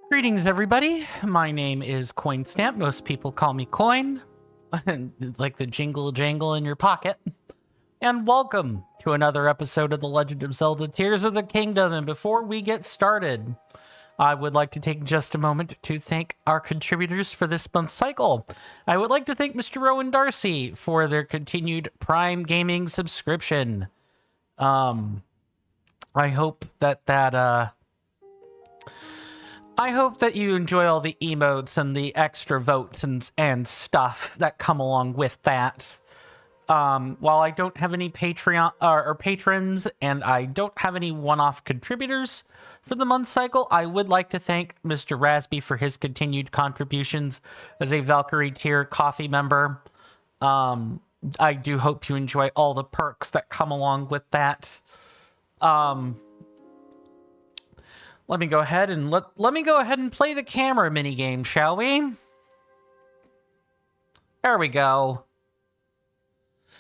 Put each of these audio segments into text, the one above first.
Greetings, everybody. My name is CoinStamp. Most people call me Coin, like the jingle jangle in your pocket. And welcome to another episode of The Legend of Zelda Tears of the Kingdom. And before we get started, I would like to take just a moment to thank our contributors for this month's cycle. I would like to thank Mr. Rowan Darcy for their continued Prime Gaming subscription. I hope that you enjoy all the emotes and the extra votes and stuff that come along with that. While I don't have any Patreon or patrons, and I don't have any one-off contributors for the month cycle, I would like to thank Mr. Rasby for his continued contributions as a Valkyrie tier coffee member. I do hope you enjoy all the perks that come along with that. Let me go ahead and play the camera minigame, shall we? There we go.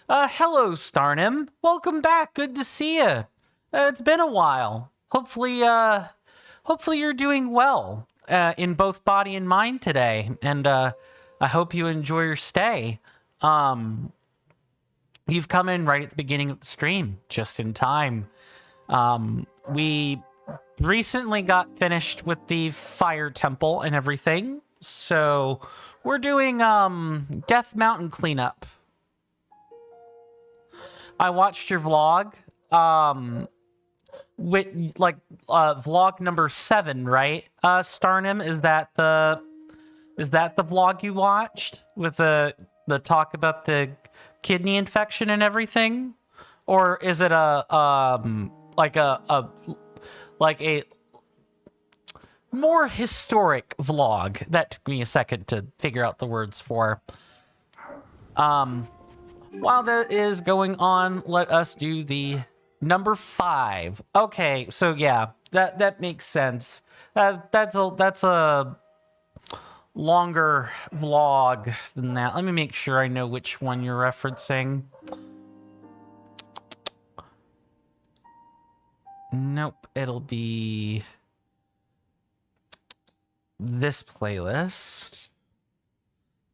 Hello, Starnim. Welcome back. Good to see you. It's been a while. Hopefully you're doing well in both body and mind today, and I hope you enjoy your stay. You've come in right at the beginning of the stream, just in time. We recently got finished with the fire temple and everything, so we're doing Death Mountain cleanup. I watched your vlog, with vlog number 7, right? Starnim, is that the vlog you watched with the talk about the kidney infection and everything, or is it a more historic vlog? That took me a second to figure out the words for. While that is going on, let us do the number 5. Okay, so yeah, that makes sense. That's a longer vlog than that. Let me make sure I know which one you're referencing. Nope, it'll be this playlist.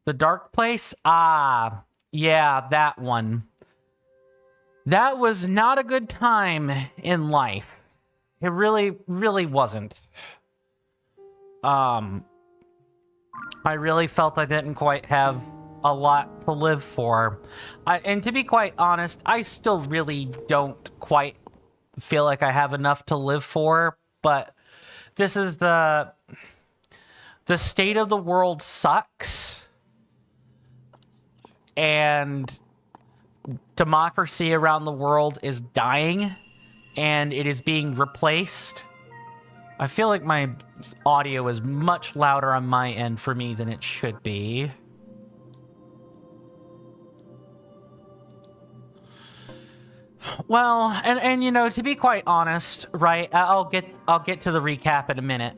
The Dark Place? Ah, yeah, that one. That was not a good time in life. It really, really wasn't. I really felt I didn't quite have a lot to live for. And to be quite honest, I still really don't quite feel like I have enough to live for, but this is the state of the world sucks, and democracy around the world is dying, and it is being replaced. I feel like my audio is much louder on my end for me than it should be. Well, and you know, to be quite honest, right, I'll get to the recap in a minute.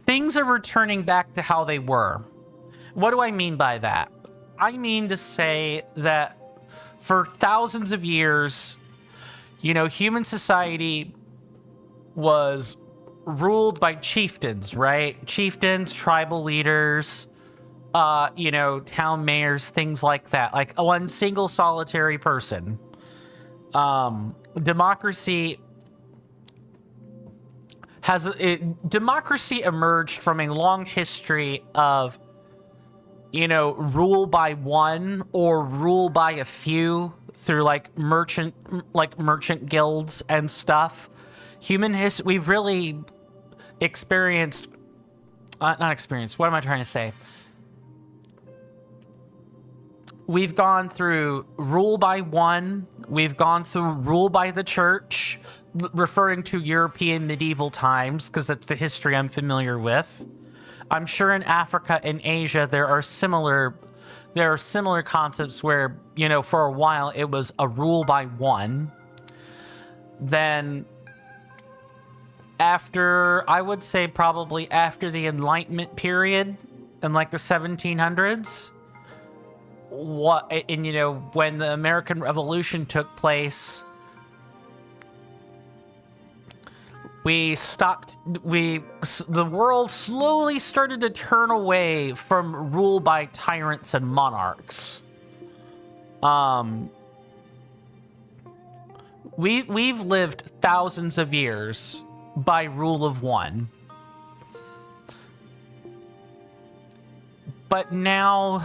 Things are returning back to how they were. What do I mean by that? I mean to say that for thousands of years, you know, human society was ruled by chieftains, right? Chieftains, tribal leaders, you know, town mayors, things like that. Like one single solitary person. Democracy emerged from a long history of, you know, rule by one or rule by a few through merchant guilds and stuff. We've really experienced, not experienced, what am I trying to say? We've gone through rule by one, we've gone through rule by the church, referring to European medieval times, because that's the history I'm familiar with. I'm sure in Africa and Asia there are similar concepts where, you know, for a while it was a rule by one. Then I would say probably after the Enlightenment period in like the 1700s, you know, when the American Revolution took place, the world slowly started to turn away from rule by tyrants and monarchs. We've lived thousands of years by rule of one. But now,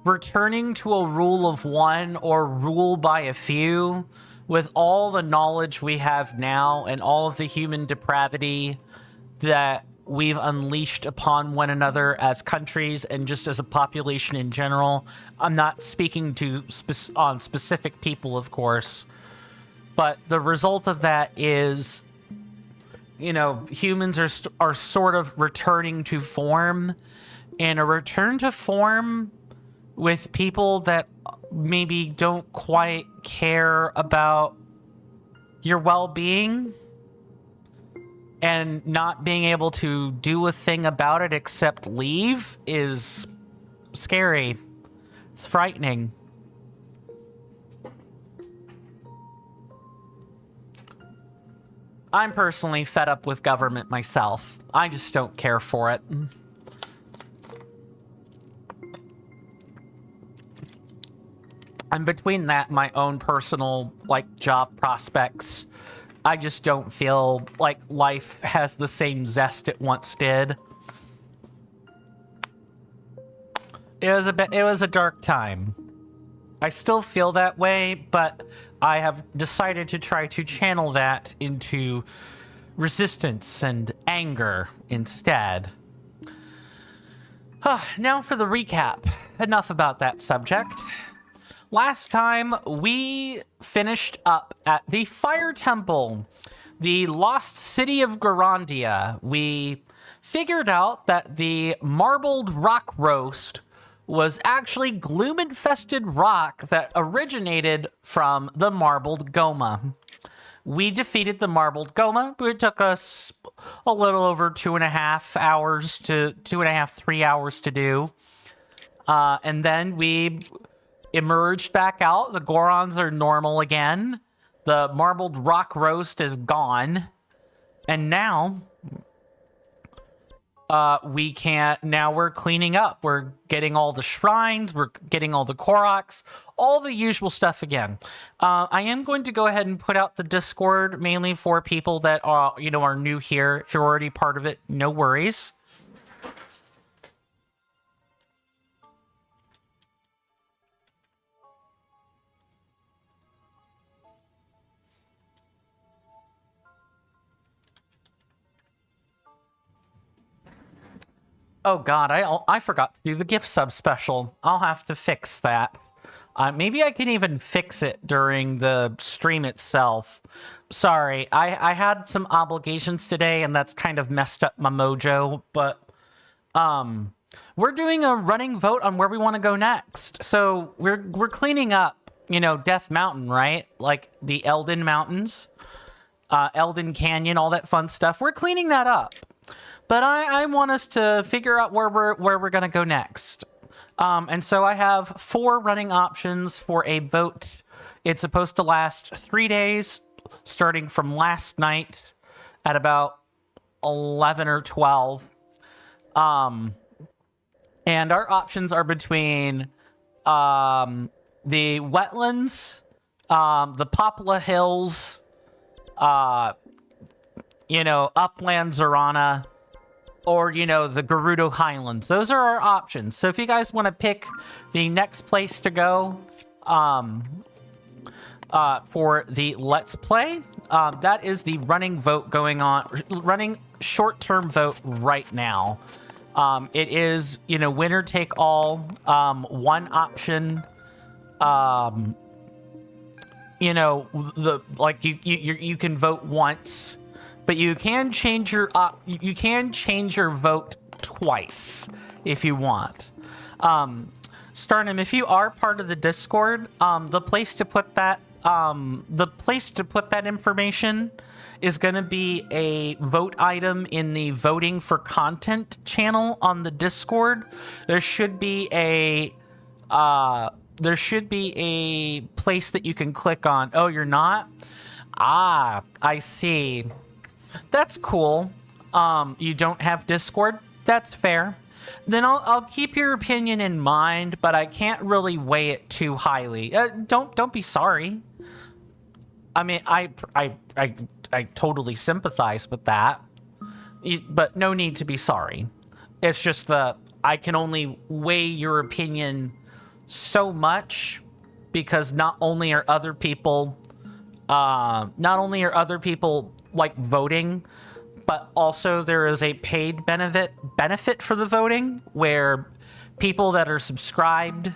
returning to a rule of one or rule by a few, with all the knowledge we have now and all of the human depravity that we've unleashed upon one another as countries and just as a population in general, I'm not speaking to on specific people, of course, but the result of that is, you know, humans are sort of returning to form, and a return to form with people that maybe don't quite care about your well-being and not being able to do a thing about it except leave is scary. It's frightening. I'm personally fed up with government myself. I just don't care for it. And between that, my own personal, like, job prospects, I just don't feel like life has the same zest it once did. It was a dark time. I still feel that way, but I have decided to try to channel that into resistance and anger instead. Now for the recap. Enough about that subject. Last time, we finished up at the Fire Temple, the lost city of Gorondia. We figured out that the marbled rock roast was actually gloom-infested rock that originated from the Marbled Gohma. We defeated the Marbled Gohma. It took us a little over 2.5 hours to 3 hours to do. And then we emerged back out. The Gorons are normal again. The marbled rock roast is gone. And now we're cleaning up. We're getting all the shrines, we're getting all the Koroks, all the usual stuff again. I am going to go ahead and put out the Discord mainly for people that are new here. If you're already part of it, no worries. Oh god, I forgot to do the gift sub special. I'll have to fix that. Maybe I can even fix it during the stream itself. Sorry, I had some obligations today, and that's kind of messed up my mojo, but we're doing a running vote on where we want to go next. So we're cleaning up, Death Mountain, right? Like the Elden Mountains, Elden Canyon, all that fun stuff. We're cleaning that up. But I want us to figure out where we're gonna go next. And so I have 4 running options for a vote. It's supposed to last 3 days, starting from last night at about 11 or 12. And our options are between the wetlands, the Poplar Hills, Upland Zorana, or, the Gerudo Highlands. Those are our options. So if you guys want to pick the next place to go for the Let's Play, that is the running vote going on, running short-term vote right now. It is, winner take all, one option, you can vote once, but you can change your vote twice if you want. Starnum, if you are part of the Discord, the place to put that information is going to be a vote item in the voting for content channel on the Discord. There should be a place that you can click on. Oh, you're not? Ah, I see. That's cool. You don't have Discord? That's fair. Then I'll keep your opinion in mind, but I can't really weigh it too highly. Don't be sorry. I mean, I totally sympathize with that, but no need to be sorry. It's just that I can only weigh your opinion so much because not only are other people like voting, but also there is a paid benefit for the voting where people that are subscribed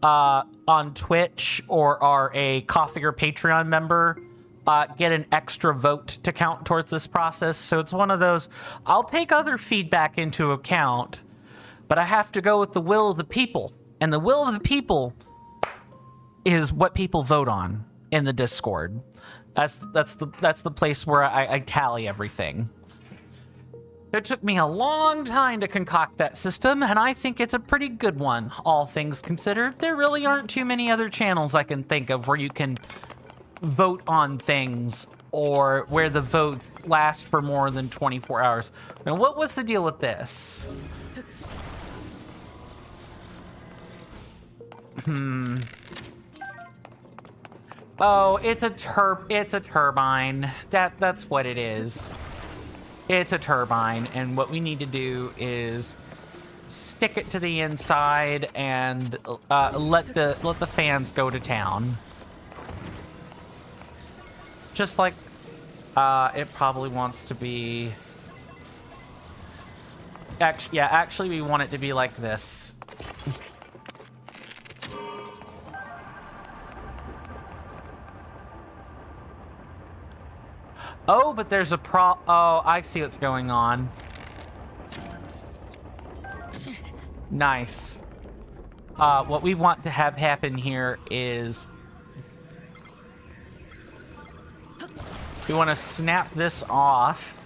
on Twitch or are a Coffee or Patreon member get an extra vote to count towards this process. So it's one of those, I'll take other feedback into account, but I have to go with the will of the people. And the will of the people is what people vote on in the Discord. That's the place where I tally everything. It took me a long time to concoct that system, and I think it's a pretty good one, all things considered. There really aren't too many other channels I can think of where you can vote on things or where the votes last for more than 24 hours. Now, what was the deal with this? Oh, it's a turbine. That's what it is. It's a turbine, and what we need to do is stick it to the inside and let the fans go to town. Just like it probably wants to be. Actually, we want it to be like this. Oh, but there's a oh, I see what's going on. Nice. What we want to have happen here is we want to snap this off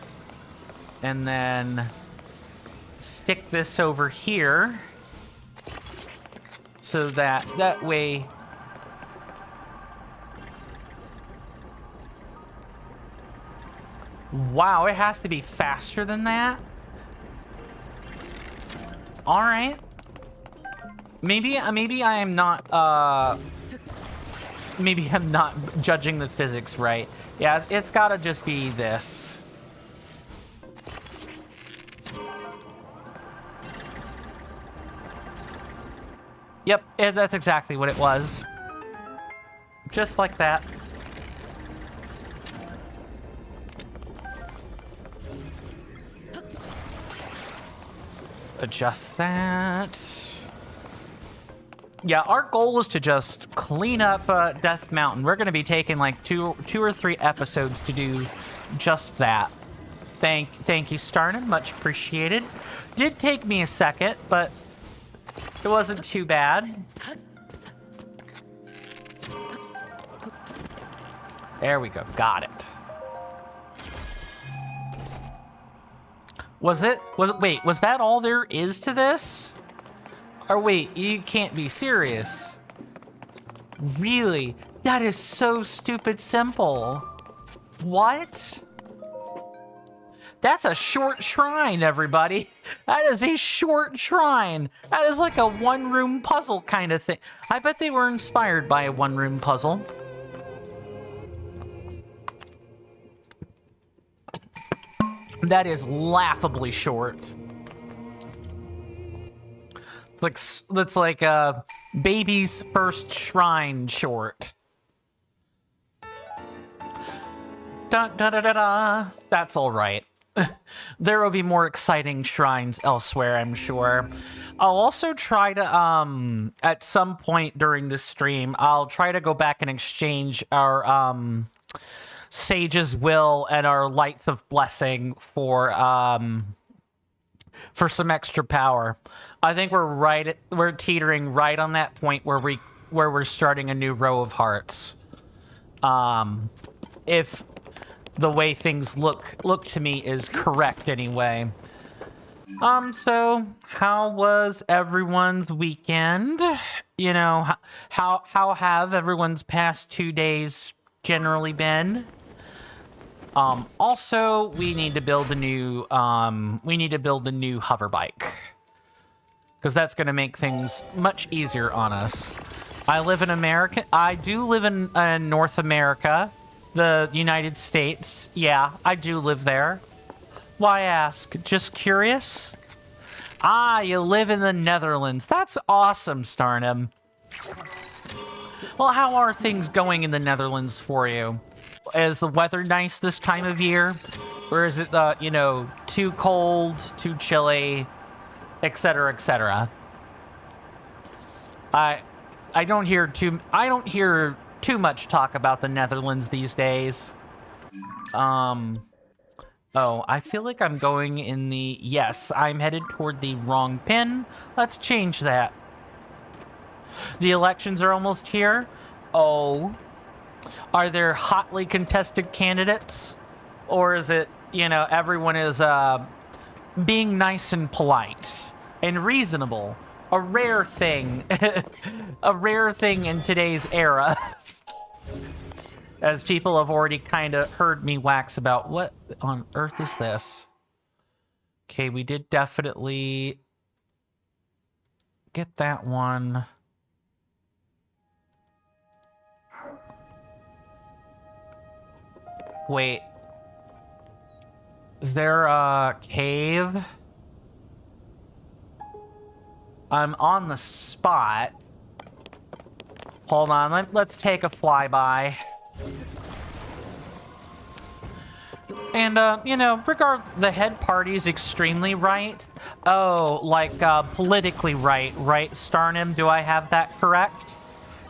and then stick this over here so that way wow, it has to be faster than that? Alright. Maybe I am not, maybe I'm not judging the physics right. Yeah, it's gotta just be this. Yep, that's exactly what it was. Just like that. Adjust that. Yeah, our goal is to just clean up Death Mountain. We're going to be taking like two or three episodes to do just that. Thank you, Starnin. Much appreciated. Did take me a second, but it wasn't too bad. There we go. Got it. Wait, was that all there is to this? Or wait, you can't be serious. Really? That is so stupid simple. What? That's a short shrine, everybody. That is a short shrine. That is like a one-room puzzle kind of thing. I bet they were inspired by a one-room puzzle. That is laughably short. That's like a baby's first shrine short. Dun, da, da, da, da. That's all right. There will be more exciting shrines elsewhere, I'm sure. I'll also try to, at some point during this stream, I'll try to go back and exchange our, Sage's Will and our Lights of Blessing for some extra power. I think we're teetering right on that point where we're starting a new row of hearts. If the way things look to me is correct anyway. So how was everyone's weekend? You know, how have everyone's past 2 days generally been? Also, we need to build a new hover bike, because that's going to make things much easier on us. I do live in North America, the United States. Yeah, I do live there. Why ask? Just curious? Ah, you live in the Netherlands. That's awesome, Starnum. Well, how are things going in the Netherlands for you? Is the weather nice this time of year? Or is it, too cold, too chilly, etc., etc.? I don't hear too much talk about the Netherlands these days. Oh, I feel like I'm going in the... Yes, I'm headed toward the wrong pin. Let's change that. The elections are almost here. Oh. Are there hotly contested candidates? Or is it, everyone is being nice and polite and reasonable? A rare thing. A rare thing in today's era. As people have already kind of heard me wax about, what on earth is this? Okay, we did definitely get that one. Wait. Is there a cave? I'm on the spot. Hold on, let's take a flyby. And, the head party's extremely right. Oh, like, politically right, Starnum? Do I have that correct?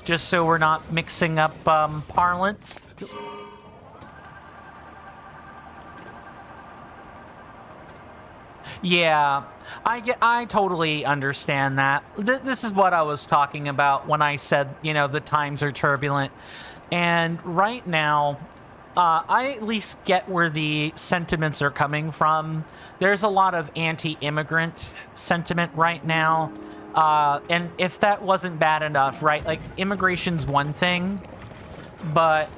Just so we're not mixing up, parlance? Yeah, I totally understand that. This is what I was talking about when I said, the times are turbulent. And right now, I at least get where the sentiments are coming from. There's a lot of anti-immigrant sentiment right now. And if that wasn't bad enough, right? Like, immigration's one thing, but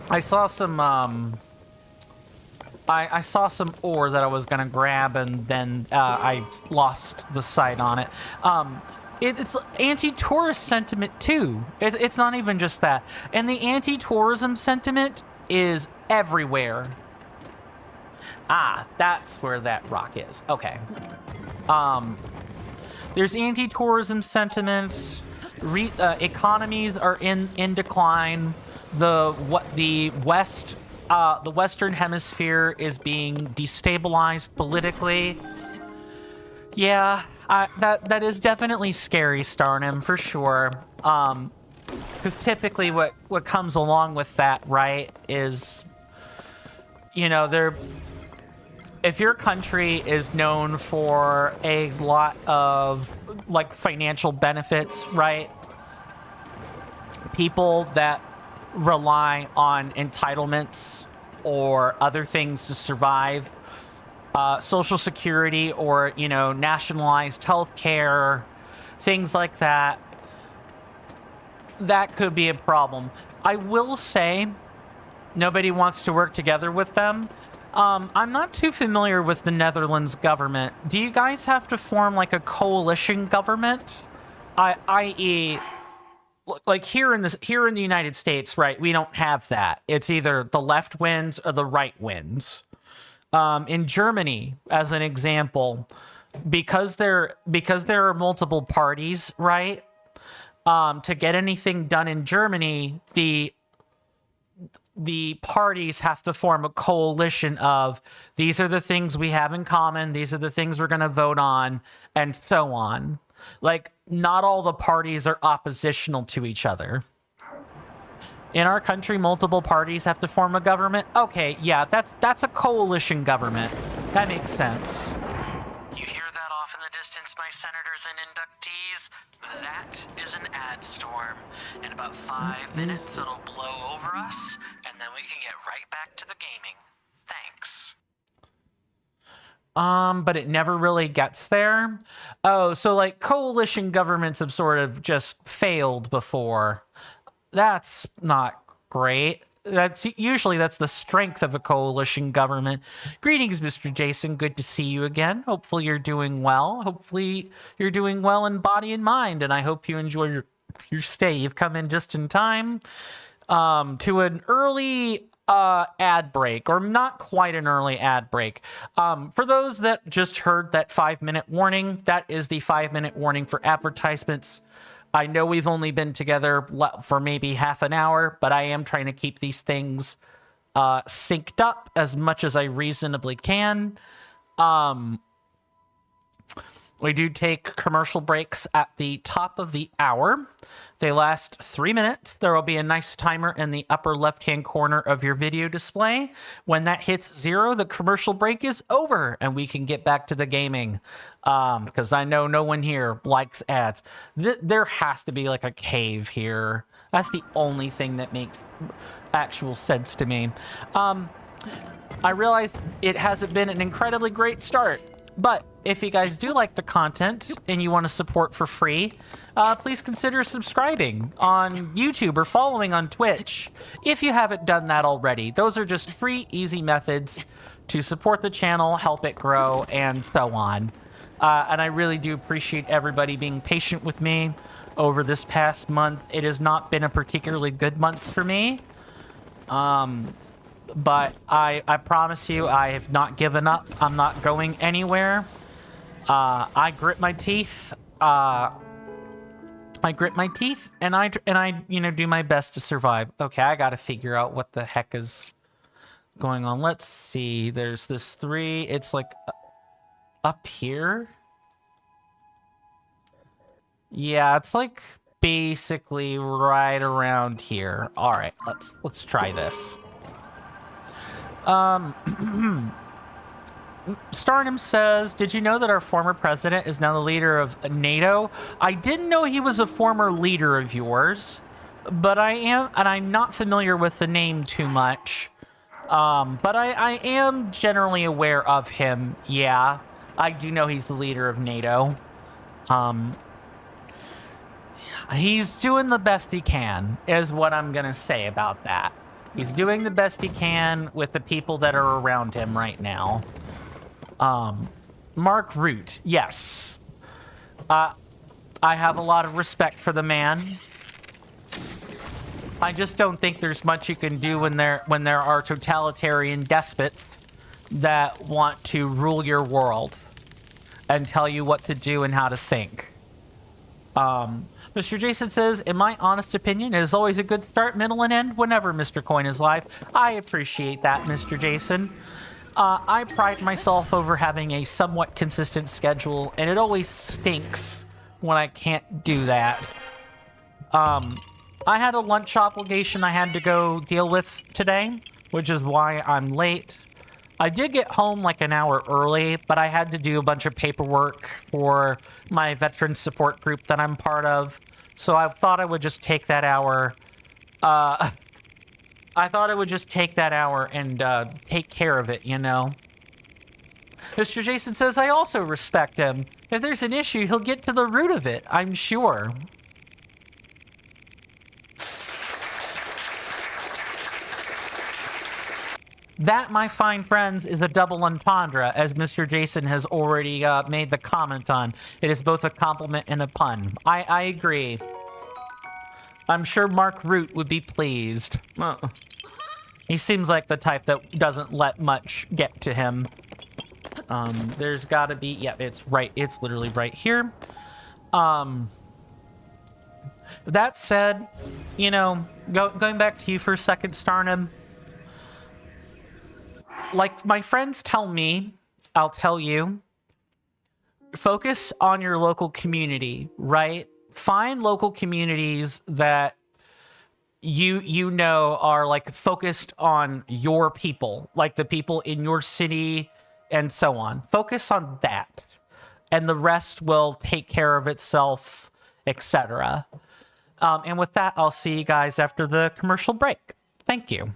I saw some, I saw some ore that I was gonna grab, and then I lost the sight on it. It's anti-tourist sentiment too. It's not even just that. And the anti-tourism sentiment is everywhere. Ah, that's where that rock is. Okay. There's anti-tourism sentiments. Economies are in decline. The Western Hemisphere is being destabilized politically. Yeah, that is definitely scary, Starnum, for sure. Because typically what comes along with that, right, is, if your country is known for a lot of, like, financial benefits, right, people that rely on entitlements or other things to survive, Social Security or, nationalized health care, things like that, that could be a problem. I will say nobody wants to work together with them. I'm not too familiar with the Netherlands government. Do you guys have to form, like, a coalition government? I.e., like, here in the United States, right, we don't have that. It's either the left wins or the right wins. In Germany, as an example, because there are multiple parties, right? To get anything done in Germany, the parties have to form a coalition of, these are the things we have in common, these are the things we're going to vote on, and so on. Like, not all the parties are oppositional to each other. In our country, multiple parties have to form a government. Okay, yeah, that's a coalition government. That makes sense. You hear that off in the distance, my senators and inductees? That is an ad storm. In about 5 minutes, it'll blow over us, and then we can get right back to the gaming. Thanks. But it never really gets there. Oh, so, like, coalition governments have sort of just failed before. That's not great. that's usually that's the strength of a coalition government. Greetings, Mr. Jason. Good to see you again. Hopefully you're doing well. Hopefully you're doing well in body and mind, and I hope you enjoy your stay. You've come in just in time to an early ad break, or not quite an early ad break. For those that just heard that 5-minute warning, that is the 5-minute warning for advertisements. I know we've only been together for maybe half an hour, but I am trying to keep these things synced up as much as I reasonably can. We do take commercial breaks at the top of the hour. They last 3 minutes. There will be a nice timer in the upper left-hand corner of your video display. When that hits 0, the commercial break is over, and we can get back to the gaming. Because I know no one here likes ads. There has to be like a cave here. That's the only thing that makes actual sense to me. I realize it hasn't been an incredibly great start. But if you guys do like the content and you want to support for free, please consider subscribing on YouTube or following on Twitch if you haven't done that already. Those are just free, easy methods to support the channel, help it grow, and so on. And I really do appreciate everybody being patient with me over this past month. It has not been a particularly good month for me. But I promise you, I have not given up. I'm not going anywhere. I grit my teeth. I grit my teeth, and I do my best to survive. Okay, I gotta figure out what the heck is going on. Let's see. There's this 3. It's like up here. Yeah, it's like basically right around here. All right, let's try this. Starnum says, did you know that our former president is now the leader of NATO? I didn't know he was a former leader of yours, but I'm not familiar with the name too much. But I am generally aware of him. Yeah, I do know he's the leader of NATO. He's doing the best he can, is what I'm gonna say about that. He's doing the best he can with the people that are around him right now. Mark Root, yes. I have a lot of respect for the man. I just don't think there's much you can do when there are totalitarian despots that want to rule your world and tell you what to do and how to think. Mr. Jason says, in my honest opinion, it is always a good start, middle, and end whenever Mr. Coin is live. I appreciate that, Mr. Jason. I pride myself over having a somewhat consistent schedule, and it always stinks when I can't do that. I had a lunch obligation I had to go deal with today, which is why I'm late. I did get home like an hour early, but I had to do a bunch of paperwork for my veteran support group that I'm part of. So I thought I would just take that hour. I thought I would just take that hour and take care of it, you know. Mr. Jason says, I also respect him. If there's an issue, he'll get to the root of it, I'm sure. That, my fine friends, is a double entendre, as Mr. Jason has already made the comment on. It is both a compliment and a pun. I agree. I'm sure Mark Root would be pleased. He seems like the type that doesn't let much get to him. There's gotta be... Yeah, it's right. It's literally right here. That said, you know, going back to you for a second, Starnum. Like my friends tell me, I'll tell you, focus on your local community, right? Find local communities that you know are like focused on your people, like the people in your city and so on. Focus on that, and the rest will take care of itself, etc. And with that, I'll see you guys after the commercial break. Thank you.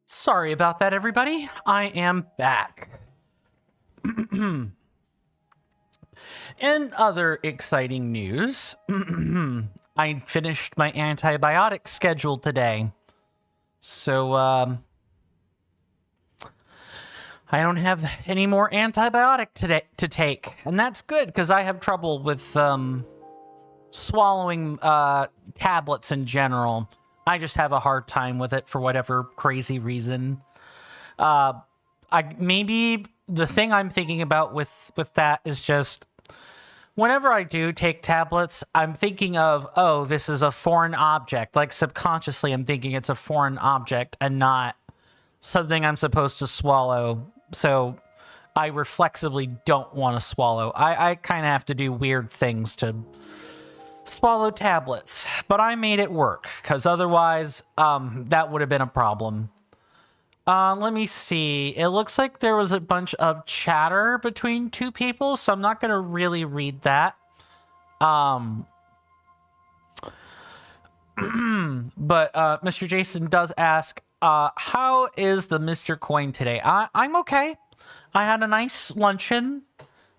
Sorry about that, everybody. I am back. In other exciting news, I finished my antibiotic schedule today. So, I don't have any more antibiotic to take. And that's good, because I have trouble with, swallowing, tablets in general. I just have a hard time with it for whatever crazy reason. Maybe the thing I'm thinking about with that is just whenever I do take tablets, I'm thinking of, oh, this is a foreign object. Like subconsciously, I'm thinking it's a foreign object and not something I'm supposed to swallow. So I reflexively don't want to swallow. I kind of have to do weird things to swallow tablets, but I made it work because otherwise that would have been a problem. Let me see. It looks like there was a bunch of chatter between two people, so I'm not going to really read that. But Mr. Jason does ask, how is the Mr. Coin today? I'm okay. I had a nice luncheon.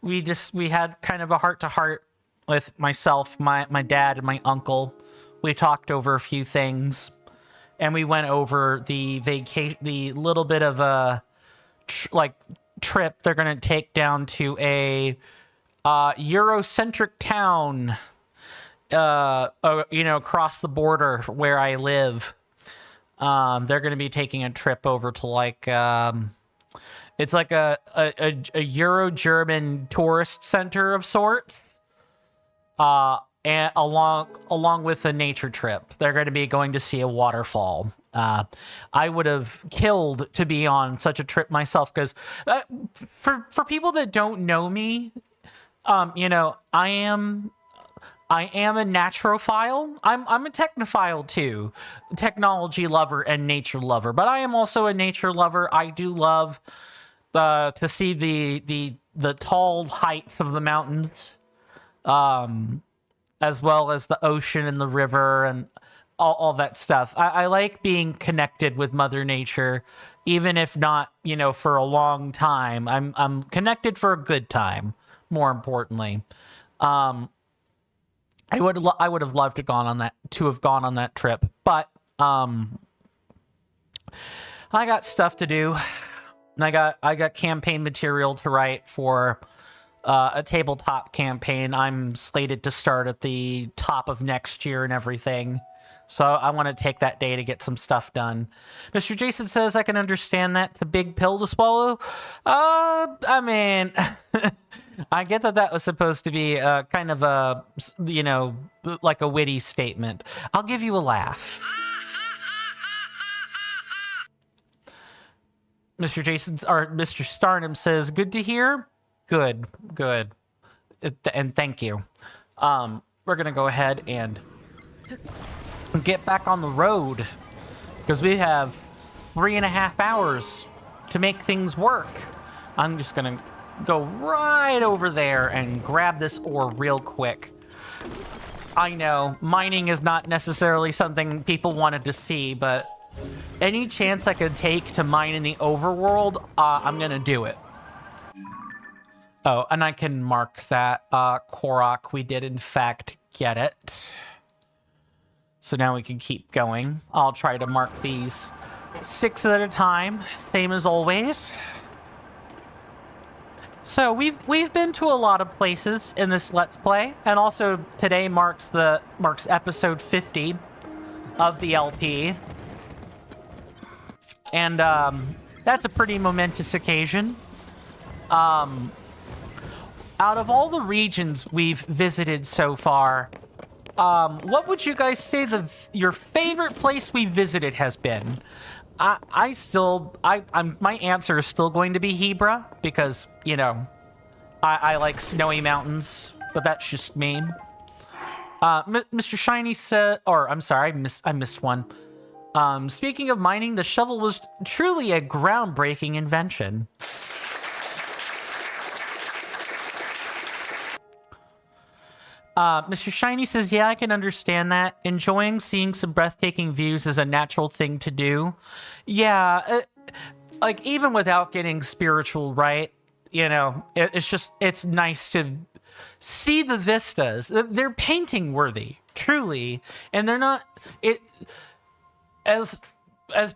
We had kind of a heart-to-heart with myself, my dad, and my uncle. We talked over a few things, and we went over the little bit of a trip they're gonna take down to a Eurocentric town, across the border where I live. They're gonna be taking a trip over to it's like a Euro-German tourist center of sorts. And along with a nature trip, they're going to be going to see a waterfall. I would have killed to be on such a trip myself, because for people that don't know me, I am a naturophile. I'm a technophile too, technology lover and nature lover. But I am also a nature lover. I do love to see the tall heights of the mountains. As well as the ocean and the river and all that stuff. I like being connected with Mother Nature, even if not, for a long time. I'm connected for a good time, more importantly. I would have loved to have gone on that trip, but I got stuff to do. And I got campaign material to write for a tabletop campaign I'm slated to start at the top of next year and everything. So I want to take that day to get some stuff done. Mr. Jason says, I can understand that. It's a big pill to swallow. I mean, I get that was supposed to be kind of a, like a witty statement. I'll give you a laugh. Mr. Starnum says, good to hear. Good. And thank you. We're going to go ahead and get back on the road, because we have 3.5 hours to make things work. I'm just gonna go right over there and grab this ore real quick. I know, mining is not necessarily something people wanted to see, but any chance I could take to mine in the overworld, I'm gonna do it. Oh, and I can mark that, Korok, we did in fact get it. So now we can keep going. I'll try to mark these 6 at a time, same as always. So we've been to a lot of places in this Let's Play, and also today marks episode 50 of the LP. And that's a pretty momentous occasion. Out of all the regions we've visited so far, what would you guys say your favorite place we visited has been? My answer is still going to be Hebra, because, you know, I like snowy mountains, but that's just me. Mr. Shiny said, or I'm sorry, I missed one. Speaking of mining, the shovel was truly a groundbreaking invention. Mr. Shiny says, yeah, I can understand that. Enjoying seeing some breathtaking views is a natural thing to do. Yeah, like, even without getting spiritual, right? You know, it's nice to see the vistas. They're painting worthy, truly. And they're not, as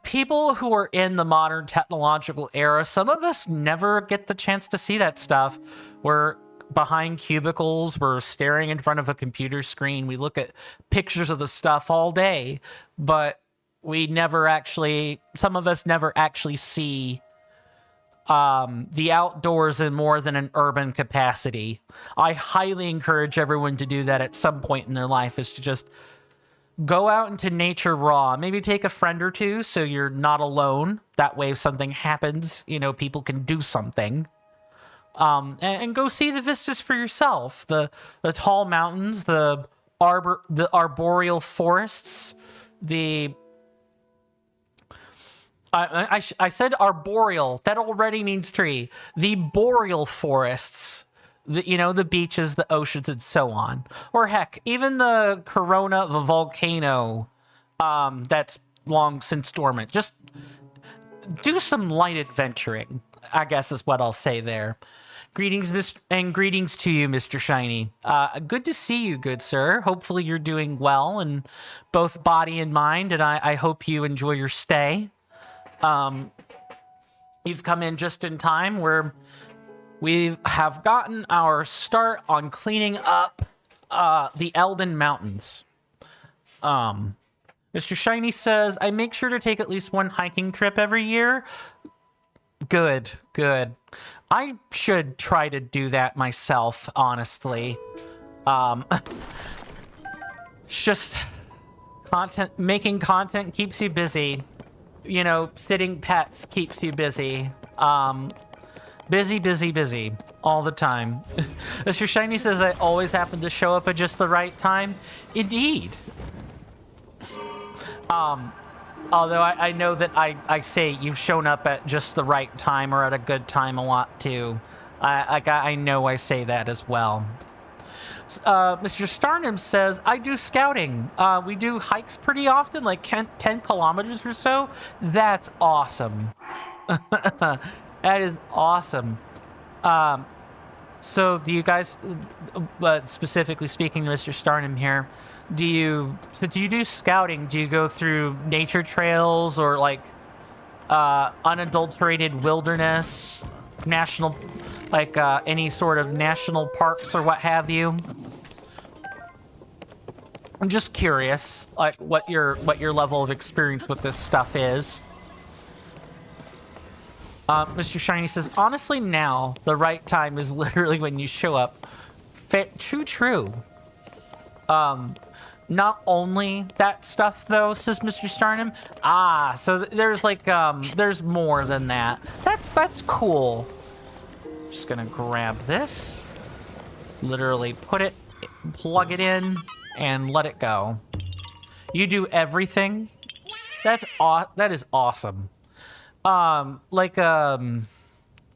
people who are in the modern technological era, some of us never get the chance to see that stuff. We're behind cubicles, we're staring in front of a computer screen, we look at pictures of the stuff all day, but some of us never actually see the outdoors in more than an urban capacity. I highly encourage everyone to do that at some point in their life, is to just go out into nature raw. Maybe take a friend or two so you're not alone. That way if something happens, you know, people can do something. And go see the vistas for yourself. The tall mountains, the arboreal forests, I said arboreal. That already means tree. The boreal forests, the beaches, the oceans, and so on. Or heck, even the corona of a volcano that's long since dormant. Just do some light adventuring, I guess is what I'll say there. Greetings, greetings to you, Mr. Shiny. Good to see you, good sir. Hopefully you're doing well in both body and mind, and I hope you enjoy your stay. You've come in just in time, where we have gotten our start on cleaning up the Elden Mountains. Mr. Shiny says, I make sure to take at least one hiking trip every year. Good. I should try to do that myself, honestly. Just making content keeps you busy. You know, sitting pets keeps you busy. Busy all the time. Mr. Shiny says, I always happen to show up at just the right time. Indeed. Although I know that I say you've shown up at just the right time or at a good time a lot too. I know I say that as well. Mr. Starnum says, I do scouting. We do hikes pretty often, like 10 kilometers or so. That's awesome. That is awesome. So do you guys, specifically speaking to Mr. Starnum here, since you do scouting, do you go through nature trails or like unadulterated wilderness, national, like any sort of national parks or what have you? I'm just curious, like what your level of experience with this stuff is. Mr. Shiny says, honestly, now the right time is literally when you show up. True. Not only that stuff, though, says Mr. Starnum. So there's like, there's more than that. That's cool. Just gonna grab this. Literally plug it in, and let it go. You do everything? That is awesome. You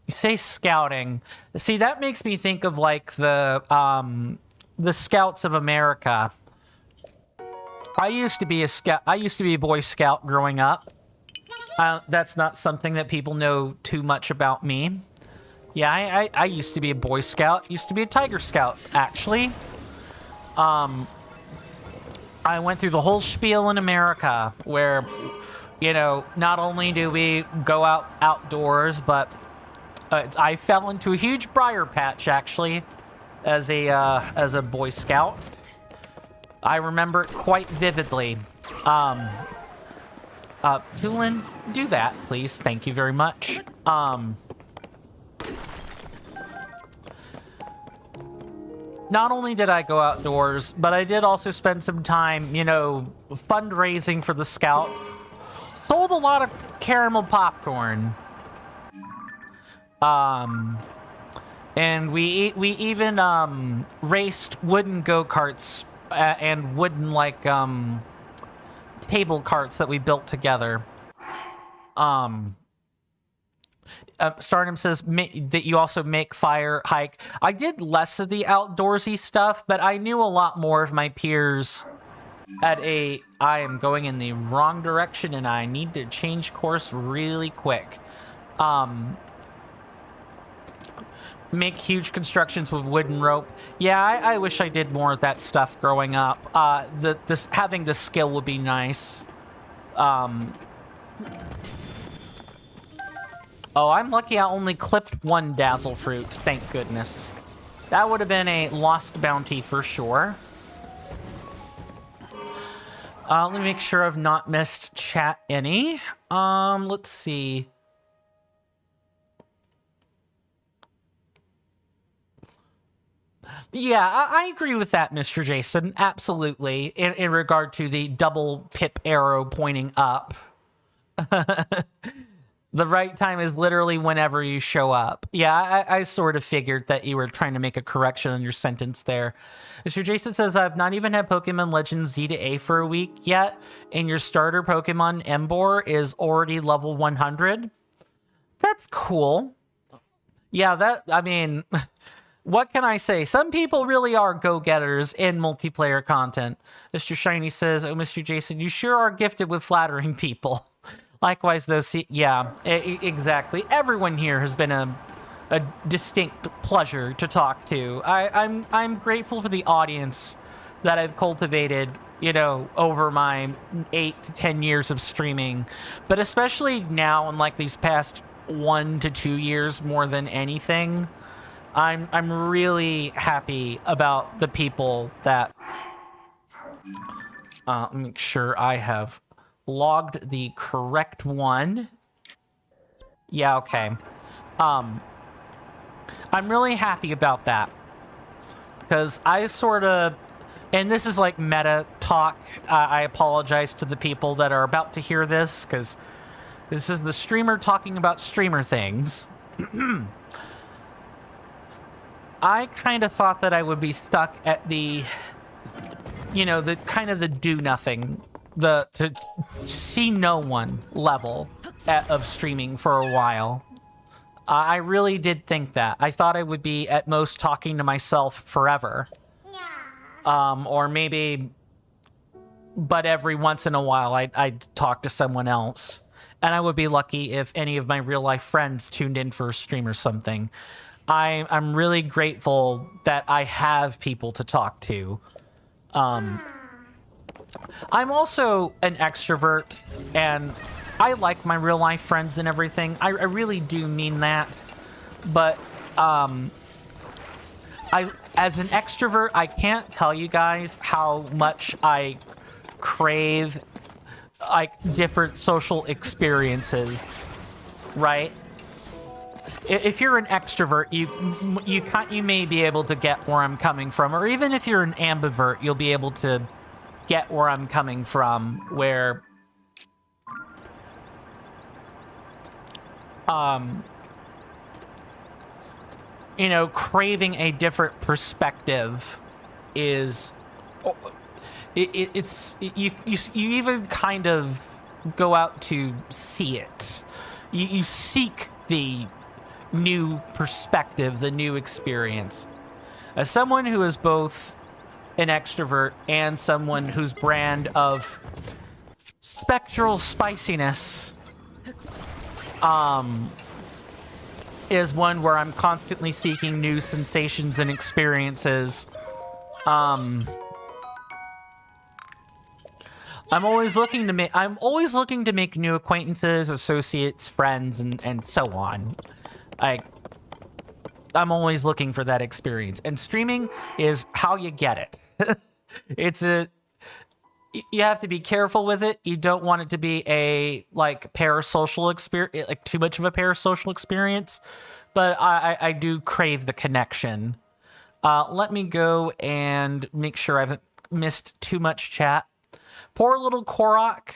say scouting. See, that makes me think of like the Scouts of America. I used to be a scout. I used to be a Boy Scout growing up. That's not something that people know too much about me. Yeah, I used to be a Boy Scout. Used to be a Tiger Scout, actually. I went through the whole spiel in America where, you know, not only do we go outdoors, but I fell into a huge briar patch, actually, as a Boy Scout. I remember it quite vividly. Tulin, do that, please. Thank you very much. Not only did I go outdoors, but I did also spend some time, you know, fundraising for the Scout. Sold a lot of caramel popcorn. And we even raced wooden go-karts and wooden like table carts that we built together. Stardom says that you also make fire, hike. I did less of the outdoorsy stuff, but I knew a lot more of my peers at I am going in the wrong direction and I need to change course really quick. Make huge constructions with wooden rope. Yeah, I wish I did more of that stuff growing up. Having the skill would be nice. Oh, I'm lucky I only clipped one dazzle fruit, thank goodness. That would have been a lost bounty for sure. Let me make sure I've not missed chat any. Let's see. Yeah, I agree with that, Mr. Jason. Absolutely. In regard to the double pip arrow pointing up. The right time is literally whenever you show up. Yeah, I sort of figured that you were trying to make a correction on your sentence there. Mr. Jason says, I've not even had Pokemon Legends Z to A for a week yet, and your starter Pokemon Emboar is already level 100. That's cool. Yeah, I mean, what can I say? Some people really are go-getters in multiplayer content. Mr. Shiny says, oh, Mr. Jason, you sure are gifted with flattering people. Likewise, though, exactly. Everyone here has been a distinct pleasure to talk to. I'm grateful for the audience that I've cultivated, you know, over my 8 to 10 years of streaming, but especially now in like these past 1 to 2 years more than anything, I'm really happy about the people that. Let me make sure I have logged the correct one. Yeah, okay. I'm really happy about that because I sort of, and this is like meta talk. I apologize to the people that are about to hear this because this is the streamer talking about streamer things. I kind of thought that I would be stuck at the, you know, the kind of the do nothing, to see no one level of streaming for a while. I really did think that. I thought I would be at most talking to myself forever. Or maybe, but every once in a while I'd talk to someone else. And I would be lucky if any of my real life friends tuned in for a stream or something. I'm really grateful that I have people to talk to. I'm also an extrovert, and I like my real life friends and everything. I really do mean that. But as an extrovert, I can't tell you guys how much I crave like different social experiences, right? If you're an extrovert, you may be able to get where I'm coming from, or even if you're an ambivert, you'll be able to get where I'm coming from, where you know, craving a different perspective is You even kind of go out to see it. You seek the new perspective, the new experience. As someone who is both an extrovert and someone whose brand of spectral spiciness is one where I'm constantly seeking new sensations and experiences. I'm always looking to make new acquaintances, associates, friends, and so on. I'm always looking for that experience, and streaming is how you get it. You have to be careful with it. You don't want it to be a parasocial experience, like too much of a parasocial experience. But I do crave the connection. Let me go and make sure I haven't missed too much chat. Poor little Korok.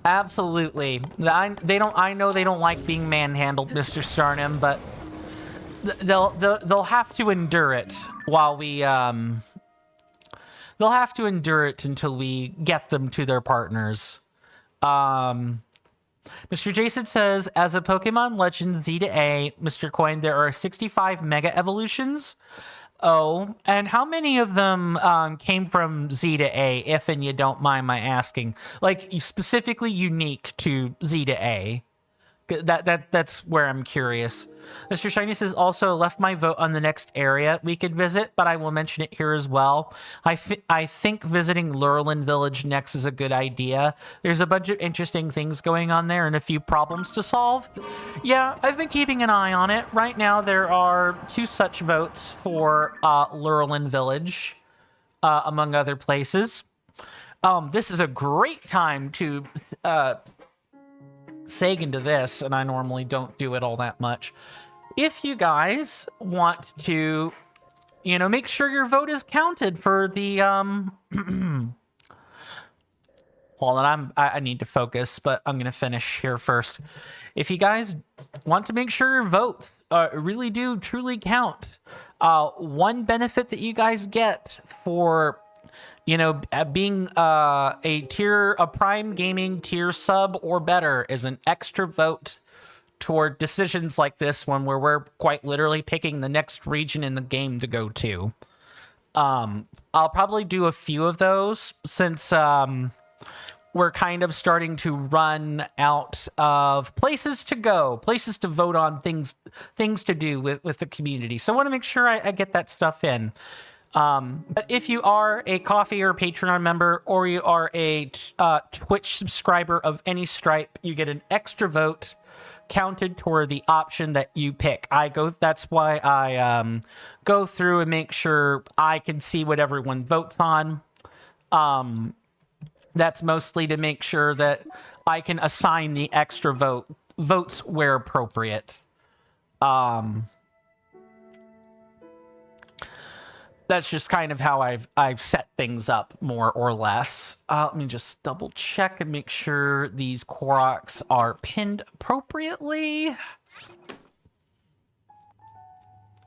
Absolutely. I know they don't like being manhandled, Mr. Starnum, but they'll have to endure it while we they'll have to endure it until we get them to their partners. Mr. Jason says, as a Pokemon Legend Z to A, Mr. Coin, there are 65 Mega Evolutions. Oh, and how many of them came from Z to A, if and you don't mind my asking? Like, specifically unique to Z to A? That's where I'm curious. Mr. Shiny says, also left my vote on the next area we could visit, but I will mention it here as well. I think visiting Lurelin Village next is a good idea. There's a bunch of interesting things going on there and a few problems to solve. Yeah, I've been keeping an eye on it. Right now, there are 2 such votes for Lurelin Village, among other places. This is a great time to seg into this, and I normally don't do it all that much. If you guys want to, make sure your vote is counted for the, hold on, I need to focus, but I'm going to finish here first. If you guys want to make sure your votes really do truly count, one benefit that you guys get for being a Prime Gaming tier sub or better is an extra vote toward decisions like this one, where we're quite literally picking the next region in the game to go to. I'll probably do a few of those since we're kind of starting to run out of places to go, places to vote on, things to do with the community. So I want to make sure I get that stuff in. But if you are a Coffee or Patreon member, or you are a Twitch subscriber of any stripe, you get an extra vote counted toward the option that you pick. That's why I go through and make sure I can see what everyone votes on. That's mostly to make sure that I can assign the extra votes where appropriate. That's just kind of how I've set things up, more or less. Let me just double check and make sure these Koroks are pinned appropriately.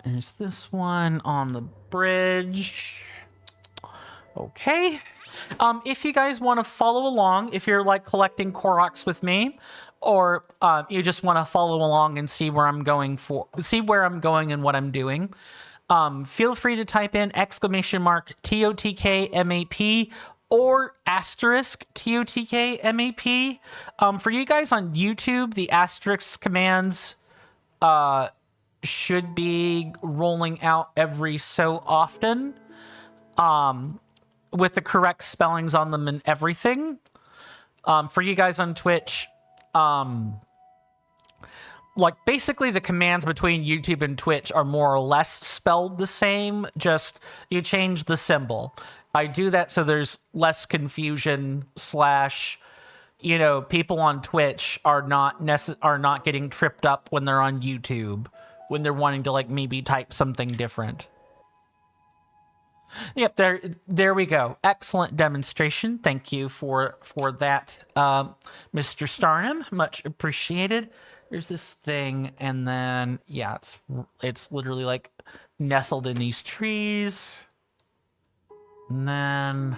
There's this one on the bridge. Okay. If you guys want to follow along, if you're collecting Koroks with me, or you just want to follow along and see where I'm going and what I'm doing, feel free to type in !TOTK MAP or *TOTK MAP. For you guys on YouTube, the asterisk commands should be rolling out every so often, with the correct spellings on them and everything. For you guys on Twitch, basically the commands between YouTube and Twitch are more or less spelled the same, just you change the symbol. I do that so there's less confusion / people on Twitch are not getting tripped up when they're on YouTube, when they're wanting to maybe type something different. Yep, there we go. Excellent demonstration. Thank you for that, Mr. Starnum. Much appreciated. There's this thing, and then, yeah, it's literally, nestled in these trees. And then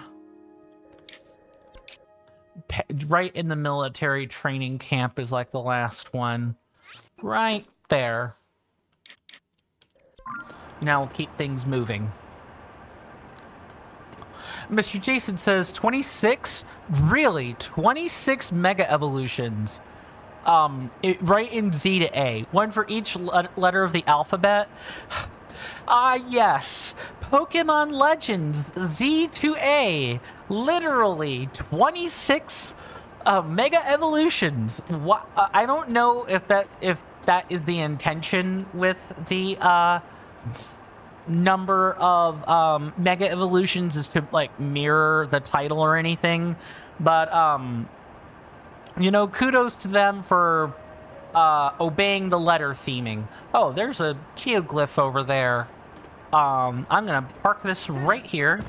right in the military training camp is like the last one. Right there. Now we'll keep things moving. Mr. Jason says 26? Really? 26 mega evolutions. Right in Z to A. One for each letter of the alphabet. Yes. Pokemon Legends Z to A. Literally 26 mega evolutions. What? I don't know if that is the intention with the number of mega evolutions, is to like mirror the title or anything, but you know, kudos to them for obeying the letter theming. Oh, there's a geoglyph over there. I'm gonna park this right here.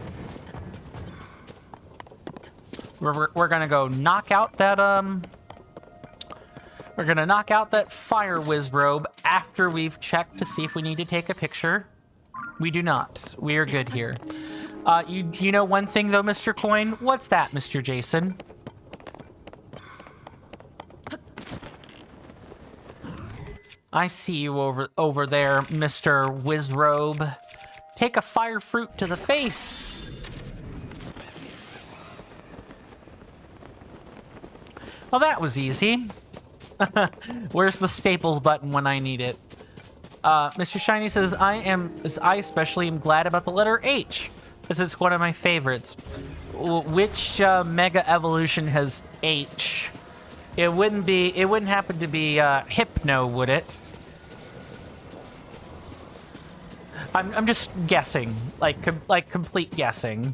We're gonna go knock out that we're gonna knock out that fire whiz robe after we've checked to see if we need to take a picture. We do not. We are good here. You know one thing though, Mr. Coin? What's that, Mr. Jason? I see you over there, Mr. Wizrobe. Take a fire fruit to the face. Well, that was easy. Where's the staples button when I need it? Mr. Shiny says, I especially am glad about the letter H, because it's one of my favorites. Which mega evolution has H? It wouldn't happen to be Hypno, would it? I'm just guessing, like complete guessing.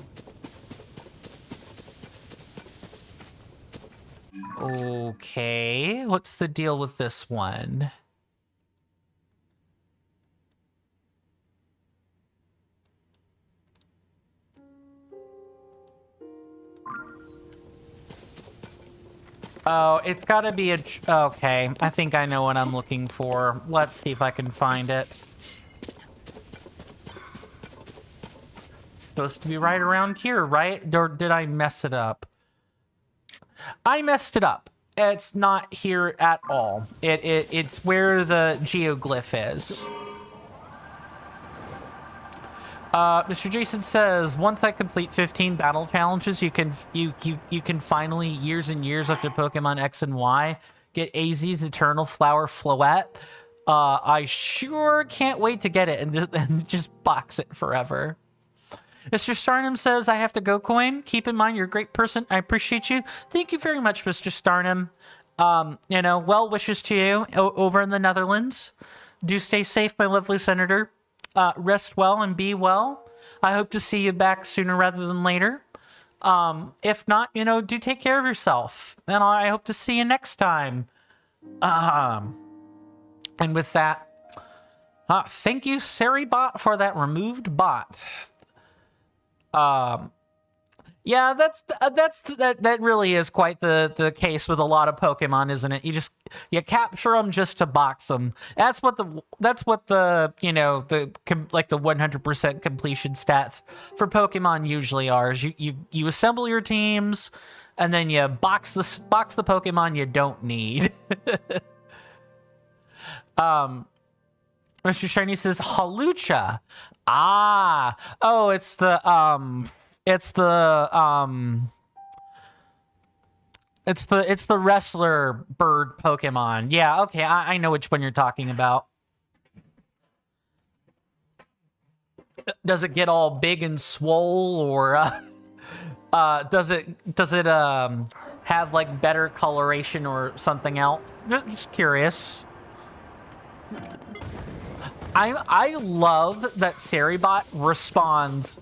Okay, what's the deal with this one? Oh, it's gotta be a... Okay, I think I know what I'm looking for. Let's see if I can find it. It's supposed to be right around here, right? Or did I mess it up? I messed it up. It's not here at all. It's where the geoglyph is. Mr. Jason says, once I complete 15 battle challenges, you can finally, years and years after Pokemon X and Y, get AZ's Eternal Flower Floette. I sure can't wait to get it and just box it forever. Mr. Starnum says, I have to go, Coin. Keep in mind, you're a great person. I appreciate you. Thank you very much, Mr. Starnum. You know, well wishes to you over in the Netherlands. Do stay safe, my lovely senator. Rest well and be well. I hope to see you back sooner rather than later. If not, you know, do take care of yourself. And I hope to see you next time. And with that, thank you, Seribot, for that removed bot. Yeah, that really is quite the case with a lot of Pokemon, isn't it? You capture them just to box them. That's what the you know, like the 100% completion stats for Pokemon usually are. Is you assemble your teams and then you box the Pokemon you don't need. Mr. Shiny says Hawlucha. Oh, it's the wrestler bird Pokemon. Yeah, okay, I know which one you're talking about. Does it get all big and swole, or does it have like better coloration or something else? Just curious. I love that Seribot responds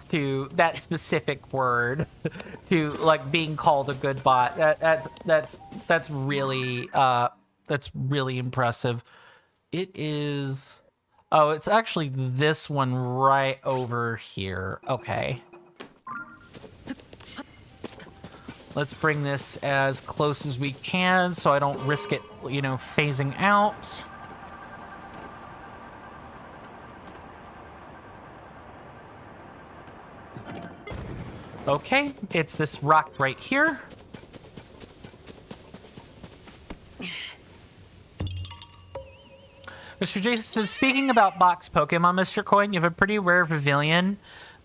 to that specific word, to like being called a good bot. That's really impressive. It is. Oh, it's actually this one right over here. Okay. Let's bring this as close as we can so I don't risk it, you know, phasing out. Okay, it's this rock right here. Mr. Jason says, speaking about box Pokemon, Mr. Coin, you have a pretty rare Pavilion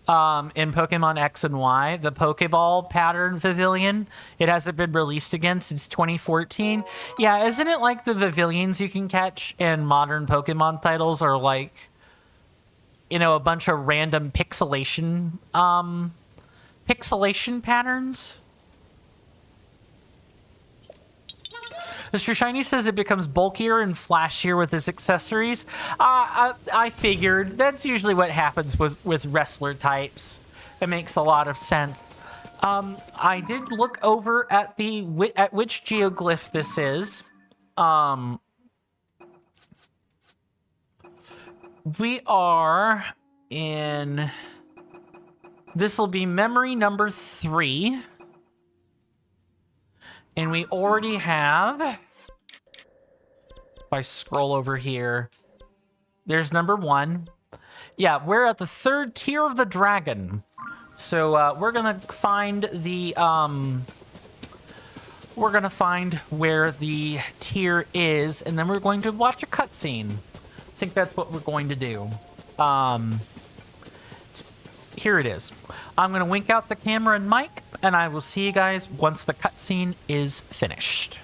in Pokemon X and Y. The Pokeball pattern Pavilion. It hasn't been released again since 2014. Yeah, isn't it like the Pavilions you can catch in modern Pokemon titles are like, you know, a bunch of random pixelation patterns? Mr. Shiny says it becomes bulkier and flashier with his accessories. I figured that's usually what happens with wrestler types. It makes a lot of sense. I did look over at which geoglyph this is. We are in... This will be memory number 3. And we already have... If I scroll over here, there's number 1. Yeah, we're at the 3rd tier of the dragon. So we're gonna find the... We're gonna find where the tier is, and then we're going to watch a cutscene. I think that's what we're going to do. Here it is. I'm going to wink out the camera and mic, and I will see you guys once the cutscene is finished.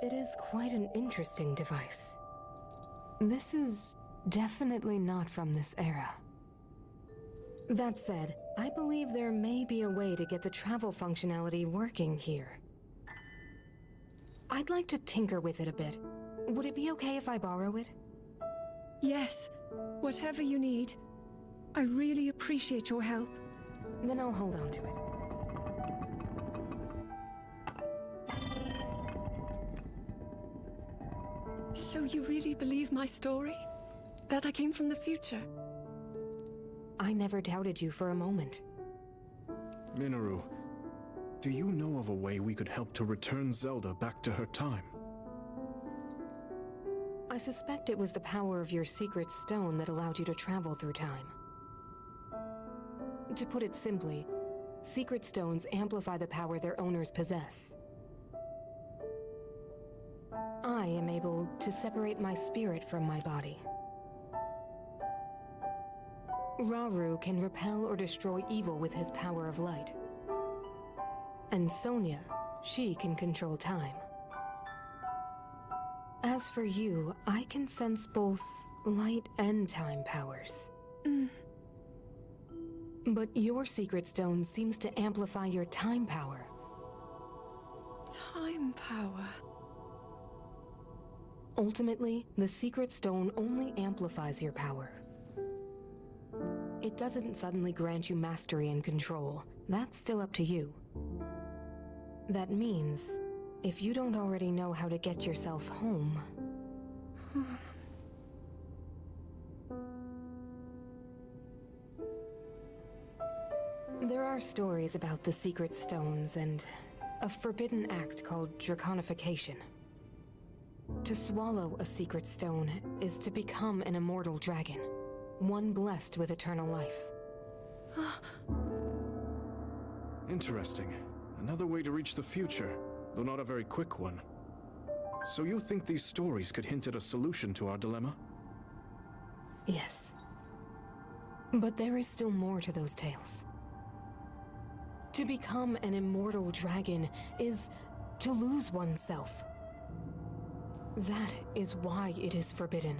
It is quite an interesting device. This is definitely not from this era. That said, I believe there may be a way to get the travel functionality working here. I'd like to tinker with it a bit. Would it be okay if I borrow it? Yes, whatever you need. I really appreciate your help. Then I'll hold on to it. So you really believe my story? That I came from the future? I never doubted you for a moment. Minoru, do you know of a way we could help to return Zelda back to her time? I suspect it was the power of your secret stone that allowed you to travel through time. To put it simply, secret stones amplify the power their owners possess. I am able to separate my spirit from my body. Rauru can repel or destroy evil with his power of light. And Sonia, she can control time. As for you, I can sense both light and time powers. But your secret stone seems to amplify your time power. Time power. Ultimately, the secret stone only amplifies your power. It doesn't suddenly grant you mastery and control. That's still up to you. That means, if you don't already know how to get yourself home... There are stories about the secret stones and a forbidden act called draconification. To swallow a secret stone is to become an immortal dragon, one blessed with eternal life. Interesting. Another way to reach the future, though not a very quick one. So you think these stories could hint at a solution to our dilemma? Yes. But there is still more to those tales. To become an immortal dragon is to lose oneself. That is why it is forbidden.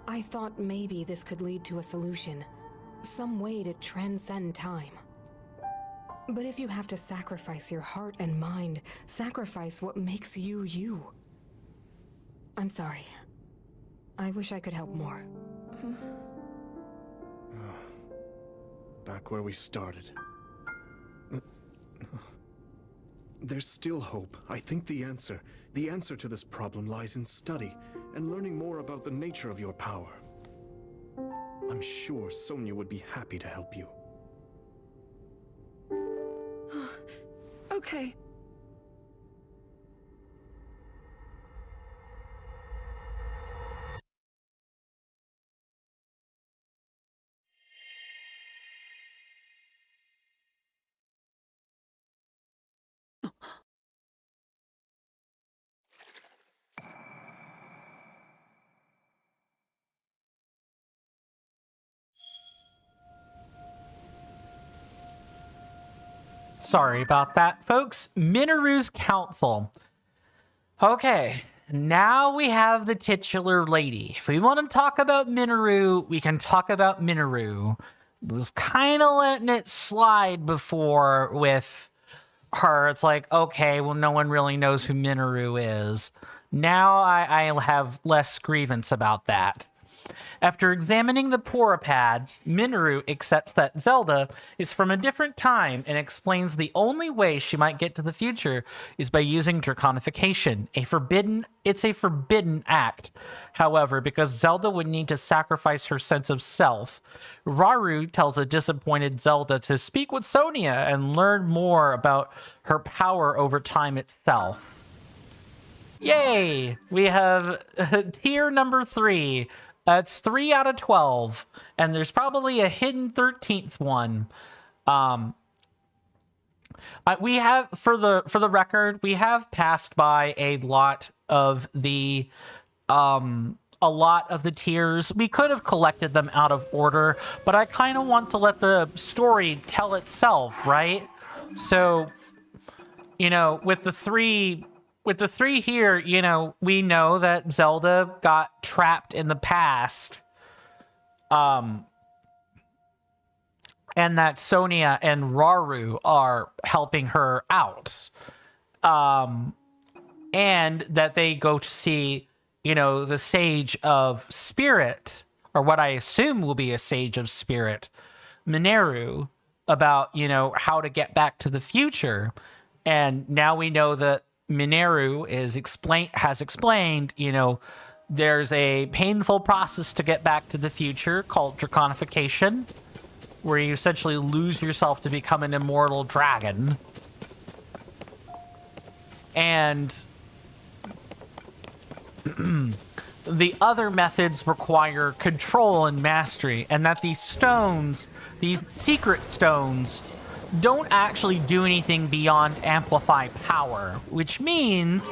I thought maybe this could lead to a solution, some way to transcend time. But if you have to sacrifice your heart and mind, sacrifice what makes you you. I'm sorry. I wish I could help more. Back where we started. There's still hope. I think the answer to this problem lies in study and learning more about the nature of your power. I'm sure Sonia would be happy to help you. Okay. Sorry about that, folks. Minoru's Council. Okay, now we have the titular lady. If we want to talk about Minoru, we can talk about Minoru. Was kind of letting it slide before with her. It's like, okay, well, no one really knows who Minoru is. Now I have less grievance about that. After examining the Porapad, Minoru accepts that Zelda is from a different time and explains the only way she might get to the future is by using draconification. It's a forbidden act. However, because Zelda would need to sacrifice her sense of self, Rauru tells a disappointed Zelda to speak with Sonia and learn more about her power over time itself. Yay! We have tier number 3. That's 3 out of 12, and there's probably a hidden 13th one. We have, for the record, we have passed by a lot of the tiers. We could have collected them out of order, but I kind of want to let the story tell itself, right? So, you know, with the three here, you know, we know that Zelda got trapped in the past. And that Sonia and Rauru are helping her out. And that they go to see, you know, the Sage of Spirit, or what I assume will be a Sage of Spirit, Mineru, about, you know, how to get back to the future. And now we know that Mineru has explained, you know, there's a painful process to get back to the future called draconification, where you essentially lose yourself to become an immortal dragon. And the other methods require control and mastery, and that these stones, these secret stones, don't actually do anything beyond amplify power, which means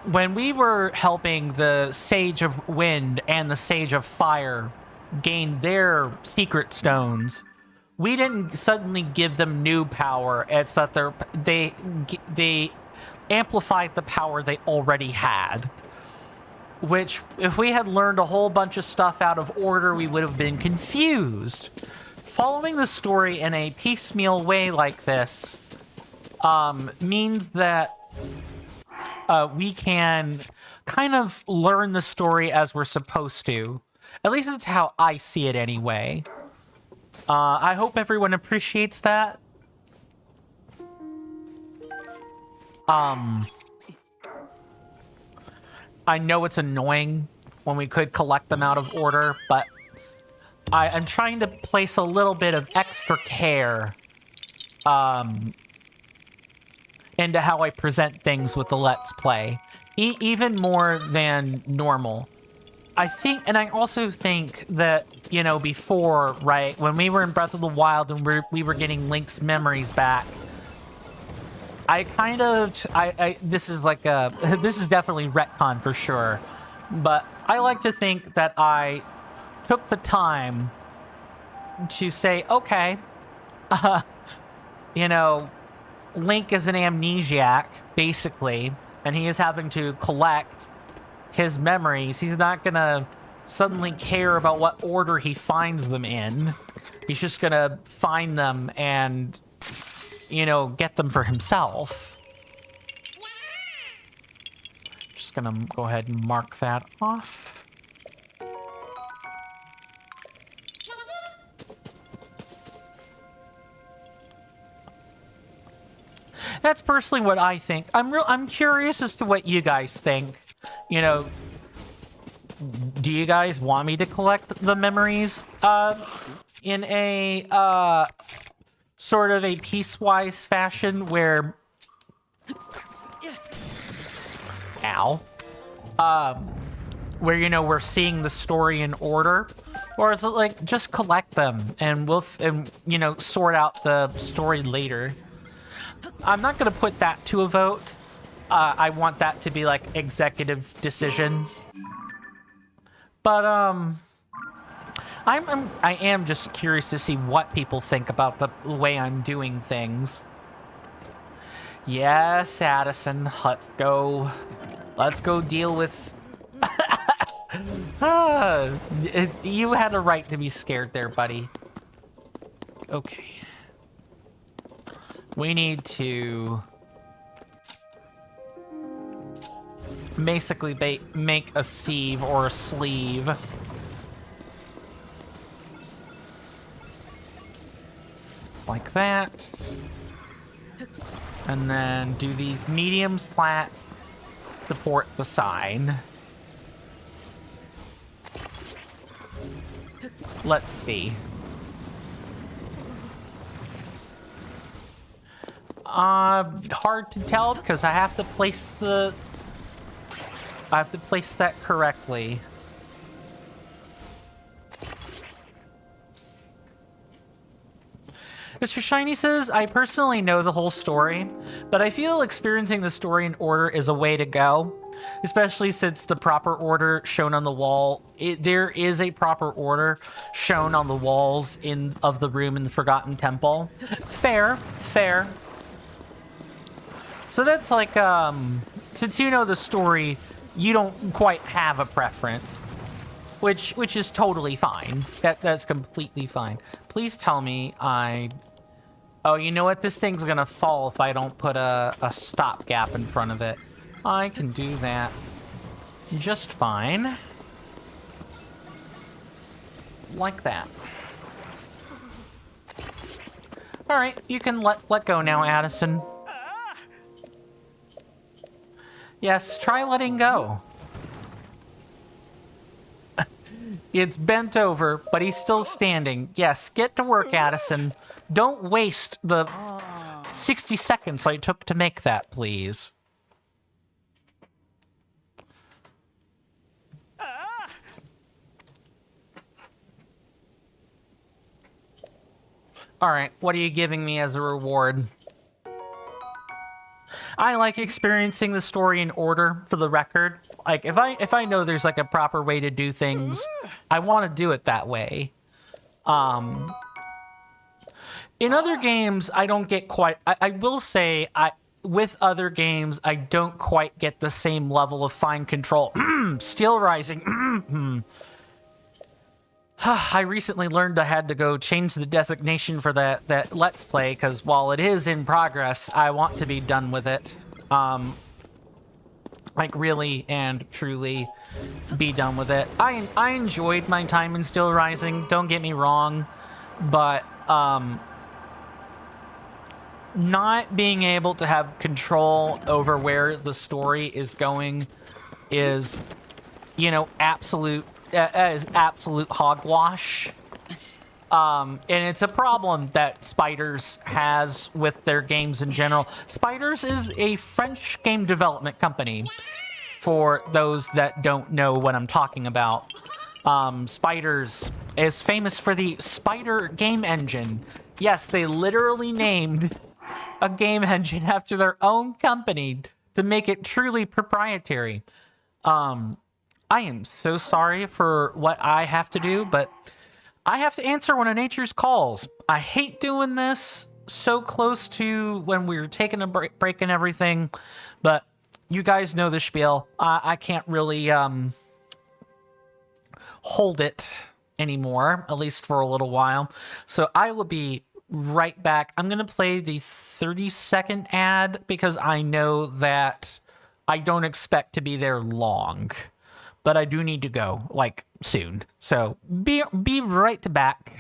when we were helping the Sage of Wind and the Sage of Fire gain their secret stones, we didn't suddenly give them new power. It's that they amplified the power they already had. Which, if we had learned a whole bunch of stuff out of order, we would have been confused. Following the story in a piecemeal way like this means that we can kind of learn the story as we're supposed to. At least that's how I see it anyway. I hope everyone appreciates that. I know it's annoying when we could collect them out of order, but I'm trying to place a little bit of extra care into how I present things with the Let's Play, even more than normal. I think, and I also think that, you know, before, right, when we were in Breath of the Wild and we were getting Link's memories back, I kind of, this is like this is definitely retcon for sure, but I like to think that I took the time to say, okay, you know, Link is an amnesiac, basically, and he is having to collect his memories. He's not gonna suddenly care about what order he finds them in. He's just gonna find them and, you know, get them for himself. Just gonna go ahead and mark that off. That's personally what I think. I'm curious as to what you guys think. You know, do you guys want me to collect the memories in a sort of a piecewise fashion where where, you know, we're seeing the story in order? Or is it like just collect them and you know, sort out the story later? I'm not going to put that to a vote. I want that to be like executive decision. But I am just curious to see what people think about the way I'm doing things. Yes, Addison, let's go deal with... You had a right to be scared there, buddy. Okay. We need to basically make a sieve or a sleeve. Like that. And then do these medium slats support the side. Let's see. Hard to tell because I have to place that correctly. Mr. Shiny says, I personally know the whole story, but I feel experiencing the story in order is a way to go, especially since the proper order shown on the wall. There is a proper order shown on the walls of the room in the Forgotten Temple. Fair. So that's like, since you know the story, you don't quite have a preference, which is totally fine. That's completely fine. Please tell me oh, you know what? This thing's gonna fall if I don't put a stopgap in front of it. I can do that just fine. Like that. All right, you can let go now, Addison. Yes, try letting go. It's bent over, but he's still standing. Yes, get to work, Addison. Don't waste the 60 seconds I took to make that, please. Alright, what are you giving me as a reward? I like experiencing the story in order, for the record. Like, if I know there's like a proper way to do things, I want to do it that way. In other games, I don't get quite... I will say, with other games, I don't quite get the same level of fine control. Steel Rising. I recently learned I had to go change the designation for that Let's Play, because while it is in progress, I want to be done with it. Like, really and truly be done with it. I enjoyed my time in Steel Rising, don't get me wrong, but, not being able to have control over where the story is going is, you know, absolute hogwash. And it's a problem that Spiders has with their games in general. Spiders is a French game development company, for those that don't know what I'm talking about. Spiders is famous for the Spider game engine. Yes, they literally named a game engine after their own company to make it truly proprietary. I am so sorry for what I have to do, but I have to answer one of nature's calls. I hate doing this so close to when we were taking a break and everything, but you guys know the spiel. I can't really hold it anymore, at least for a little while. So I will be right back. I'm going to play the 30-second ad because I know that I don't expect to be there long, but I do need to go like soon. So be right back.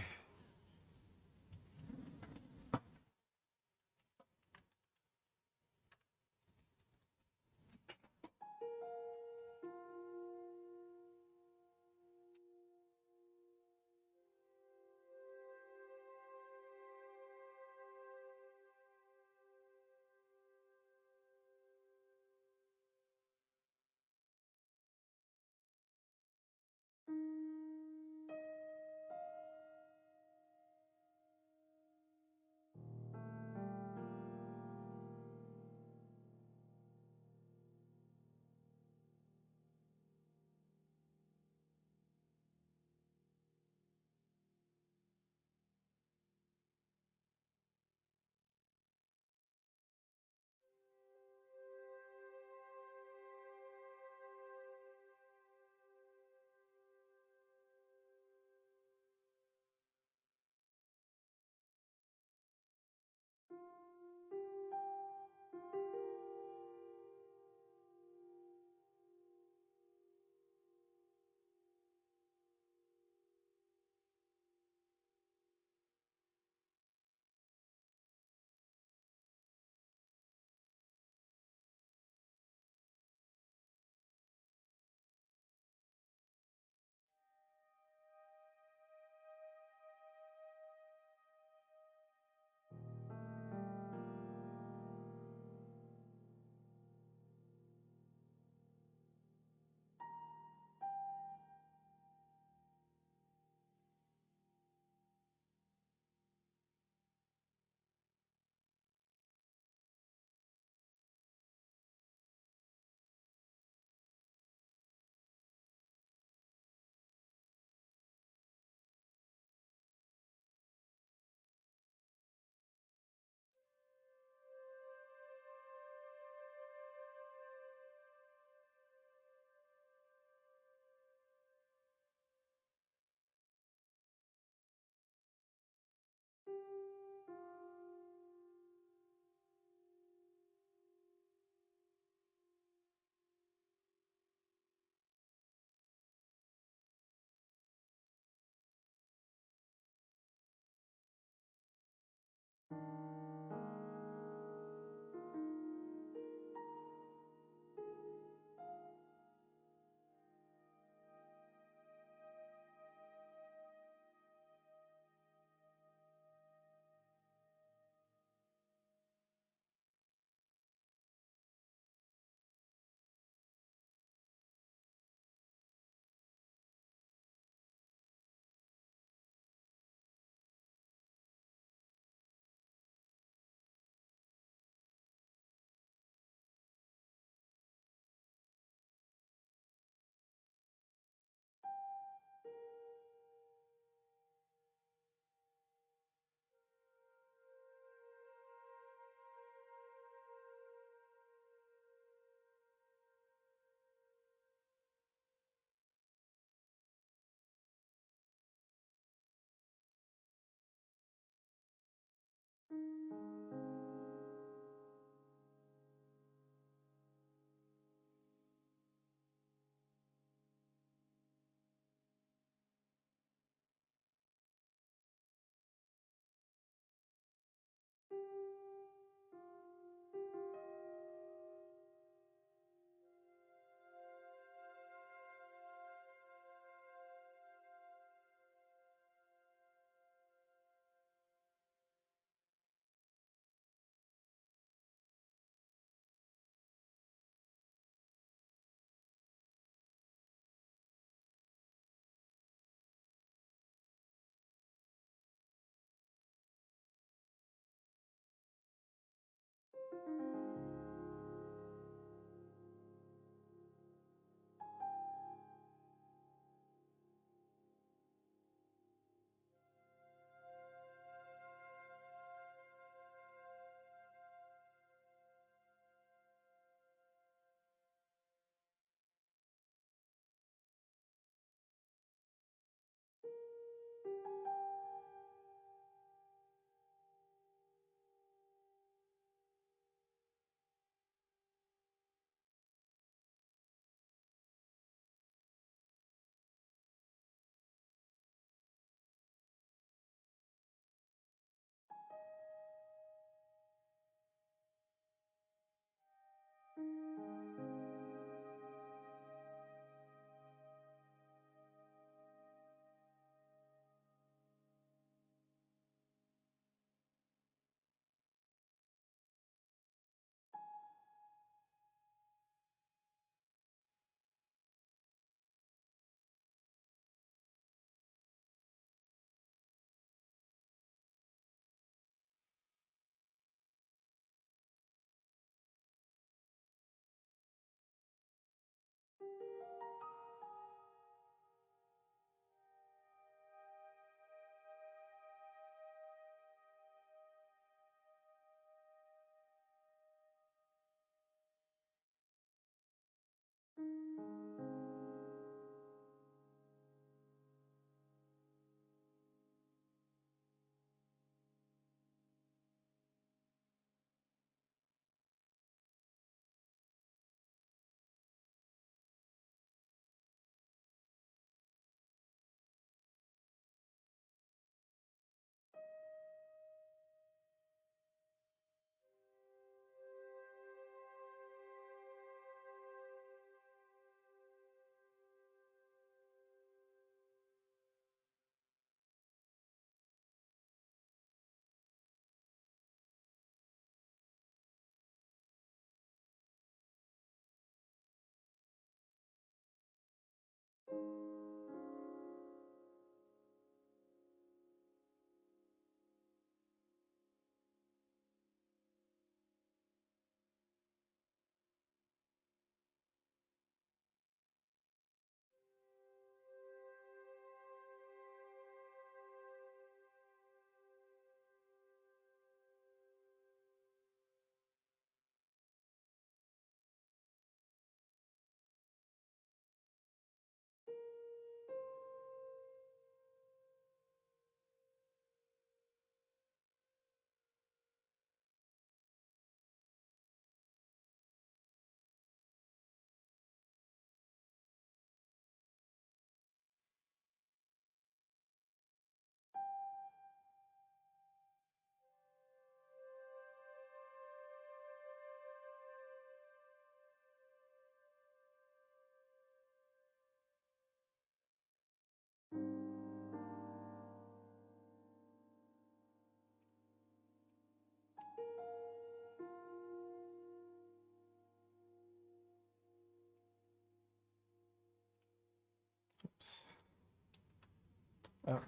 Oh,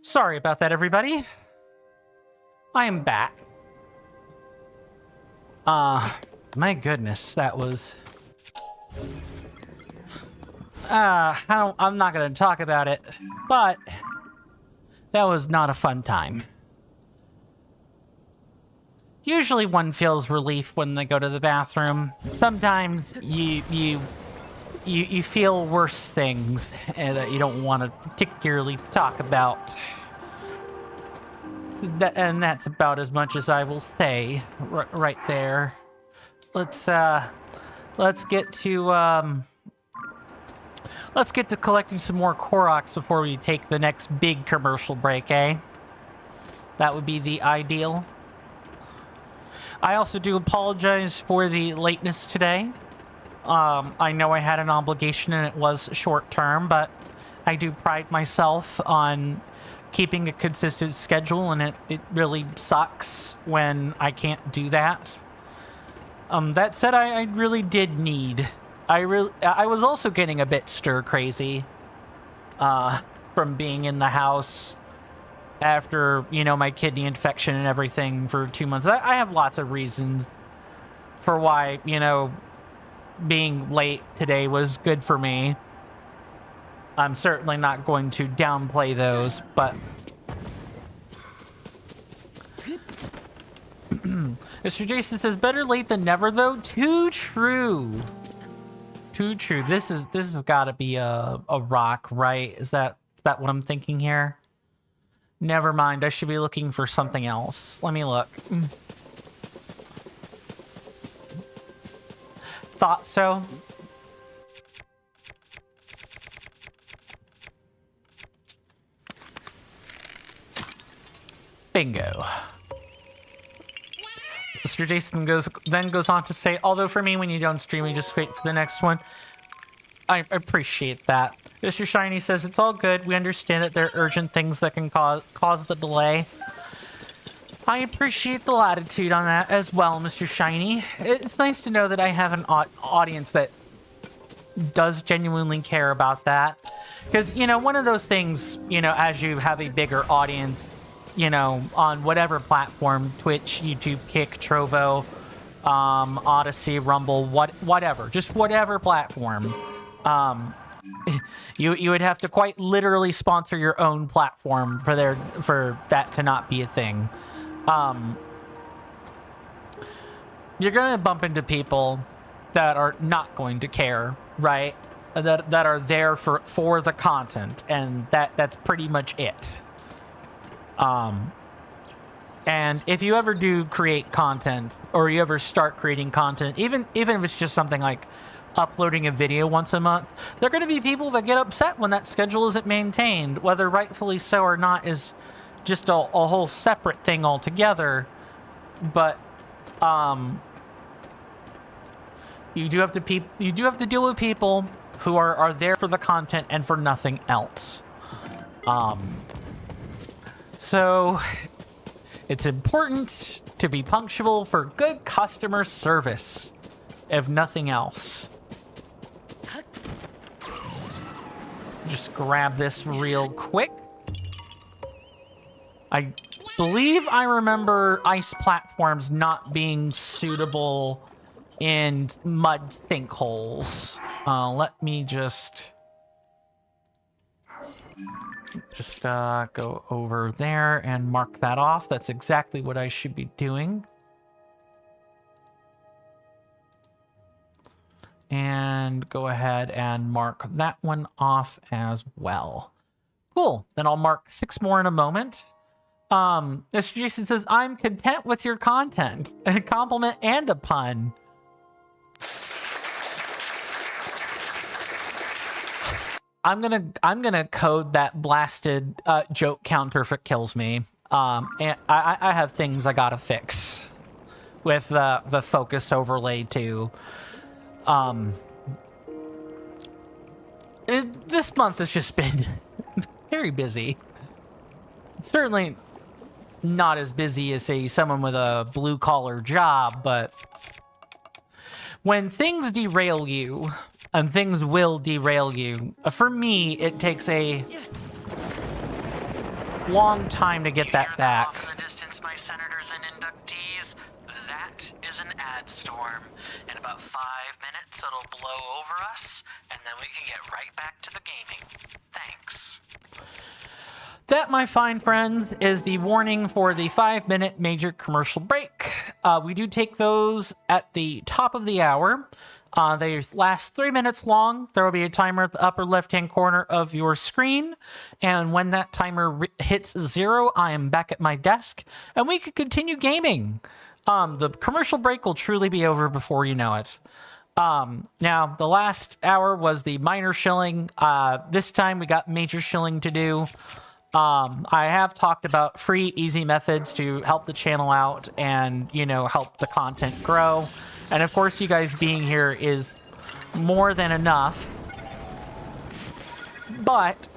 sorry about that, everybody. I am back. My goodness, that was... I'm not gonna talk about it, but that was not a fun time. Usually one feels relief when they go to the bathroom. Sometimes you feel worse things that you don't want to particularly talk about. And that's about as much as I will say right there. Let's get to collecting some more Koroks before we take the next big commercial break, eh? That would be the ideal. I also do apologize for the lateness today. I know I had an obligation and it was short term, but I do pride myself on keeping a consistent schedule, and it really sucks when I can't do that. That said, I really did need... I was also getting a bit stir crazy from being in the house after, you know, my kidney infection and everything for 2 months. I have lots of reasons for why, you know, being late today was good for me. I'm certainly not going to downplay those, but... Mr. Jason says, better late than never, though. Too true. Too true. This has got to be a rock, right? Is that what I'm thinking here? Never mind. I should be looking for something else. Let me look. Thought so. Bingo. Mr. Jason then goes on to say, although for me, when you don't stream, you just wait for the next one. I appreciate that. Mr. Shiny says, it's all good. We understand that there are urgent things that can cause the delay. I appreciate the latitude on that as well, Mr. Shiny. It's nice to know that I have an audience that does genuinely care about that. Because, you know, one of those things, you know, as you have a bigger audience, you know, on whatever platform, Twitch, YouTube, Kick, Trovo, Odyssey, Rumble, whatever, just whatever platform, you would have to quite literally sponsor your own platform for that to not be a thing. You're gonna bump into people that are not going to care, right? That are there for the content, and that's pretty much it. And if you ever do create content, or you ever start creating content, even if it's just something like uploading a video once a month, there are going to be people that get upset when that schedule isn't maintained. Whether rightfully so or not is just a whole separate thing altogether. But you do have to deal with people who are there for the content and for nothing else. So It's important to be punctual for good customer service, if nothing else. Just grab this real quick. I believe I remember ice platforms not being suitable in mud sinkholes. Let me just go over there and mark that off. That's exactly what I should be doing. And go ahead and mark that one off as well. Cool. Then I'll mark 6 more in a moment. Mr. Jason says, I'm content with your content. A compliment and a pun. I'm gonna code that blasted joke counter if it kills me. And I have things I gotta fix with the focus overlay too. This month has just been very busy. Certainly not as busy as, say, someone with a blue-collar job, but when things derail you, and things will derail you, for me, it takes a long time to get that back. Off in the distance, my senators and inductees. That is an ad storm. In about 5 minutes, it'll blow over us, and then we can get right back to the gaming. Thanks. That, my fine friends, is the warning for the 5-minute major commercial break. We do take those at the top of the hour. They last 3 minutes long. There will be a timer at the upper left-hand corner of your screen. And when that timer hits 0, I am back at my desk, and we can continue gaming. The commercial break will truly be over before you know it. Now, the last hour was the minor shilling. This time we got major shilling to do. I have talked about free, easy methods to help the channel out and, you know, help the content grow. And of course, you guys being here is more than enough. But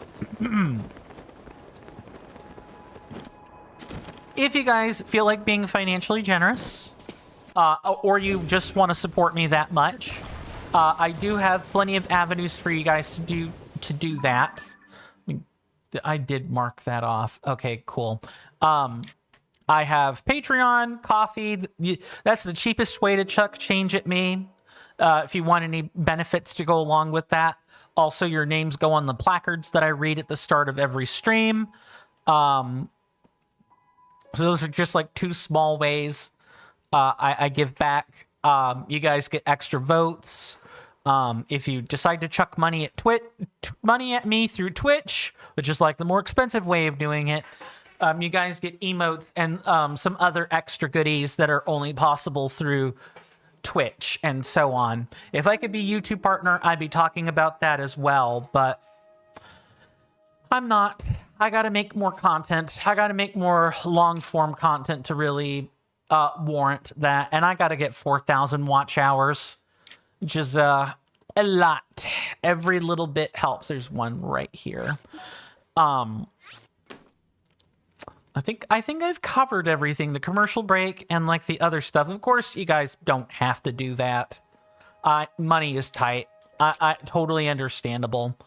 if you guys feel like being financially generous, or you just want to support me that much, I do have plenty of avenues for you guys to do that. I did mark that off. Okay, cool. I have Patreon, Coffee. That's the cheapest way to chuck change at me. If you want any benefits to go along with that. Also, your names go on the placards that I read at the start of every stream. So those are just like 2 small ways I give back. You guys get extra votes. If you decide to chuck money at me through Twitch, which is like the more expensive way of doing it, you guys get emotes and some other extra goodies that are only possible through Twitch and so on. If I could be YouTube partner, I'd be talking about that as well, but I'm not. I gotta make more content. I gotta make more long-form content to really warrant that, and I gotta get 4,000 watch hours, which is a lot. Every little bit helps. There's one right here. I think I've covered everything, the commercial break and like the other stuff. Of course, you guys don't have to do that. Money is tight. I totally understandable.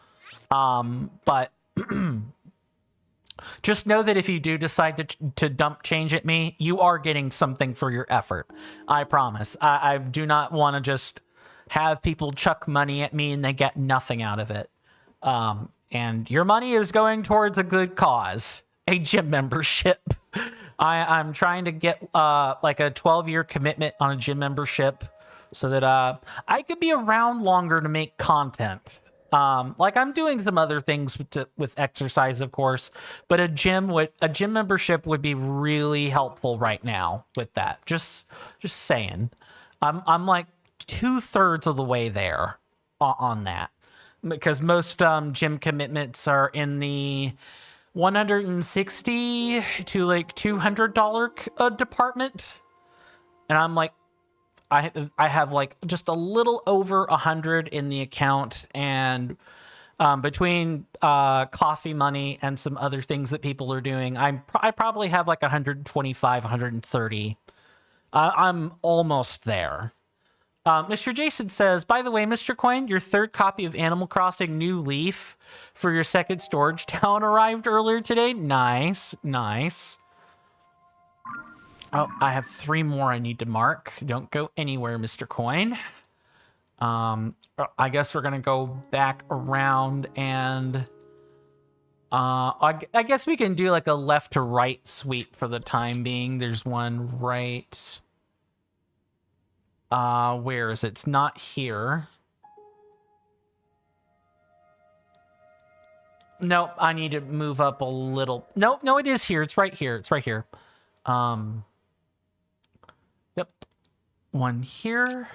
But just know that if you do decide to dump change at me, you are getting something for your effort. I promise. I do not want to just have people chuck money at me and they get nothing out of it. And your money is going towards a good cause. A gym membership. I'm trying to get like a 12-year commitment on a gym membership so that I could be around longer to make content. Like I'm doing some other things with exercise, of course, but a gym membership would be really helpful right now with that. Just saying. I'm like 2/3 of the way there on that, because most gym commitments are in the $160 to like $200 department, and I'm like, I have like just a little over 100 in the account, and Between coffee money and some other things that people are doing, I probably have like 125, 130. I'm almost there. Mr. Jason says, by the way, Mr. Coin, your third copy of Animal Crossing New Leaf for your second storage town arrived earlier today. Nice, nice. Oh, I have 3 more I need to mark. Don't go anywhere, Mr. Coin. I guess we're gonna go back around and I guess we can do like a left to right sweep for the time being. There's one right. Where is it? It's not here. Nope, I need to move up a little. Nope, no, it is here. It's right here. It's right here. Yep. One here.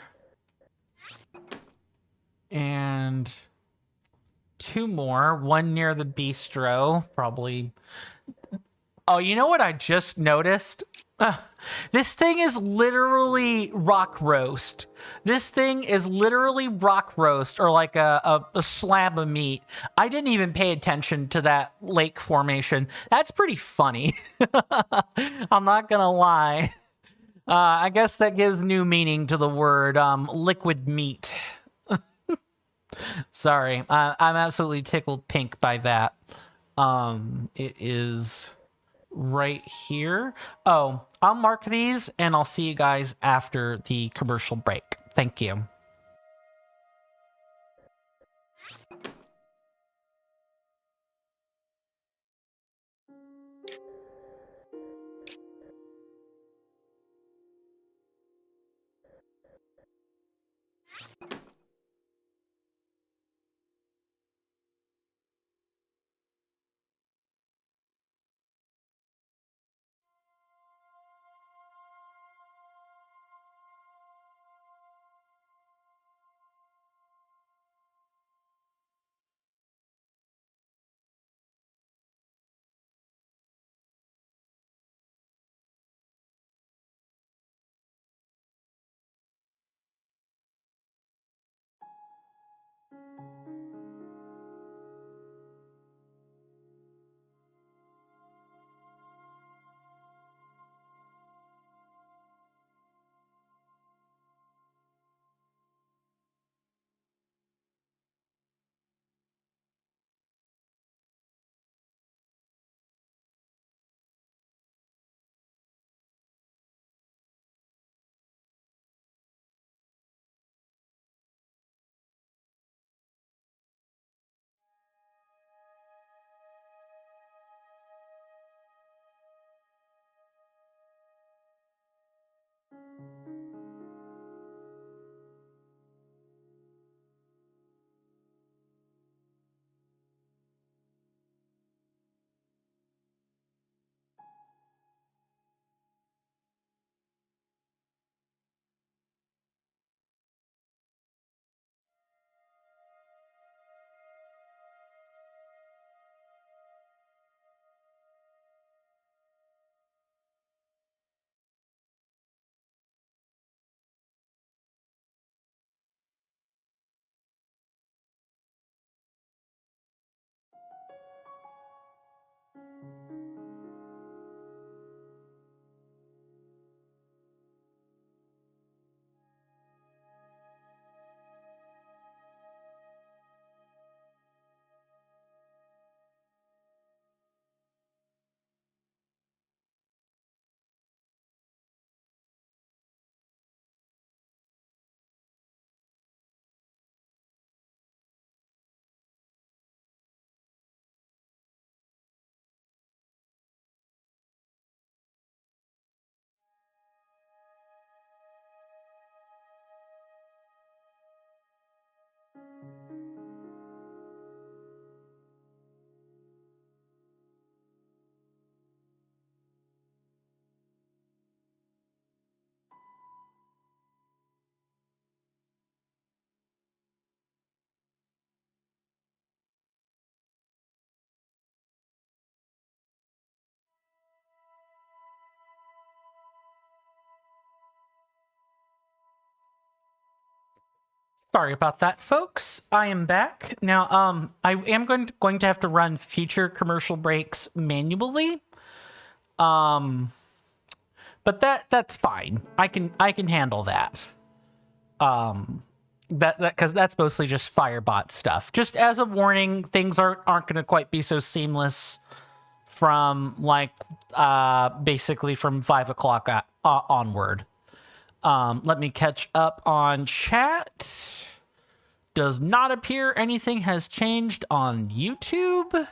And 2 more. One near the bistro, probably. Oh, you know what I just noticed? This thing is literally rock roast. This thing is literally rock roast, or like a slab of meat. I didn't even pay attention to that lake formation. That's pretty funny. I'm not gonna lie. I guess that gives new meaning to the word liquid meat. Sorry, I'm absolutely tickled pink by that. It is right here. Oh, I'll mark these and I'll see you guys after the commercial break. Thank you. Sorry about that, folks. I am back. Now, I am going to have to run future commercial breaks manually. But that's fine. I can handle that. Because that's mostly just Firebot stuff. Just as a warning, things aren't going to quite be so seamless from like basically from 5 o'clock onward. Let me catch up on chat. Does not appear anything has changed on YouTube.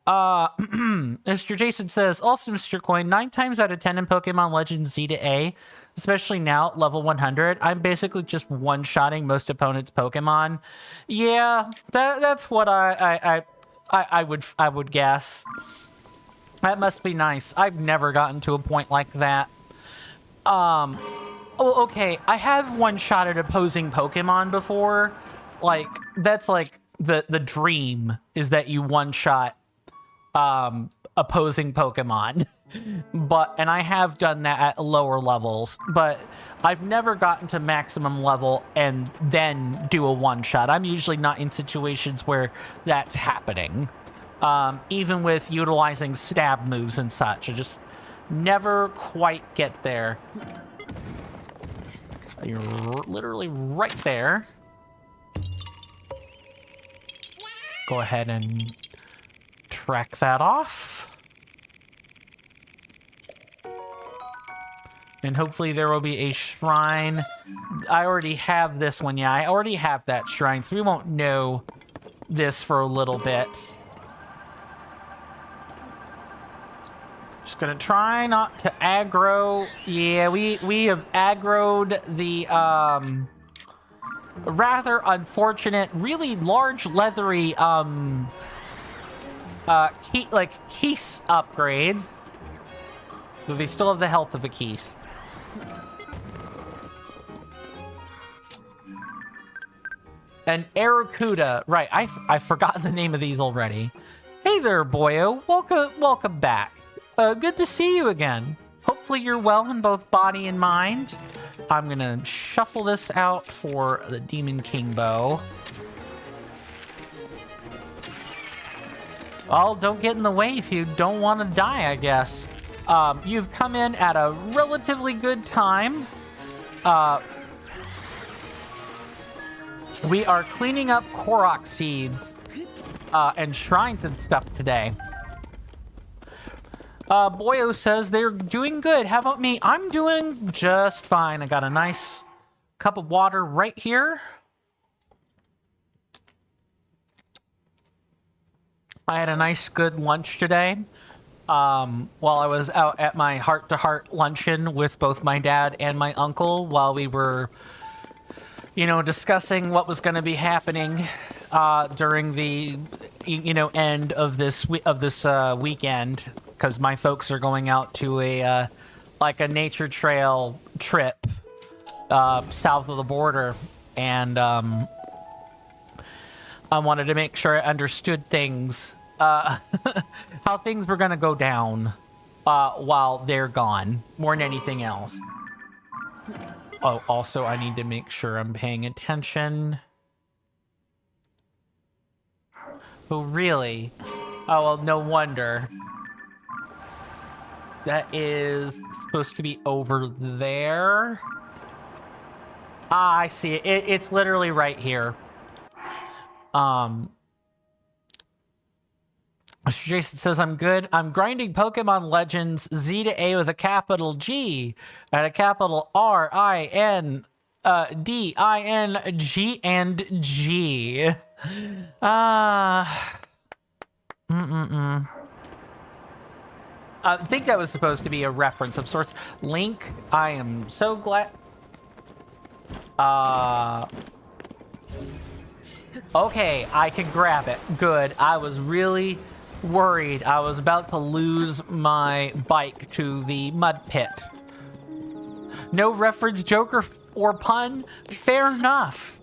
Mr. Jason says, also, Mr. Coin, 9 times out of 10 in Pokemon Legends Z to A, especially now at level 100, I'm basically just one-shotting most opponents' Pokemon. Yeah, that's what I would guess. That must be nice. I've never gotten to a point like that. Oh, okay, I have one-shotted opposing Pokemon before. Like, that's like the dream is that you one-shot opposing Pokemon. And I have done that at lower levels, but I've never gotten to maximum level and then do a one-shot. I'm usually not in situations where that's happening. Even with utilizing stab moves and such, I just never quite get there. You're literally right there. Go ahead and track that off. And hopefully there will be a shrine. I already have this one. Yeah, I already have that shrine, so we won't know this for a little bit. Just gonna try not to aggro. Yeah, we have aggroed the rather unfortunate, really large, leathery Keese upgrades. But they still have the health of a Keese. And Aracuda, right? I've forgotten the name of these already. Hey there, boyo. Welcome back. Good to see you again. Hopefully you're well in both body and mind. I'm gonna shuffle this out for the Demon King bow. Well, don't get in the way if you don't want to die, I guess. You've come in at a relatively good time. We are cleaning up Koroks seeds and shrines and stuff today. Boyo says they're doing good. How about me? I'm doing just fine. I got a nice cup of water right here. I had a nice, good lunch today. While I was out at my heart-to-heart luncheon with both my dad and my uncle while we were, discussing what was going to be happening during the, end of this weekend. Because my folks are going out to a nature trail trip south of the border, and I wanted to make sure I understood things, how things were gonna go down while they're gone, more than anything else. Oh, also I need to make sure I'm paying attention. Oh, really? Oh, well, no wonder. That is supposed to be over there. Ah, I see it. It's literally right here. Mr. Jason says, I'm good. I'm grinding Pokemon Legends Z to A with a capital G and a capital R-I-N D-I-N-G and G. I think that was supposed to be a reference of sorts. Link, I am so glad. Okay, I can grab it. Good. I was really worried. I was about to lose my bike to the mud pit. No reference, joke, or pun? Fair enough.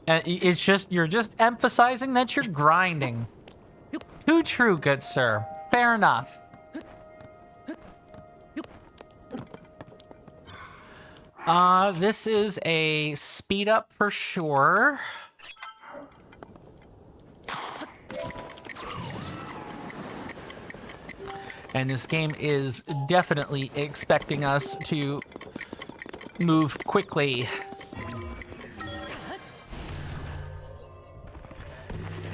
It's just, you're just emphasizing that you're grinding. Too true, good sir. Fair enough. This is a speed up for sure. And this game is definitely expecting us to move quickly.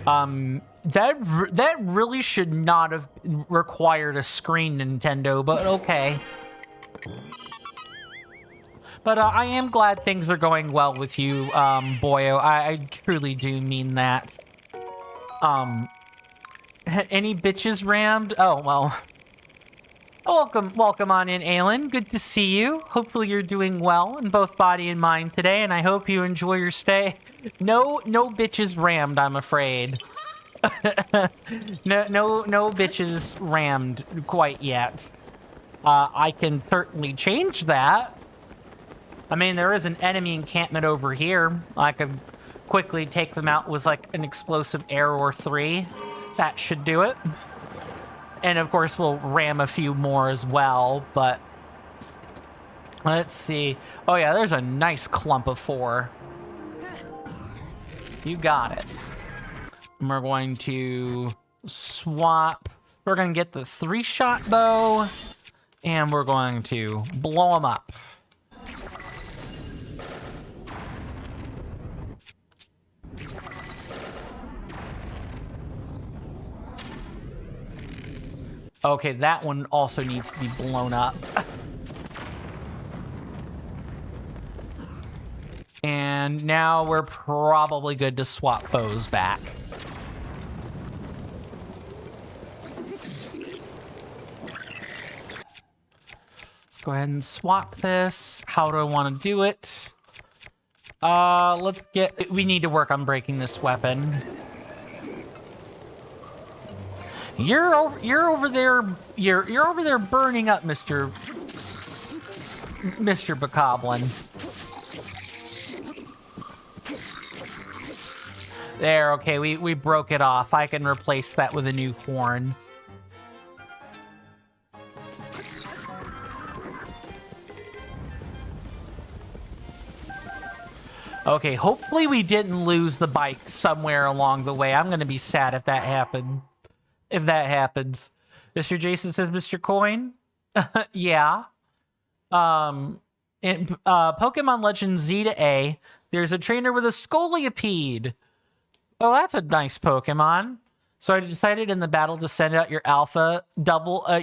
That really should not have required a screen, Nintendo, but okay. But I am glad things are going well with you, Boyo. I truly do mean that. Any bitches rammed? Oh, well. Welcome on in, Aelin. Good to see you. Hopefully you're doing well in both body and mind today, and I hope you enjoy your stay. No bitches rammed, I'm afraid. No bitches rammed quite yet. I can certainly change that. I mean, there is an enemy encampment over here. I could quickly take them out with, like, an explosive arrow or 3. That should do it. And, of course, we'll ram a few more as well, but... Let's see. Oh, yeah, there's a nice clump of 4. You got it. And we're going to swap. We're going to get the 3-shot bow, and we're going to blow them up. Okay, that one also needs to be blown up. And now we're probably good to swap bows back. Let's go ahead and swap this. How do I want to do it? We need to work on breaking this weapon. You're over there burning up, Mr. Bokoblin. There, okay, we broke it off. I can replace that with a new horn. Okay, hopefully we didn't lose the bike somewhere along the way. I'm gonna be sad if that happened. If that happens. Mr. Jason says, Mr. Coin? Yeah. In Pokemon Legends Z to A, there's a trainer with a Scolipede. Oh, that's a nice Pokemon. So I decided in the battle to send out your alpha Scolipede.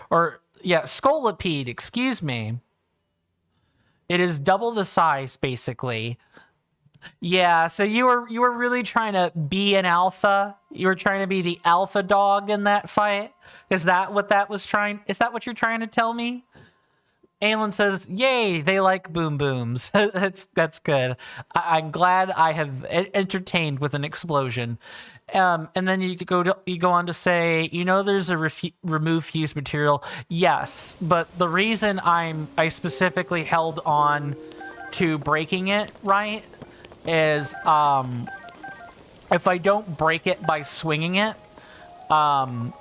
Or, yeah, Scolipede, excuse me. It is double the size, basically. Yeah, so you were really trying to be an alpha? You were trying to be the alpha dog in that fight? Is that what you're trying to tell me? Aelin says, yay, they like boom booms. That's good. I'm glad I have entertained with an explosion. And then you go on to say, there's a remove fuse material. Yes, but the reason I specifically held on to breaking it, right, is if I don't break it by swinging it, I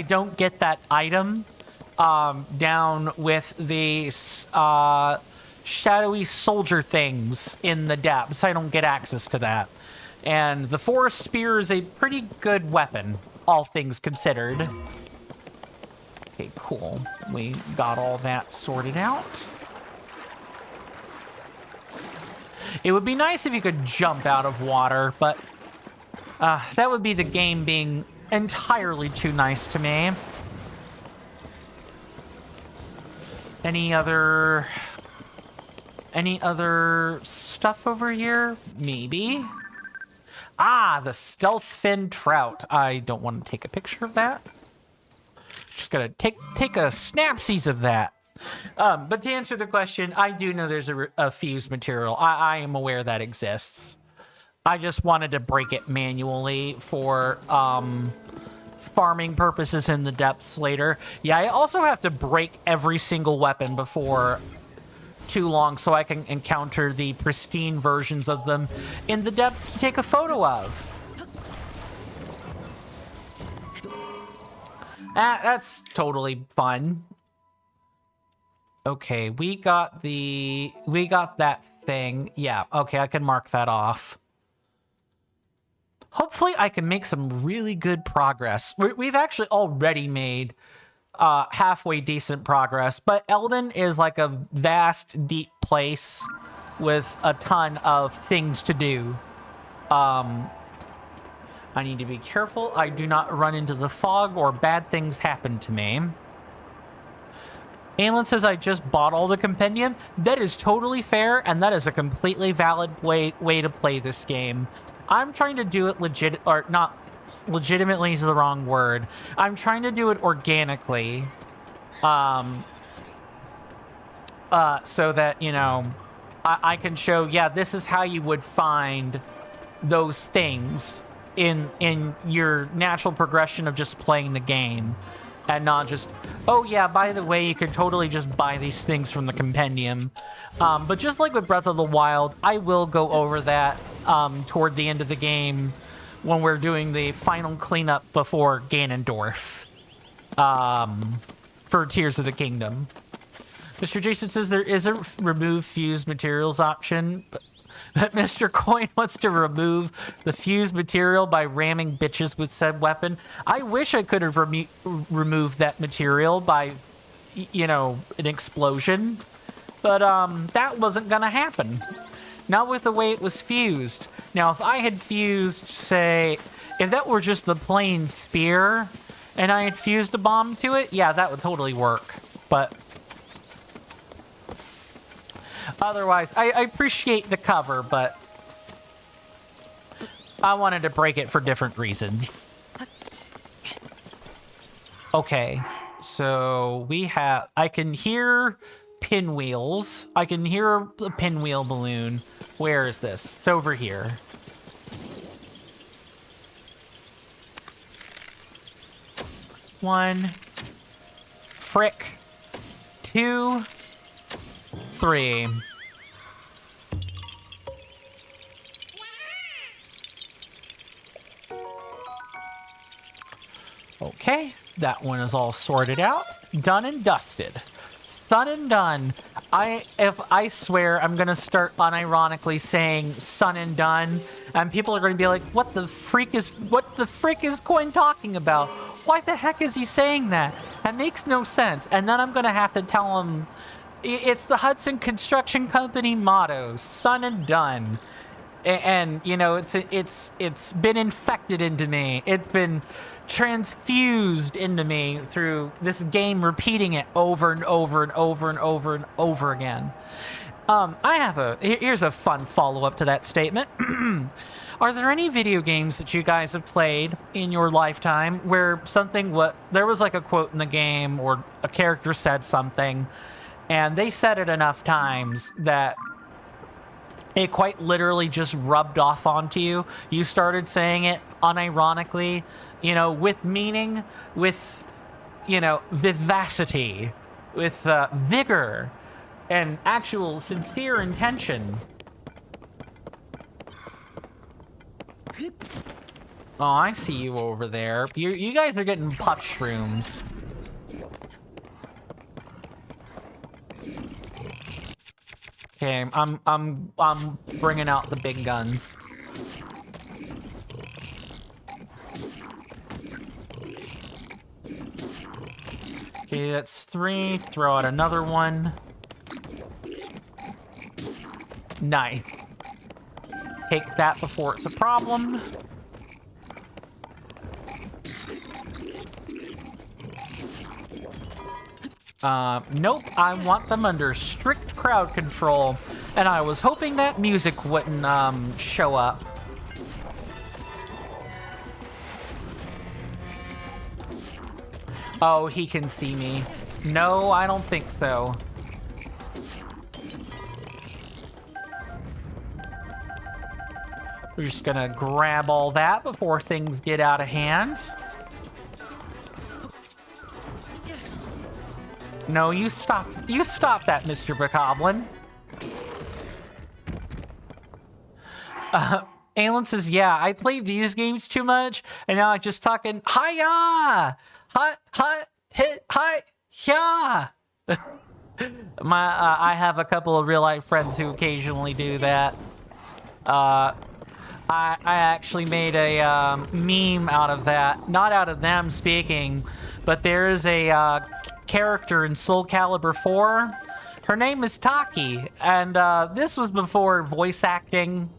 don't get that item down with the shadowy soldier things in the depths. I don't get access to that. And the Forest Spear is a pretty good weapon, all things considered. Okay, cool. We got all that sorted out. It would be nice if you could jump out of water, but that would be the game being entirely too nice to me. Any other stuff over here? Maybe. Ah, the stealth fin trout. I don't want to take a picture of that. Just gonna take a snapsies of that. But to answer the question, I do know there's a fuse material. I am aware that exists. I just wanted to break it manually for farming purposes in the depths later. Yeah, I also have to break every single weapon before too long so I can encounter the pristine versions of them in the depths to take a photo of. That's totally fun. Okay, we got that thing. Yeah, okay, I can mark that off. Hopefully I can make some really good progress. We've actually already made halfway decent progress, but Elden is like a vast, deep place with a ton of things to do. I need to be careful I do not run into the fog or bad things happen to me. Aelin says I just bought all the compendium. That is totally fair, and that is a completely valid way to play this game. I'm trying to do it not legitimately is the wrong word. I'm trying to do it organically. So that, you know, I can show, yeah, this is how you would find those things in your natural progression of just playing the game. And not just, oh yeah, by the way, you could totally just buy these things from the compendium. But just like with Breath of the Wild, I will go over that toward the end of the game when we're doing the final cleanup before Ganondorf for Tears of the Kingdom. Mr. Jason says there is a remove fused materials option, but Mr. Coin wants to remove the fused material by ramming bitches with said weapon. I wish I could have removed that material by, you know, an explosion, but that wasn't gonna happen. Not with the way it was fused. Now, if I had fused, say, if that were just the plain spear, and I had fused a bomb to it, yeah, that would totally work. But otherwise, I appreciate the cover, but I wanted to break it for different reasons. Okay, so I can hear pinwheels. I can hear the pinwheel balloon. Where is this? It's over here. One. Frick. 2. 3. Okay, that one is all sorted out. Done and dusted. Done and done. I swear I'm gonna start unironically saying "son and done," and people are gonna be like, what the freak is Coin talking about? Why the heck is he saying that? That makes no sense. And then I'm gonna have to tell him it's the Hudson Construction Company motto, "son and done." And you know, it's been infected into me. It's been transfused into me through this game repeating it over and over and over and over and over again. Here's a fun follow-up to that statement. Are there any video games that you guys have played in your lifetime where there was like a quote in the game or a character said something and they said it enough times that it quite literally just rubbed off onto you? You started saying it unironically, you know, with meaning, with, you know, vivacity, with vigor, and actual sincere intention. Oh, I see you over there. You guys are getting puff shrooms. Okay, I'm bringing out the big guns. Okay, that's 3. Throw out another one. Nice. Take that before it's a problem. Nope, I want them under strict crowd control, and I was hoping that music wouldn't, show up. Oh, he can see me. No, I don't think so. We're just gonna grab all that before things get out of hand. No, you stop that, Mr. Bokoblin. Aelin says, yeah, I play these games too much, and now I'm just talking, hiya! Hi, hit, hi, yeah! I have a couple of real life friends who occasionally do that. I actually made a meme out of that. Not out of them speaking, but there is a character in Soul Calibur 4. Her name is TotK, and this was before voice acting.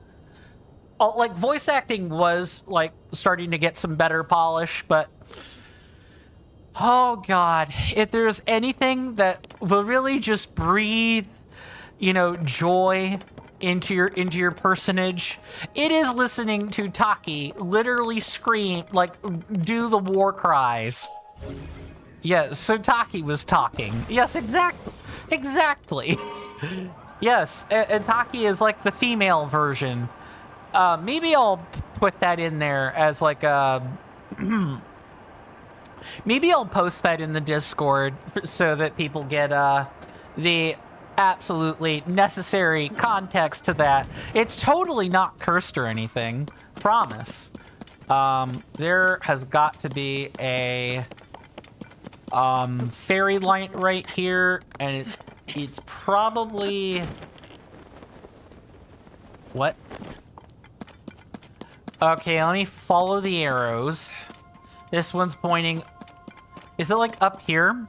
Oh, like, voice acting was, like, starting to get some better polish, but... Oh, God. If there's anything that will really just breathe, you know, joy into your personage, it is listening to TotK literally scream, like, do the war cries. Yes, so TotK was talking. Yes, exactly. Yes, and TotK is like the female version. Maybe I'll put that in there as like a... Maybe I'll post that in the Discord so that people get the absolutely necessary context to that. It's totally not cursed or anything. Promise. There has got to be a fairy light right here, and it's probably... What? Okay, let me follow the arrows. This one's pointing... Is it like up here?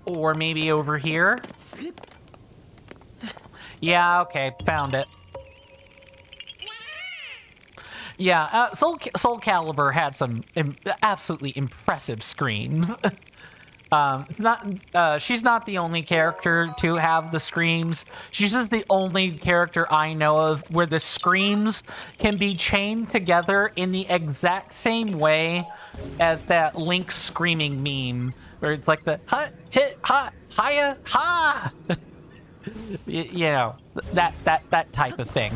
Or maybe over here? Yeah, okay, found it. Yeah, Soul Calibur had some absolutely impressive screams. She's not the only character to have the screams. She's just the only character I know of where the screams can be chained together in the exact same way as that Link screaming meme, where it's like the ha, hit, ha, hiya, ha. You know, that type of thing.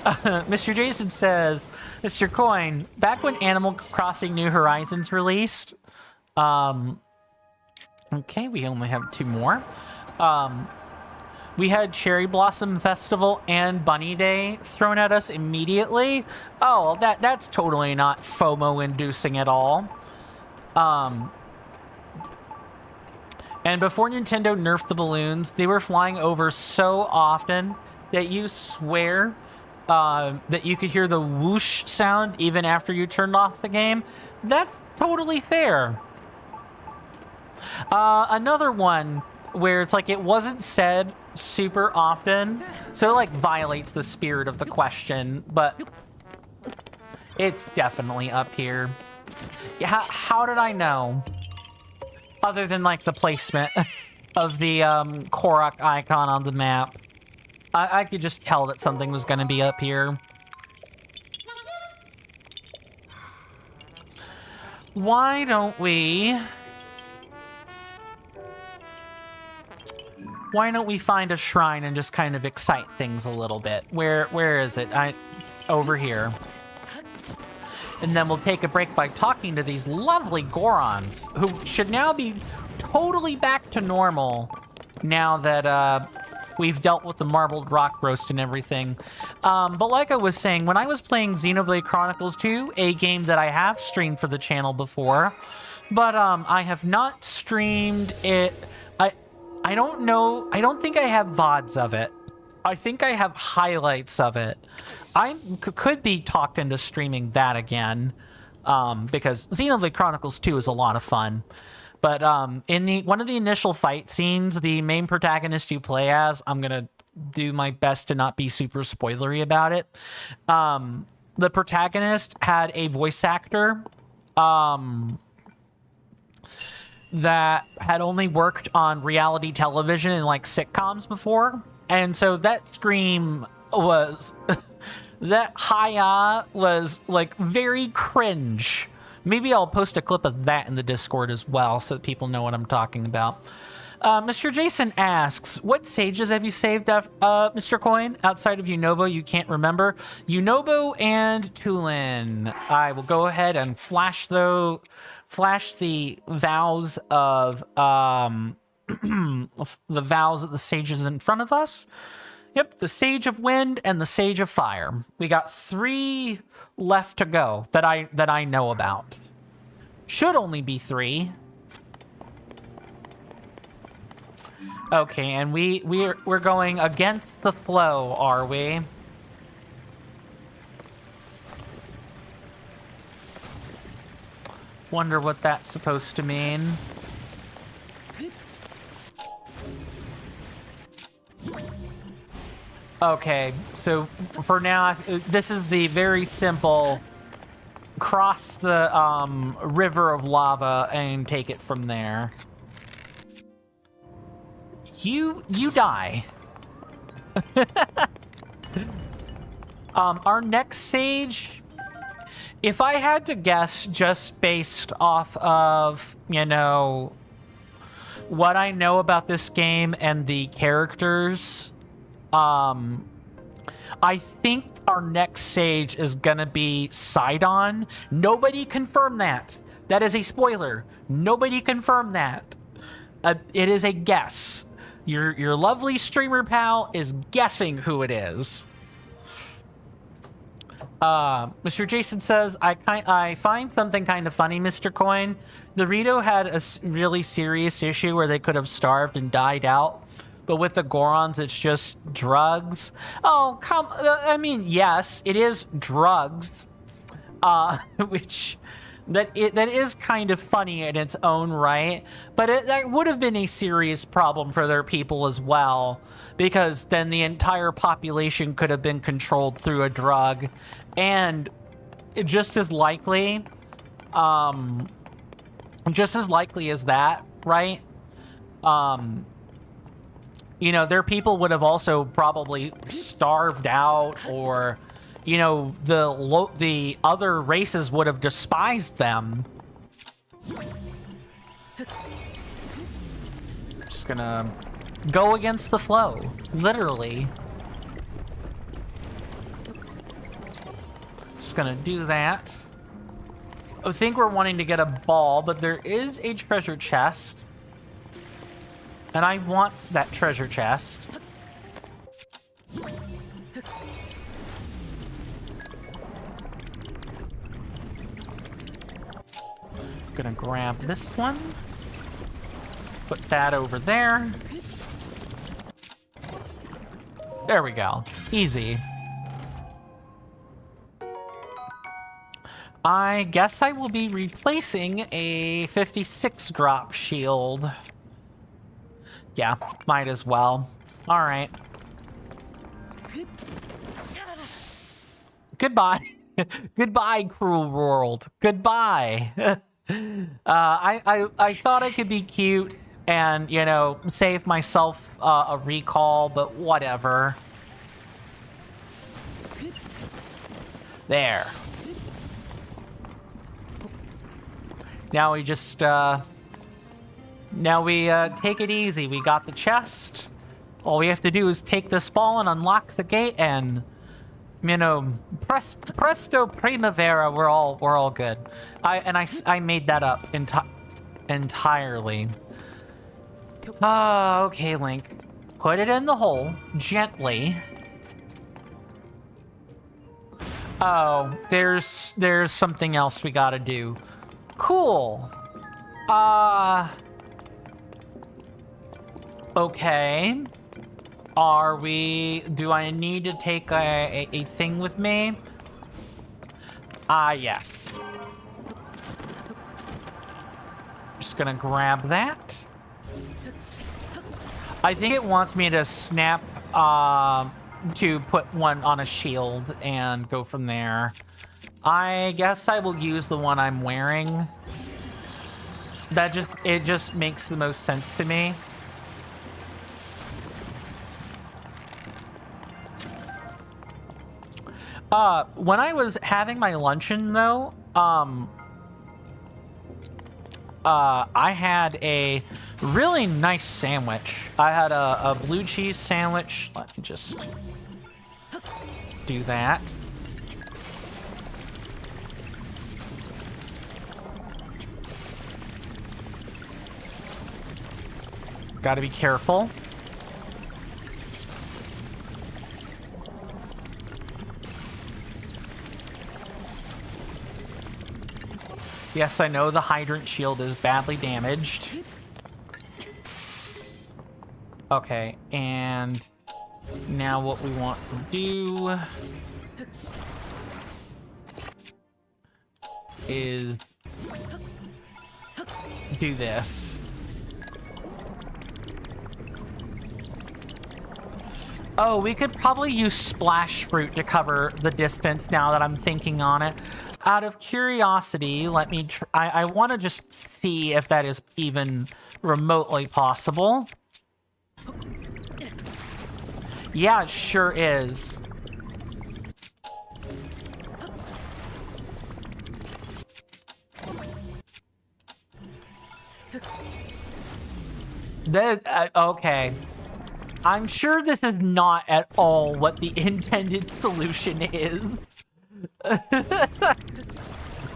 Mr. Jason says, Mr. Coin, back when Animal Crossing New Horizons released, okay, we only have 2 more. We had Cherry Blossom Festival and Bunny Day thrown at us immediately. Oh, that's totally not FOMO-inducing at all. And before Nintendo nerfed the balloons, they were flying over so often that you swear that you could hear the whoosh sound even after you turned off the game. That's totally fair. Another one where it's like it wasn't said super often, so it like violates the spirit of the question, but it's definitely up here. Yeah, how did I know? Other than like the placement of the Korok icon on the map. I could just tell that something was going to be up here. Why don't we find a shrine and just kind of excite things a little bit? Where is it? Over here. And then we'll take a break by talking to these lovely Gorons, who should now be totally back to normal now that we've dealt with the marbled rock roast and everything. But like I was saying, when I was playing Xenoblade Chronicles 2, a game that I have streamed for the channel before, but I have not streamed it. I don't know. I don't think I have VODs of it. I think I have highlights of it. I could be talked into streaming that again, because Xenoblade Chronicles 2 is a lot of fun. But in one of the initial fight scenes, the main protagonist you play as, I'm gonna do my best to not be super spoilery about it. The protagonist had a voice actor that had only worked on reality television and like sitcoms before. And so that scream was, that hi-ya was like very cringe. Maybe I'll post a clip of that in the Discord as well so that people know what I'm talking about. Mr. Jason asks, what sages have you saved, Mr. Coin? Outside of Yunobo, you can't remember. Yunobo and Tulin. I will go ahead and flash the vows of the vows of the sages in front of us. Yep, the Sage of Wind and the Sage of Fire. We got 3 left to go that I know about. Should only be 3. Okay, and we're going against the flow, are we? Wonder what that's supposed to mean. Okay, so for now, this is the very simple cross the river of lava and take it from there. You die. Our next stage, if I had to guess just based off of, you know, what I know about this game and the characters, I think our next stage is gonna be Sidon. Nobody confirmed that. That is a spoiler. Nobody confirmed that. It is a guess. Your lovely streamer pal is guessing who it is. Mr. Jason says, I find something kind of funny, Mr. Coin. The Rito had a really serious issue where they could have starved and died out. But with the Gorons, it's just drugs. Oh, I mean, yes, it is drugs. Which... That is kind of funny in its own right, but that would have been a serious problem for their people as well, because then the entire population could have been controlled through a drug, and just as likely as that, right? You know, their people would have also probably starved out, or... You know, the other races would have despised them. Just gonna go against the flow, literally. Just gonna do that. I think we're wanting to get a ball, but there is a treasure chest. And I want that treasure chest. Gonna grab this one, put that over there. There we go. Easy. I guess I will be replacing a 56 drop shield. Yeah, might as well. All right. Goodbye. Goodbye, cruel world. Goodbye. I thought I could be cute and, you know, save myself a recall, but whatever. There. Now we just, now we take it easy. We got the chest. All we have to do is take this ball and unlock the gate, and, you know, presto primavera, we're all good. I made that up entirely. Okay, Link. Put it in the hole gently. Oh, there's something else we gotta do. Cool. Okay. Do I need to take a thing with me? Yes. Just gonna grab that. I think it wants me to snap, to put one on a shield and go from there. I guess I will use the one I'm wearing. It just makes the most sense to me. When I was having my luncheon, though, I had a really nice sandwich. I had a blue cheese sandwich. Let me just do that. Gotta be careful. Yes, I know the hydrant shield is badly damaged. Okay, and now what we want to do is do this. Oh, we could probably use splash fruit to cover the distance now that I'm thinking on it. Out of curiosity, let me I want to just see if that is even remotely possible. Yeah, it sure is. Okay. I'm sure this is not at all what the intended solution is.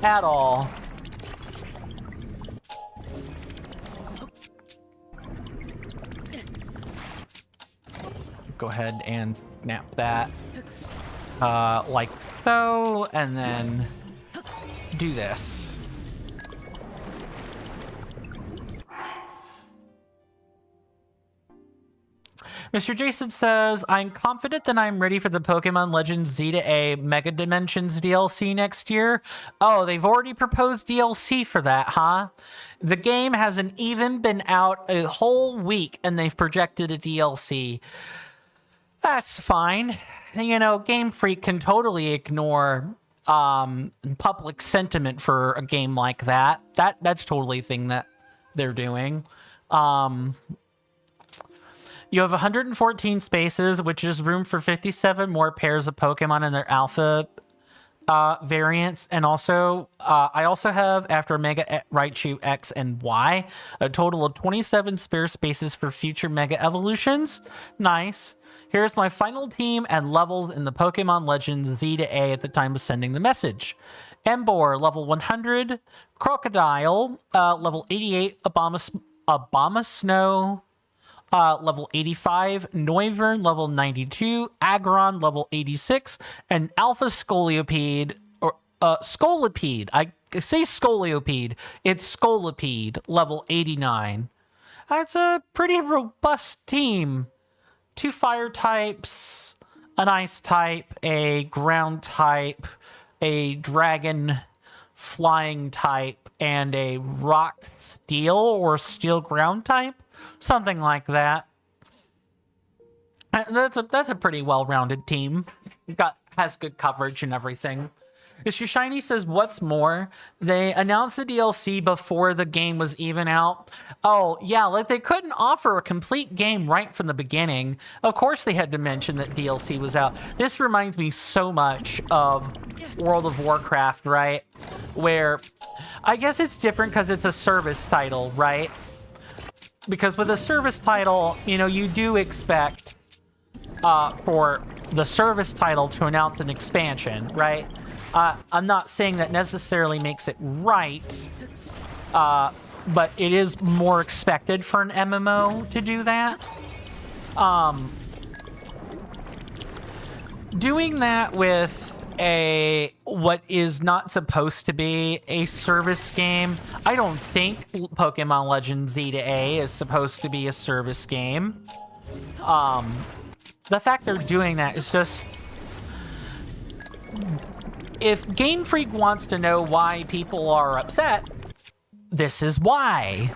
At all. Go ahead and snap that. Like so, and then do this. Mr. Jason says, I'm confident that I'm ready for the Pokemon Legends Z to A Mega Dimensions DLC next year. Oh, they've already proposed DLC for that, huh? The game hasn't even been out a whole week and they've projected a DLC. That's fine. You know, Game Freak can totally ignore public sentiment for a game like that. That's totally a thing that they're doing. You have 114 spaces, which is room for 57 more pairs of Pokemon in their alpha variants. And also, I also have, after Mega Raichu X and Y, a total of 27 spare spaces for future Mega Evolutions. Nice. Here's my final team and levels in the Pokemon Legends Z to A at the time of sending the message. Emboar, level 100. Crocodile, level 88. Abomasnow, level 85, Noivern, level 92, Aggron, level 86, and Alpha Scolipede, or Scolipede. I say Scolipede. It's Scolipede, level 89. That's a pretty robust team. 2 fire types, an ice type, a ground type, a dragon flying type, and a rock steel or steel ground type. Something like that. That's a pretty well-rounded team. Has good coverage and everything. Mr. Shiny says, what's more, they announced the DLC before the game was even out. Oh, yeah, like they couldn't offer a complete game right from the beginning. Of course they had to mention that DLC was out. This reminds me so much of World of Warcraft, right? Where, I guess it's different because it's a service title, right? Because with a service title, you know, you do expect for the service title to announce an expansion, right? I'm not saying that necessarily makes it right, but it is more expected for an MMO to do that. Doing that with what is not supposed to be a service game. I don't think Pokemon Legends Z to A is supposed to be a service game. The fact they're doing that is just... If Game Freak wants to know why people are upset, this is why.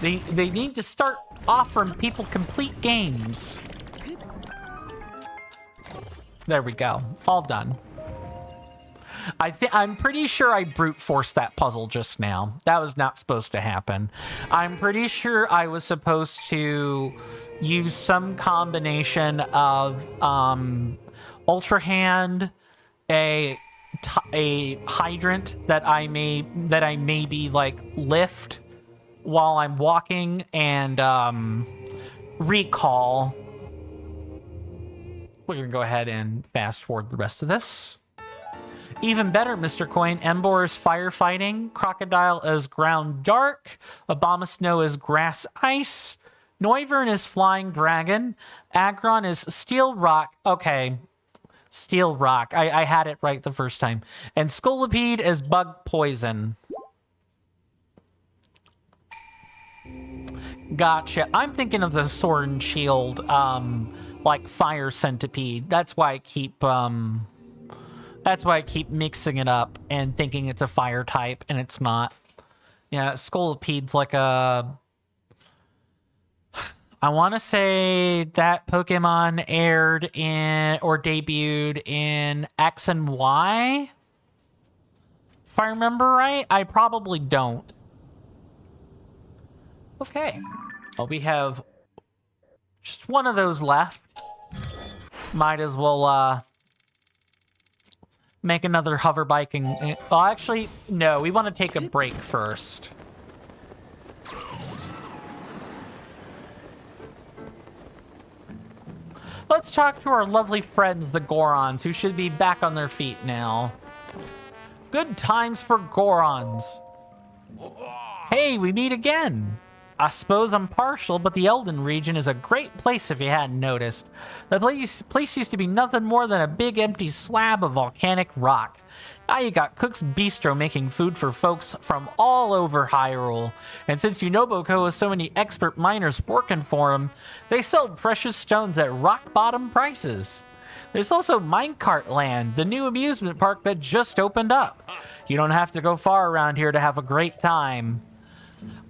They need to start offering people complete games. There we go. All done. I'm pretty sure I brute forced that puzzle just now. That was not supposed to happen. I'm pretty sure I was supposed to use some combination of Ultra Hand, a hydrant that I maybe like lift while I'm walking, and recall. We're gonna go ahead and fast forward the rest of this. Even better, Mr. Coin. Emboar is firefighting. Crocodile is ground dark. Abomasnow is grass ice. Noivern is flying dragon. Aggron is steel rock. Okay. Steel rock. I had it right the first time. And Scolipede is bug poison. Gotcha. I'm thinking of the sword and shield, like fire centipede. That's why I keep mixing it up and thinking it's a fire type, and it's not. Yeah, Scolopede's like a... I want to say that Pokemon aired in, or debuted in X and Y, if I remember right. I probably don't. Okay. Well, we have just one of those left. Might as well, make another hover bike and... Well, actually, no. We want to take a break first. Let's talk to our lovely friends, the Gorons, who should be back on their feet now. Good times for Gorons. Hey, we meet again. I suppose I'm partial, but the Elden region is a great place if you hadn't noticed. The place used to be nothing more than a big empty slab of volcanic rock. Now you got Cook's Bistro making food for folks from all over Hyrule. And since Yunobo has so many expert miners working for him, they sell precious stones at rock-bottom prices. There's also Minecart Land, the new amusement park that just opened up. You don't have to go far around here to have a great time.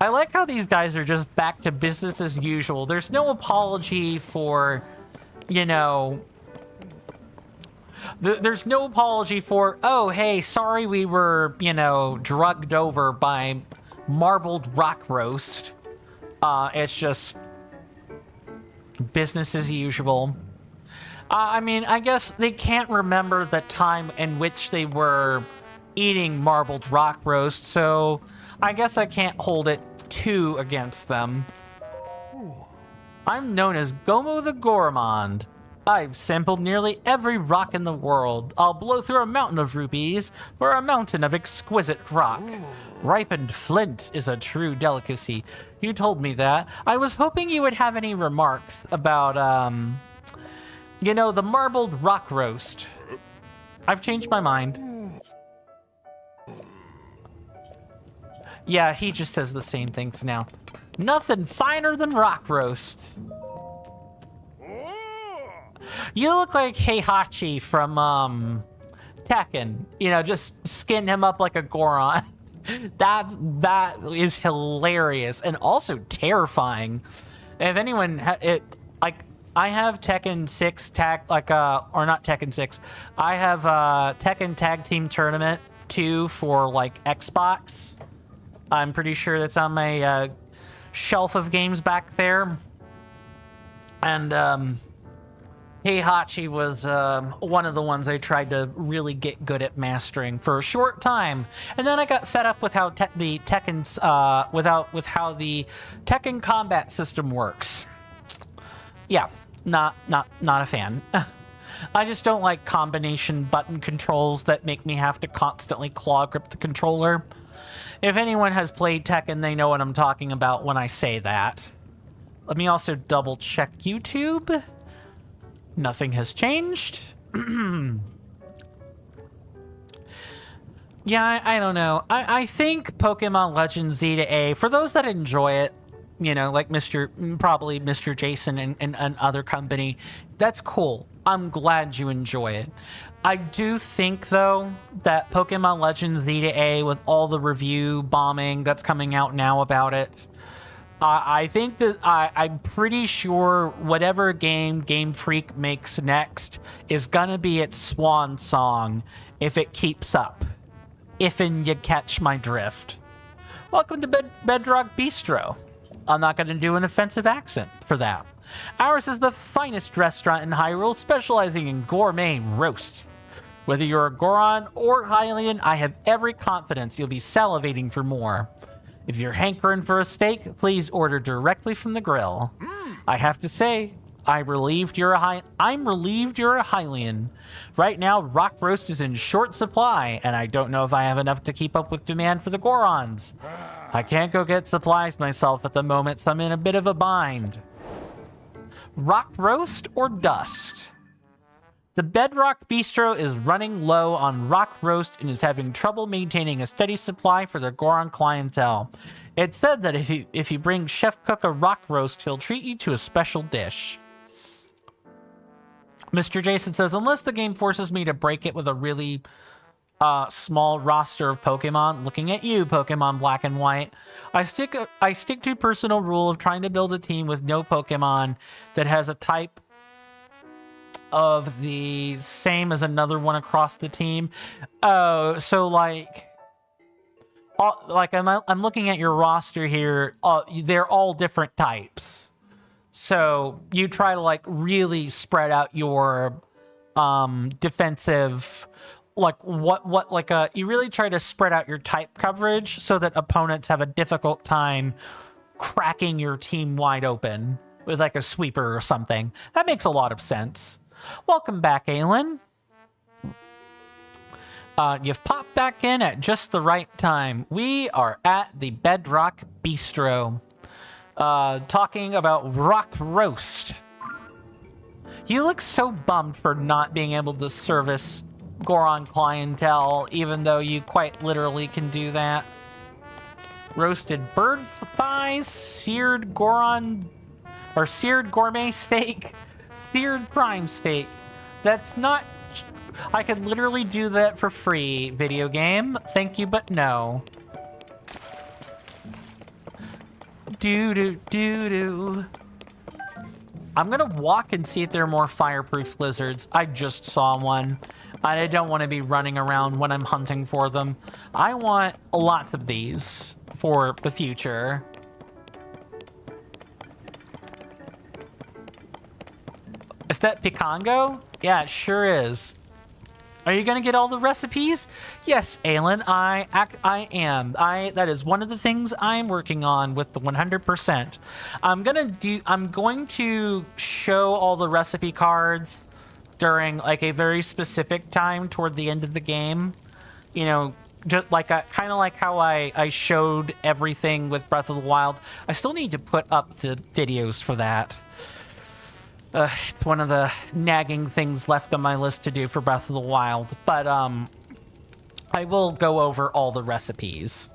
I like how these guys are just back to business as usual. There's no apology for, you know... There's no apology for, oh, hey, sorry we were, you know, drugged over by marbled rock roast. It's just business as usual. I mean, I guess they can't remember the time in which they were eating marbled rock roast, so I guess I can't hold it too against them. I'm known as Gohma the Gourmand. I've sampled nearly every rock in the world. I'll blow through a mountain of rupees for a mountain of exquisite rock. Ripened flint is a true delicacy. You told me that. I was hoping you would have any remarks about, you know, the marbled rock roast. I've changed my mind. Yeah, he just says the same things now. Nothing finer than rock roast. You look like Heihachi from, Tekken. You know, just skin him up like a Goron. That is hilarious and also terrifying. If anyone, I have Tekken 6 tag, or not Tekken 6. I have, Tekken Tag Team Tournament 2 for, like, Xbox. I'm pretty sure that's on my, shelf of games back there. And, Heihachi was one of the ones I tried to really get good at mastering for a short time, and then I got fed up with how the Tekken combat system works. Yeah, not a fan. I just don't like combination button controls that make me have to constantly claw grip the controller. If anyone has played Tekken, they know what I'm talking about when I say that. Let me also double check YouTube. Nothing has changed. Yeah, I don't know. I think Pokemon Legends Z to A, for those that enjoy it, you know, like probably Mr. Jason and other company, that's cool. I'm glad you enjoy it. I do think, though, that Pokemon Legends Z to A, with all the review bombing that's coming out now about it, I think that I'm pretty sure whatever Game Freak makes next is gonna be its swan song if it keeps up. If'n you catch my drift. Welcome to Bedrock Bistro. I'm not gonna do an offensive accent for that. Ours is the finest restaurant in Hyrule, specializing in gourmet roasts. Whether you're a Goron or Hylian, I have every confidence you'll be salivating for more. If you're hankering for a steak, please order directly from the grill. I have to say, I'm relieved you're a Hylian. Right now, rock roast is in short supply, and I don't know if I have enough to keep up with demand for the Gorons. I can't go get supplies myself at the moment, so I'm in a bit of a bind. Rock roast or dust? The Bedrock Bistro is running low on rock roast and is having trouble maintaining a steady supply for their Goron clientele. It said that if you bring Chef Cook a rock roast, he'll treat you to a special dish. Mr. Jason says, unless the game forces me to break it with a really small roster of Pokemon, looking at you, Pokemon Black and White, I stick to personal rule of trying to build a team with no Pokemon that has a type of the same as another one across the team. Oh, so like I'm looking at your roster here. They're all different types. So you try to like really spread out your defensive, you really try to spread out your type coverage so that opponents have a difficult time cracking your team wide open with like a sweeper or something. That makes a lot of sense. Welcome back, Aelin. You've popped back in at just the right time. We are at the Bedrock Bistro, talking about rock roast. You look so bummed for not being able to service Goron clientele, even though you quite literally can do that. Roasted bird thighs, seared Goron, or seared gourmet steak, seared prime steak. That's not... I could literally do that for free, video game. Thank you, but no. Do-do-do-do. I'm gonna walk and see if there are more fireproof lizards. I just saw one. I don't want to be running around when I'm hunting for them. I want lots of these for the future. Is that Picango? Yeah, it sure is. Are you gonna get all the recipes? Yes, Aelin, I am. That is one of the things I'm working on with the 100%. I'm going to show all the recipe cards during like a very specific time toward the end of the game. You know, just like kind of like how I showed everything with Breath of the Wild. I still need to put up the videos for that. It's one of the nagging things left on my list to do for Breath of the Wild, but I will go over all the recipes.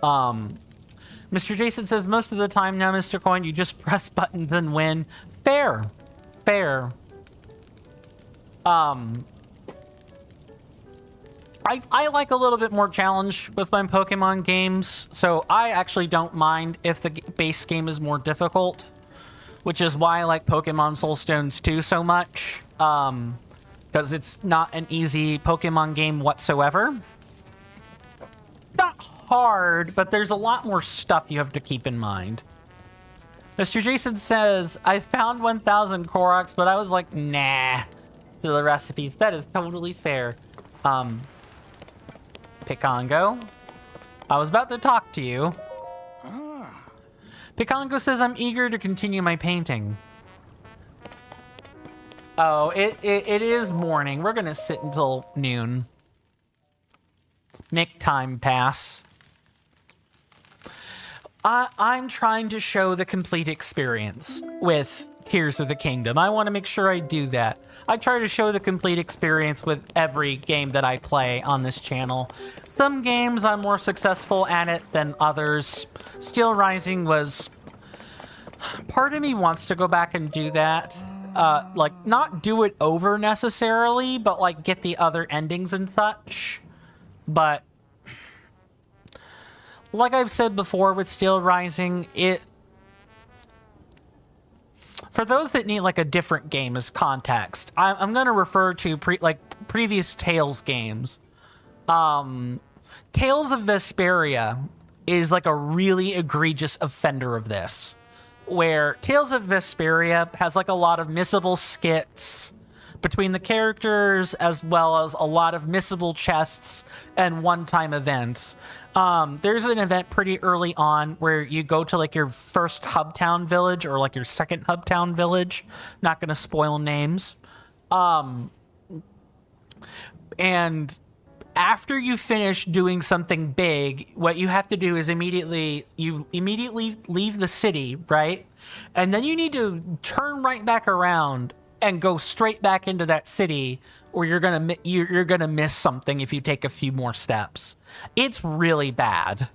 Mr. Jason says, most of the time now, Mr. Coin, you just press buttons and win. Fair. I like a little bit more challenge with my Pokemon games, so I actually don't mind if the base game is more difficult. Which is why I like Pokemon Soulstones 2 so much, because it's not an easy Pokemon game whatsoever. Not hard, but there's a lot more stuff you have to keep in mind. Mr. Jason says, I found 1,000 Koroks, but I was like, nah, to the recipes. That is totally fair. Picango, I was about to talk to you. Picango says, I'm eager to continue my painting. Oh, it is morning. We're gonna sit until noon. Make time pass. I'm trying to show the complete experience with Tears of the Kingdom. I want to make sure I do that. I try to show the complete experience with every game that I play on this channel. Some games I'm more successful at it than others. Steel Rising was... Part of me wants to go back and do that. Like, not do it over necessarily, but like get the other endings and such. But... like I've said before with Steel Rising, for those that need like a different game as context, I'm going to refer to previous Tales games. Tales of Vesperia is like a really egregious offender of this, where Tales of Vesperia has like a lot of missable skits between the characters, as well as a lot of missable chests and one-time events. There's an event pretty early on where you go to like your first Hubtown village or like your second Hubtown village. Not going to spoil names. And after you finish doing something big, what you have to do is immediately leave the city, right? And then you need to turn right back around and go straight back into that city, or you're gonna miss something if you take a few more steps. It's really bad.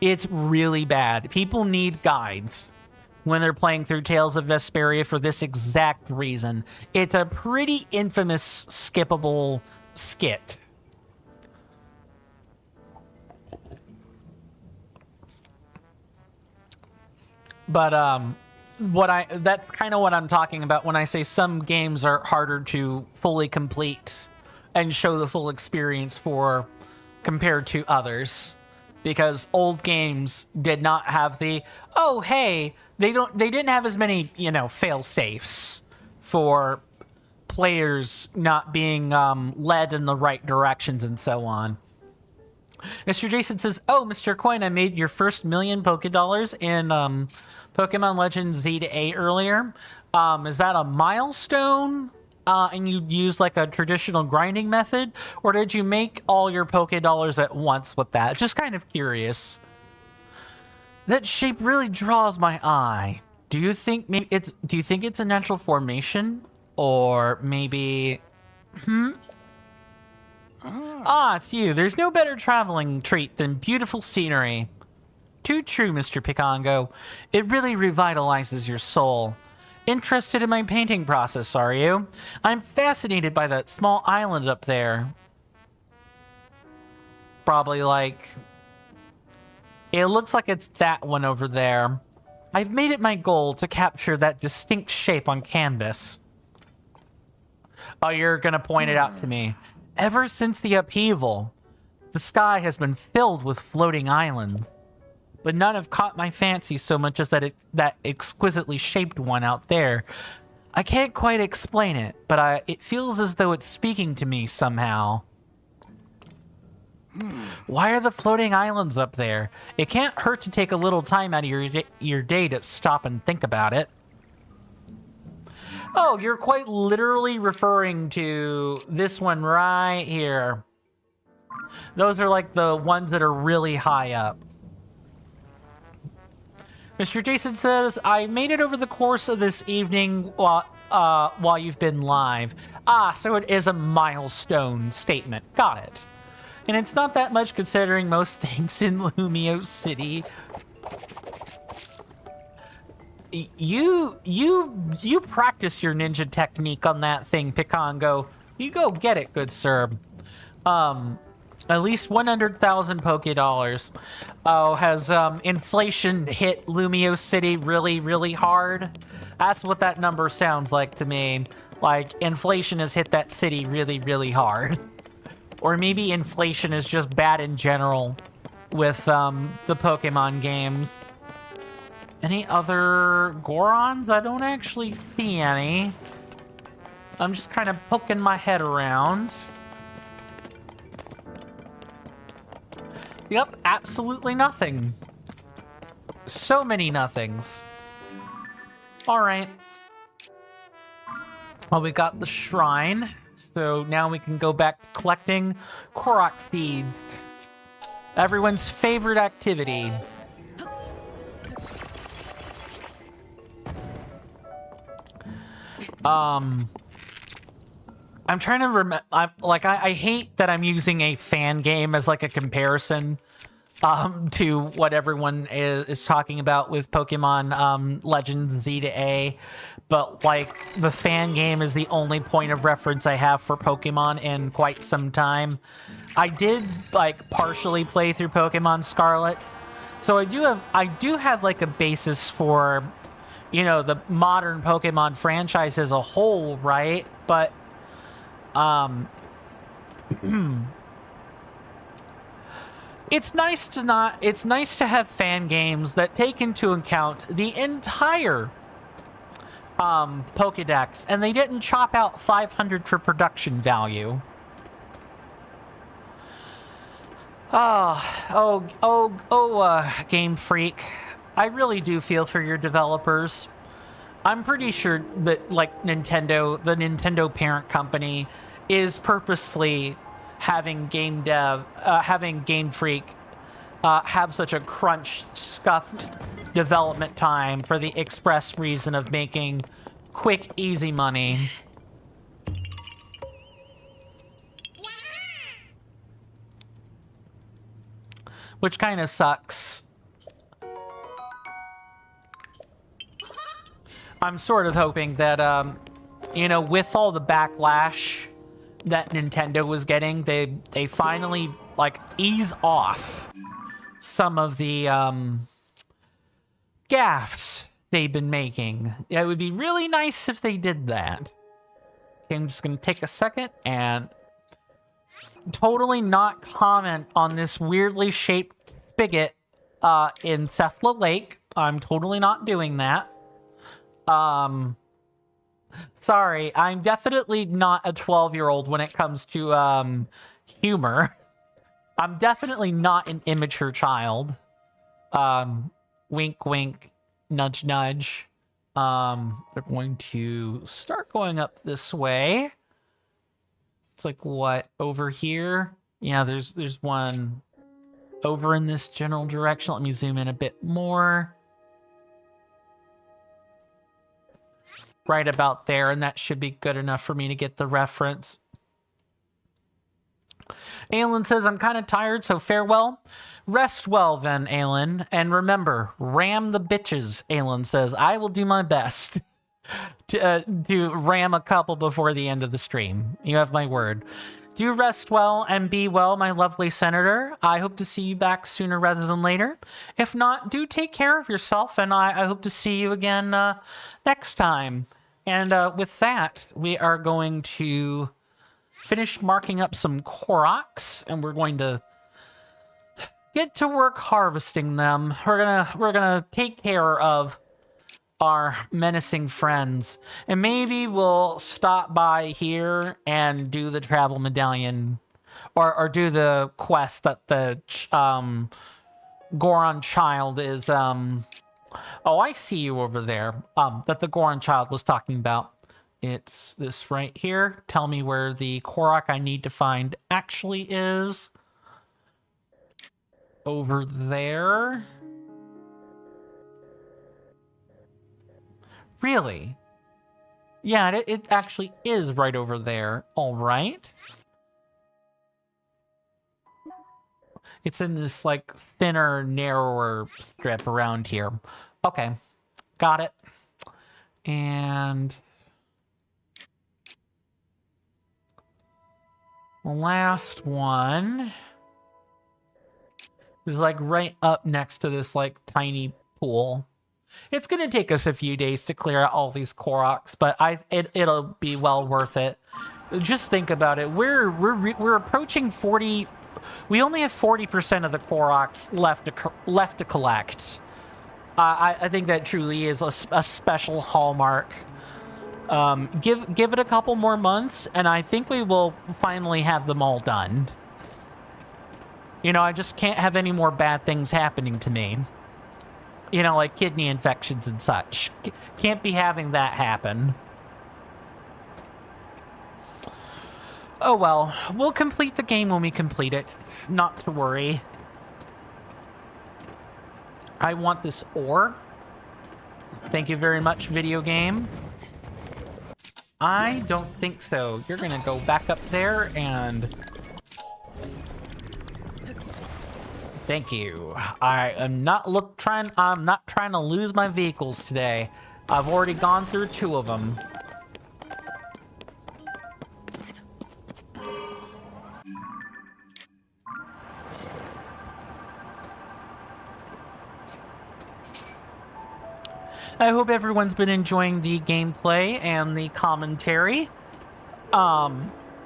It's really bad. People need guides when they're playing through Tales of Vesperia for this exact reason. It's a pretty infamous skippable skit. But that's kind of what I'm talking about when I say some games are harder to fully complete and show the full experience for compared to others, because old games did not have the they didn't have as many, fail safes for players not being led in the right directions and so on. Mr. Jason says, "Oh, Mr. Coin, I made your first $1,000,000 Pokédollars in Pokemon Legends Z to A earlier. Is that a milestone? And you used like a traditional grinding method, or did you make all your Pokédollars at once with that? Just kind of curious. That shape really draws my eye. Do you think it's a natural formation, or maybe? It's you. There's no better traveling treat than beautiful scenery. Too true, Mr. Picongo. It really revitalizes your soul. Interested in my painting process, are you? I'm fascinated by that small island up there. Probably like... It looks like it's that one over there. I've made it my goal to capture that distinct shape on canvas. Oh, you're gonna point it out to me. Ever since the upheaval, the sky has been filled with floating islands, but none have caught my fancy so much as that exquisitely shaped one out there. I can't quite explain it, but it feels as though it's speaking to me somehow. Why are the floating islands up there? It can't hurt to take a little time out of your day to stop and think about it. Oh, you're quite literally referring to this one right here. Those are like the ones that are really high up. Mr. Jason says, I made it over the course of this evening while you've been live. So it is a milestone statement. Got it. And it's not that much considering most things in Lumio City. You practice your ninja technique on that thing, Picongo. You go get it, good sir. At least 100,000 Pokédollars. Oh, has inflation hit Lumio City really, really hard? That's what that number sounds like to me. Like, inflation has hit that city really, really hard. Or maybe inflation is just bad in general with the Pokemon games. Any other Gorons? I don't actually see any. I'm just kind of poking my head around. Yep, absolutely nothing. So many nothings. Alright. Well, we got the shrine. So now we can go back to collecting Korok seeds. Everyone's favorite activity. I'm trying to remember. I hate that I'm using a fan game as like a comparison to what everyone is talking about with Pokemon Legends Z to A. But like the fan game is the only point of reference I have for Pokemon in quite some time. I did like partially play through Pokemon Scarlet, so I do have like a basis for, the modern Pokemon franchise as a whole, right? But it's nice to have fan games that take into account the entire Pokédex, and they didn't chop out 500 for production value. Game Freak, I really do feel for your developers. I'm pretty sure that, like, the Nintendo parent company is purposefully having Game Freak have such a scuffed development time for the express reason of making quick, easy money. Which kind of sucks. I'm sort of hoping that, you know, with all the backlash that Nintendo was getting, they finally, like, ease off some of the, gaffes they've been making. It would be really nice if they did that. Okay, I'm just gonna take a second and totally not comment on this weirdly shaped spigot in Cephala Lake. I'm totally not doing that. Sorry, I'm definitely not a 12-year-old when it comes to humor. I'm definitely not an immature child. Wink wink, nudge nudge. They're going to start going up this way. It's like, what, over here? Yeah, there's one over in this general direction. Let me zoom in a bit more. Right about there, and that should be good enough for me to get the reference. Aelin says, I'm kind of tired, so farewell. Rest well then, Aelin. And remember, ram the bitches, Aelin says. I will do my best to ram a couple before the end of the stream. You have my word. Do rest well and be well, my lovely senator. I hope to see you back sooner rather than later. If not, do take care of yourself, and I hope to see you again next time. And with that, we are going to finish marking up some Koroks, and we're going to get to work harvesting them. We're gonna take care of our menacing friends, and maybe we'll stop by here and do the travel medallion, or do the quest that the Goron child is oh, I see you over there, that the Goron child was talking about. It's this right here. Tell me where the Korok I need to find actually is. Over there. Really? Yeah, it actually is right over there. All right. It's in this, like, thinner, narrower strip around here. Okay. Got it. And the last one is, like, right up next to this, like, tiny pool. It's gonna take us a few days to clear out all these Koroks, but it'll be well worth it. Just think about it. We're approaching 40. We only have 40% of the Koroks left to collect. I think that truly is a special hallmark. Give it a couple more months, and I think we will finally have them all done. You know, I just can't have any more bad things happening to me. You know, like kidney infections and such. Can't be having that happen. Oh well, we'll complete the game when we complete it. Not to worry. I want this ore. Thank you very much, video game. I don't think so. You're gonna go back up there and... Thank you. I'm not trying to lose my vehicles today. I've already gone through 2 of them. I hope everyone's been enjoying the gameplay and the commentary.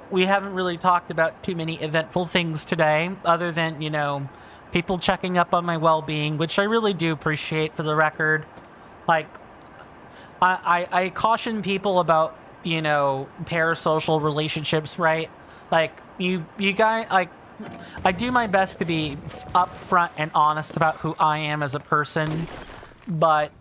We haven't really talked about too many eventful things today, other than, you know, people checking up on my well-being, which I really do appreciate, for the record. Like, I caution people about, you know, parasocial relationships, right? Like, you guys, like, I do my best to be upfront and honest about who I am as a person, but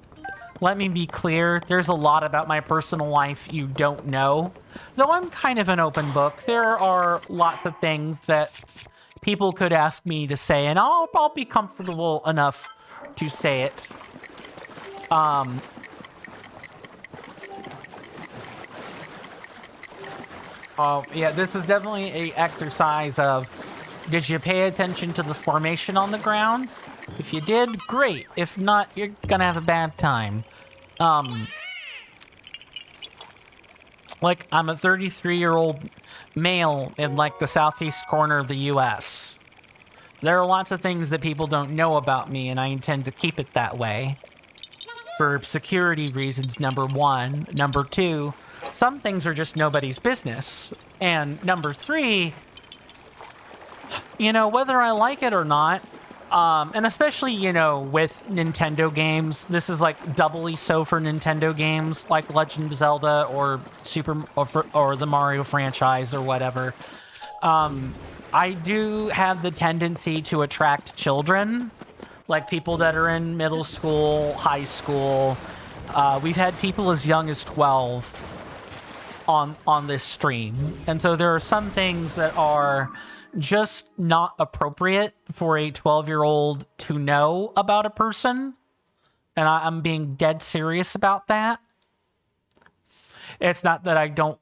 let me be clear, there's a lot about my personal life you don't know. Though I'm kind of an open book, there are lots of things that people could ask me to say, and I'll be comfortable enough to say it. Oh, yeah, this is definitely an exercise of, did you pay attention to the formation on the ground? If you did, great. If not, you're gonna have a bad time. Like, I'm a 33-year-old male in, like, the southeast corner of the U.S. There are lots of things that people don't know about me, and I intend to keep it that way. For security reasons, number one. Number two, some things are just nobody's business. And number three, you know, whether I like it or not, and especially, you know, with Nintendo games, this is like doubly so for Nintendo games like Legend of Zelda or or the Mario franchise or whatever. I do have the tendency to attract children, like people that are in middle school, high school. We've had people as young as 12 on this stream, and so there are some things that are just not appropriate for a 12-year-old to know about a person, and I'm being dead serious about that. It's not that I don't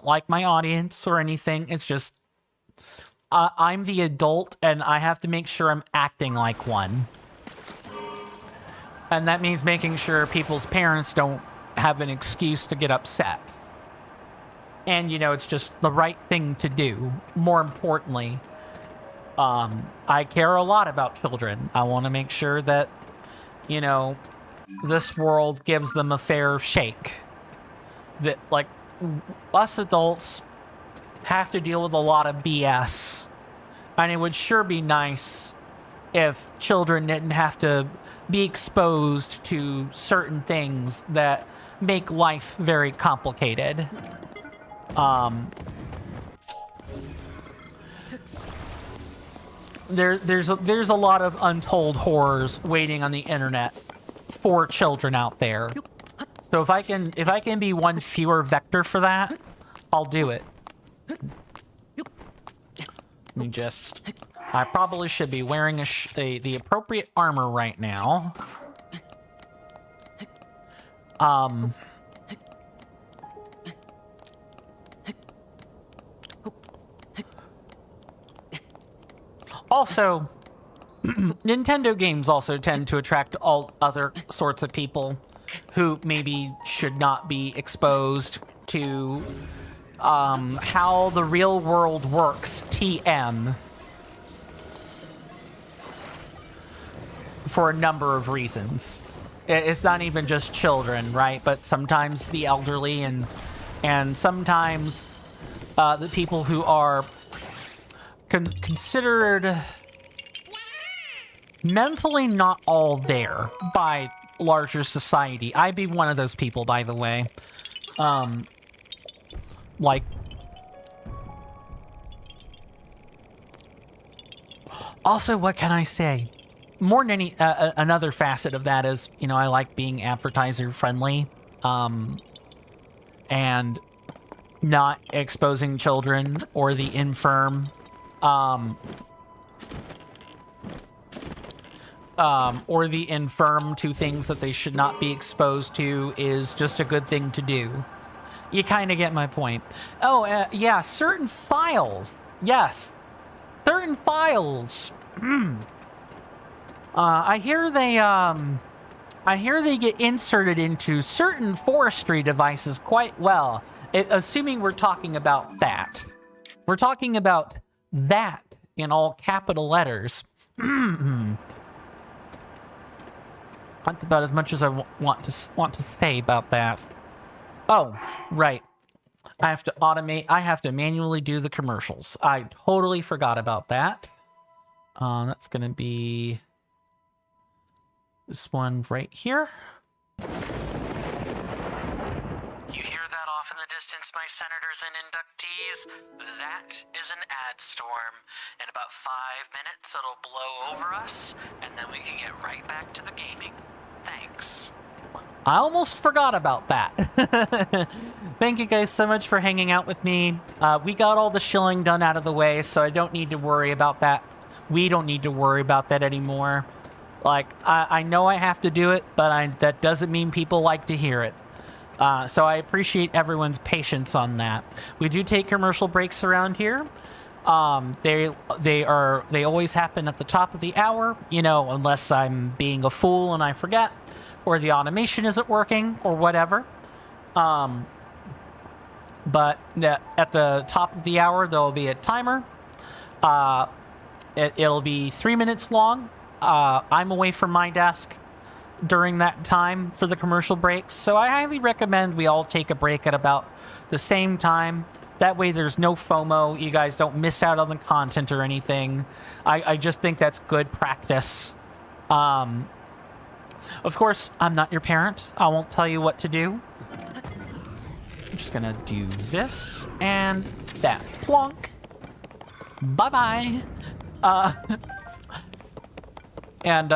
like my audience or anything. It's just I'm the adult, and I have to make sure I'm acting like one, and that means making sure people's parents don't have an excuse to get upset. And, you know, it's just the right thing to do. More importantly, I care a lot about children. I want to make sure that, you know, this world gives them a fair shake. That, like, us adults have to deal with a lot of BS. And it would sure be nice if children didn't have to be exposed to certain things that make life very complicated. There's a lot of untold horrors waiting on the internet for children out there. So if I can be one fewer vector for that, I'll do it. I probably should be wearing the appropriate armor right now. Also, Nintendo games also tend to attract all other sorts of people who maybe should not be exposed to how the real world works, TM, for a number of reasons. It's not even just children, right? But sometimes the elderly and sometimes the people who are considered mentally not all there by larger society. I'd be one of those people, by the way. Like, also, what can I say? More than any another facet of that is, you know, I like being advertiser friendly, and not exposing children or the infirm, or the infirm to things that they should not be exposed to is just a good thing to do. You kind of get my point. Oh, yeah, certain files. Yes, certain files. I hear they get inserted into certain forestry devices quite well. Assuming we're talking about that. We're talking about that in all capital letters. That's about as much as I want to say about that. Oh, right. I have to automate. I have to manually do the commercials. I totally forgot about that. That's going to be this one right here. You hear that off in the distance, my senators and inductees? That is an ad storm. In about 5 minutes, it'll blow over us, and then we can get right back to the gaming. Thanks. I almost forgot about that. Thank you guys so much for hanging out with me. We got all the shilling done out of the way, so I don't need to worry about that. We don't need to worry about that anymore. Like, I know I have to do it, but that doesn't mean people like to hear it. So I appreciate everyone's patience on that. We do take commercial breaks around here. They always happen at the top of the hour, you know, unless I'm being a fool and I forget, or the automation isn't working, or whatever. But at the top of the hour, there will be a timer. It'll be 3 minutes long. I'm away from my desk during that time for the commercial breaks, so I highly recommend we all take a break at about the same time. That way there's no FOMO. You guys don't miss out on the content or anything. I just think that's good practice. Of course, I'm not your parent. I won't tell you what to do. I'm just gonna do this and that. Plonk. Bye-bye. And,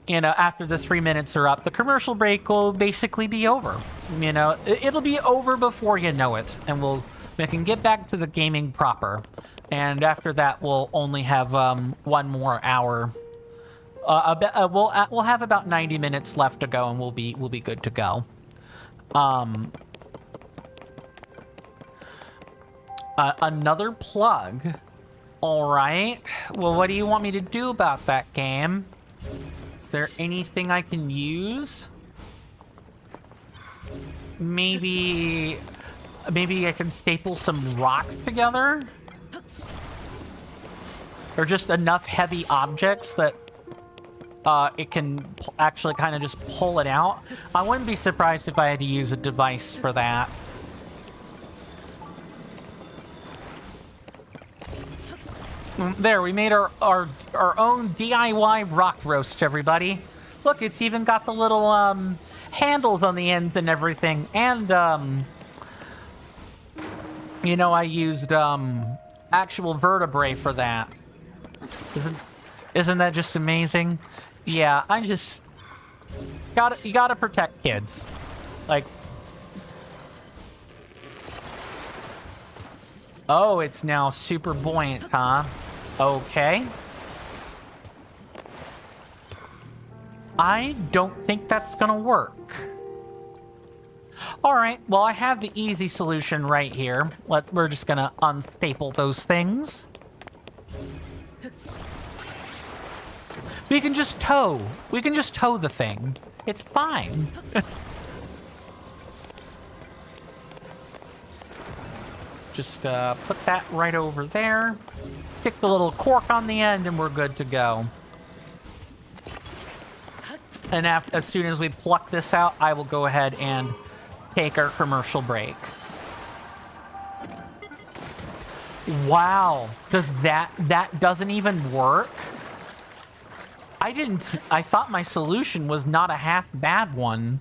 you know, after the 3 minutes are up, the commercial break will basically be over. You know, it'll be over before you know it, and we can get back to the gaming proper. And after that, we'll only have one more hour. We'll have about 90 minutes left to go, and we'll be good to go. Another plug. All right. Well, what do you want me to do about that game? Is there anything I can use? Maybe I can staple some rocks together? Or just enough heavy objects that it can actually kind of just pull it out? I wouldn't be surprised if I had to use a device for that. There, we made our own DIY rock roast, everybody. Look, it's even got the little handles on the ends and everything. And, you know, I used actual vertebrae for that. Isn't that just amazing? Yeah, I just... you gotta protect kids. Like... Oh, it's now super buoyant, huh? Okay. I don't think that's gonna work. Alright, well, I have the easy solution right here. We're just gonna unstaple those things. We can just tow. We can just tow the thing. It's fine. Just put that right over there. Stick the little cork on the end and we're good to go. And as soon as we pluck this out, I will go ahead and take our commercial break. Wow. Does that doesn't even work? I thought my solution was not a half bad one.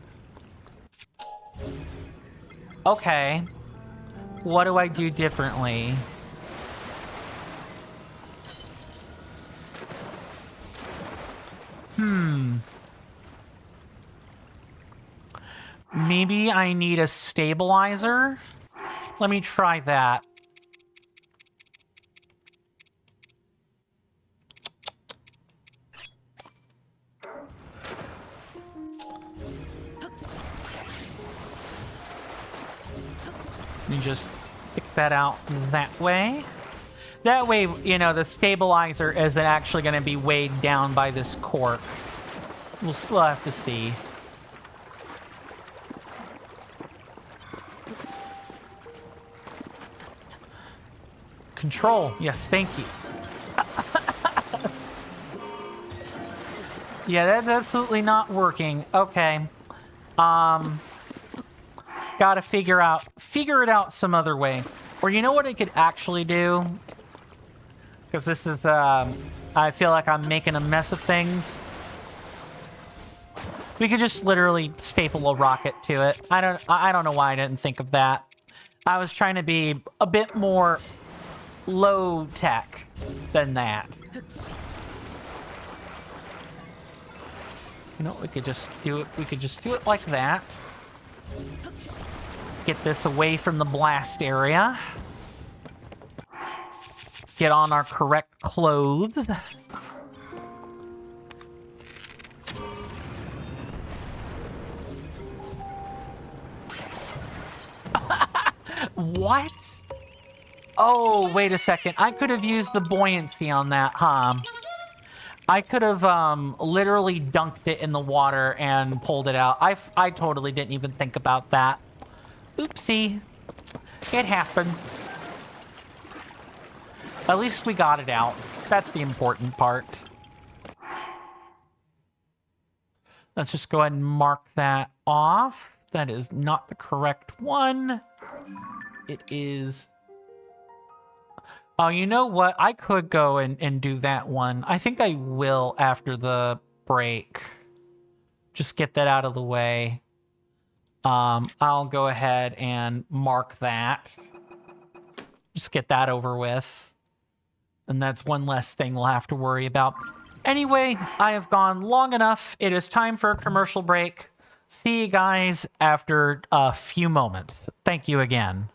Okay. What do I do differently? Maybe I need a stabilizer? Let me try that. Let me just stick that out that way. That way, you know, the stabilizer isn't actually going to be weighed down by this cork. We'll have to see. Control. Yes, thank you. Yeah, that's absolutely not working. Okay. Gotta figure it out some other way. Or you know what I could actually do? Because this is, I feel like I'm making a mess of things. We could just literally staple a rocket to it. I don't know why I didn't think of that. I was trying to be a bit more low tech than that. You know, we could just do it. We could just do it like that. Get this away from the blast area. Get on our correct clothes. What? Oh, wait a second. I could have used the buoyancy on that, huh? I could have literally dunked it in the water and pulled it out. I totally didn't even think about that. Oopsie. It happened. At least we got it out. That's the important part. Let's just go ahead and mark that off. That is not the correct one. It is... Oh, you know what? I could go and do that one. I think I will after the break. Just get that out of the way. I'll go ahead and mark that. Just get that over with. And that's one less thing we'll have to worry about. Anyway, I have gone long enough. It is time for a commercial break. See you guys after a few moments. Thank you again.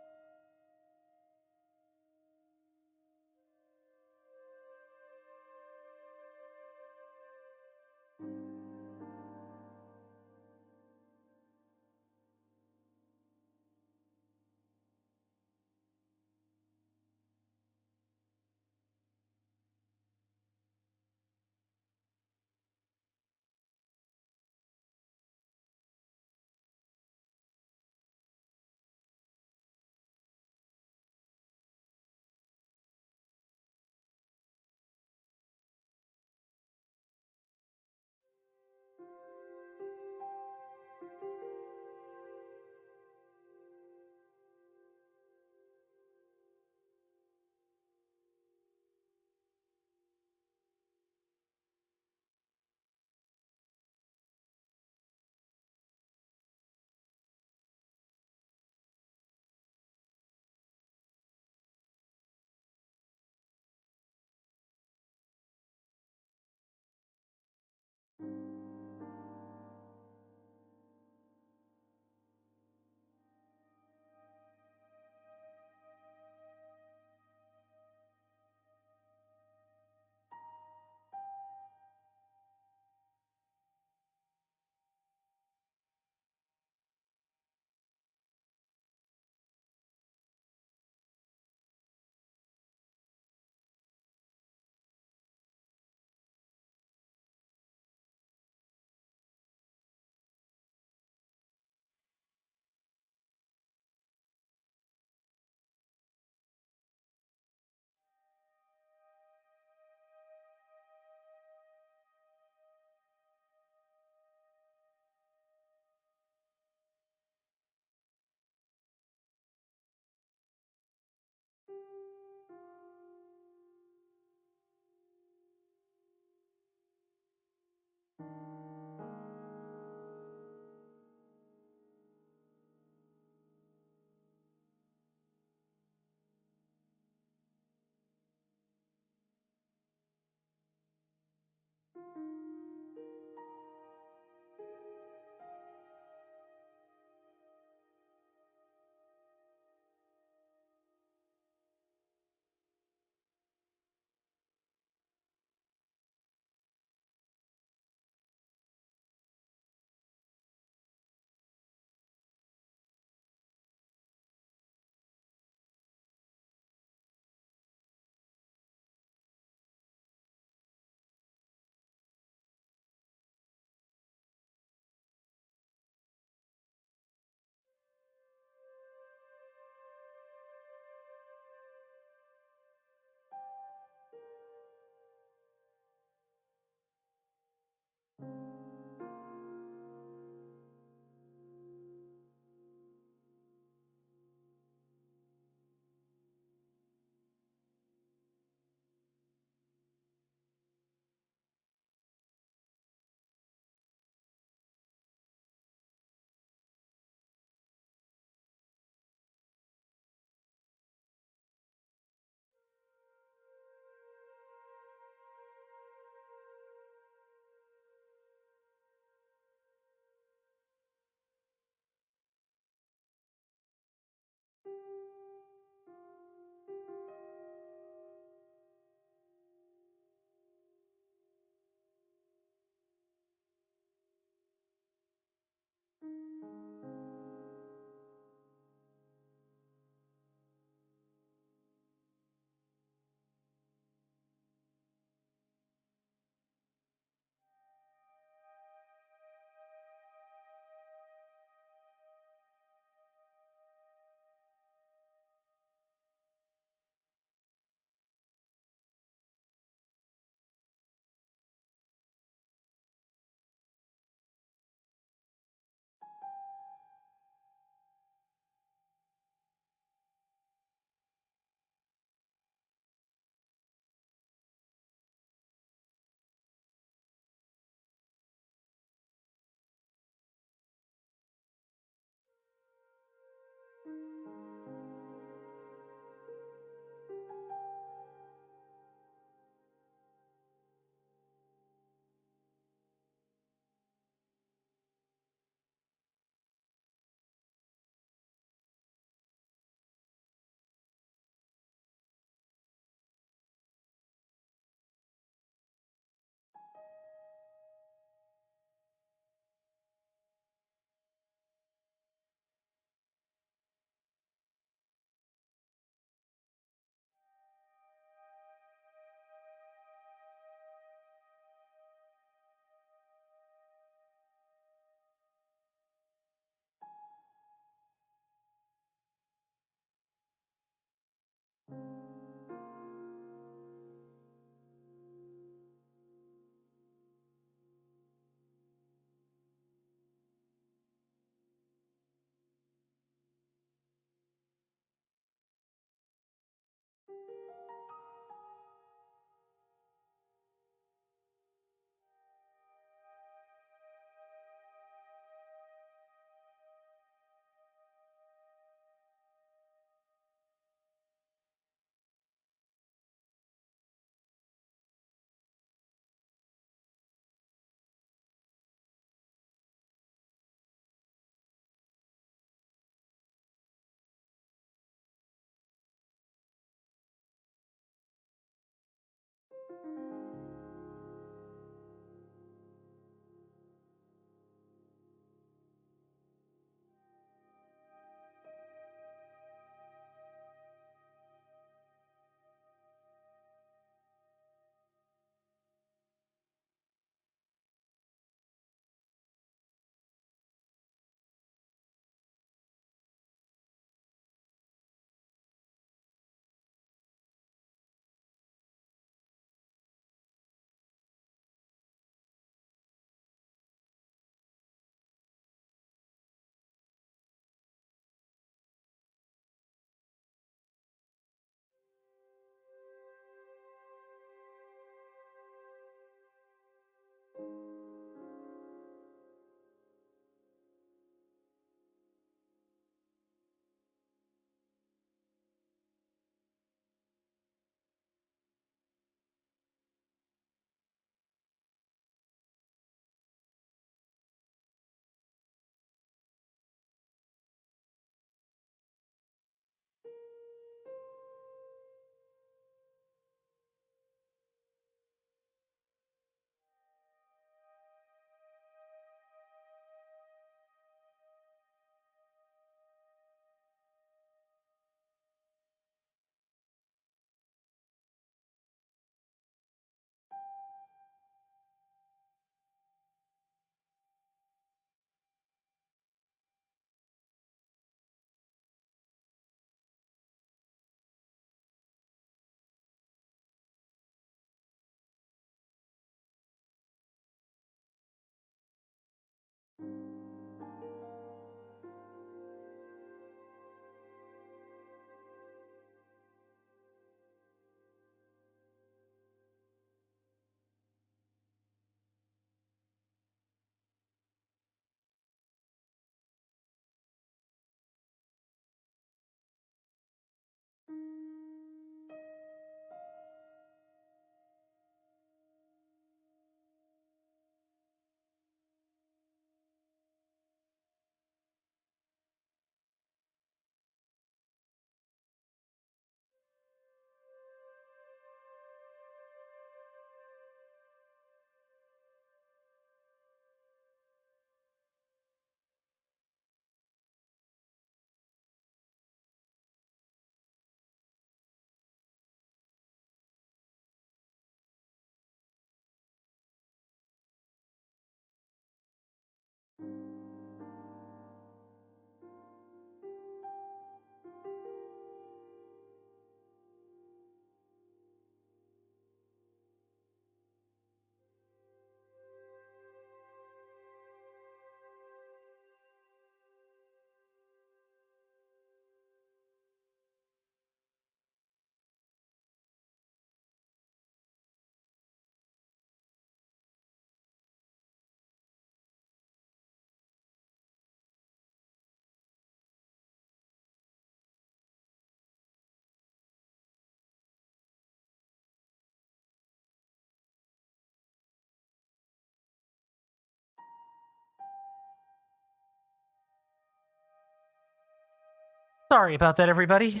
Sorry about that, everybody.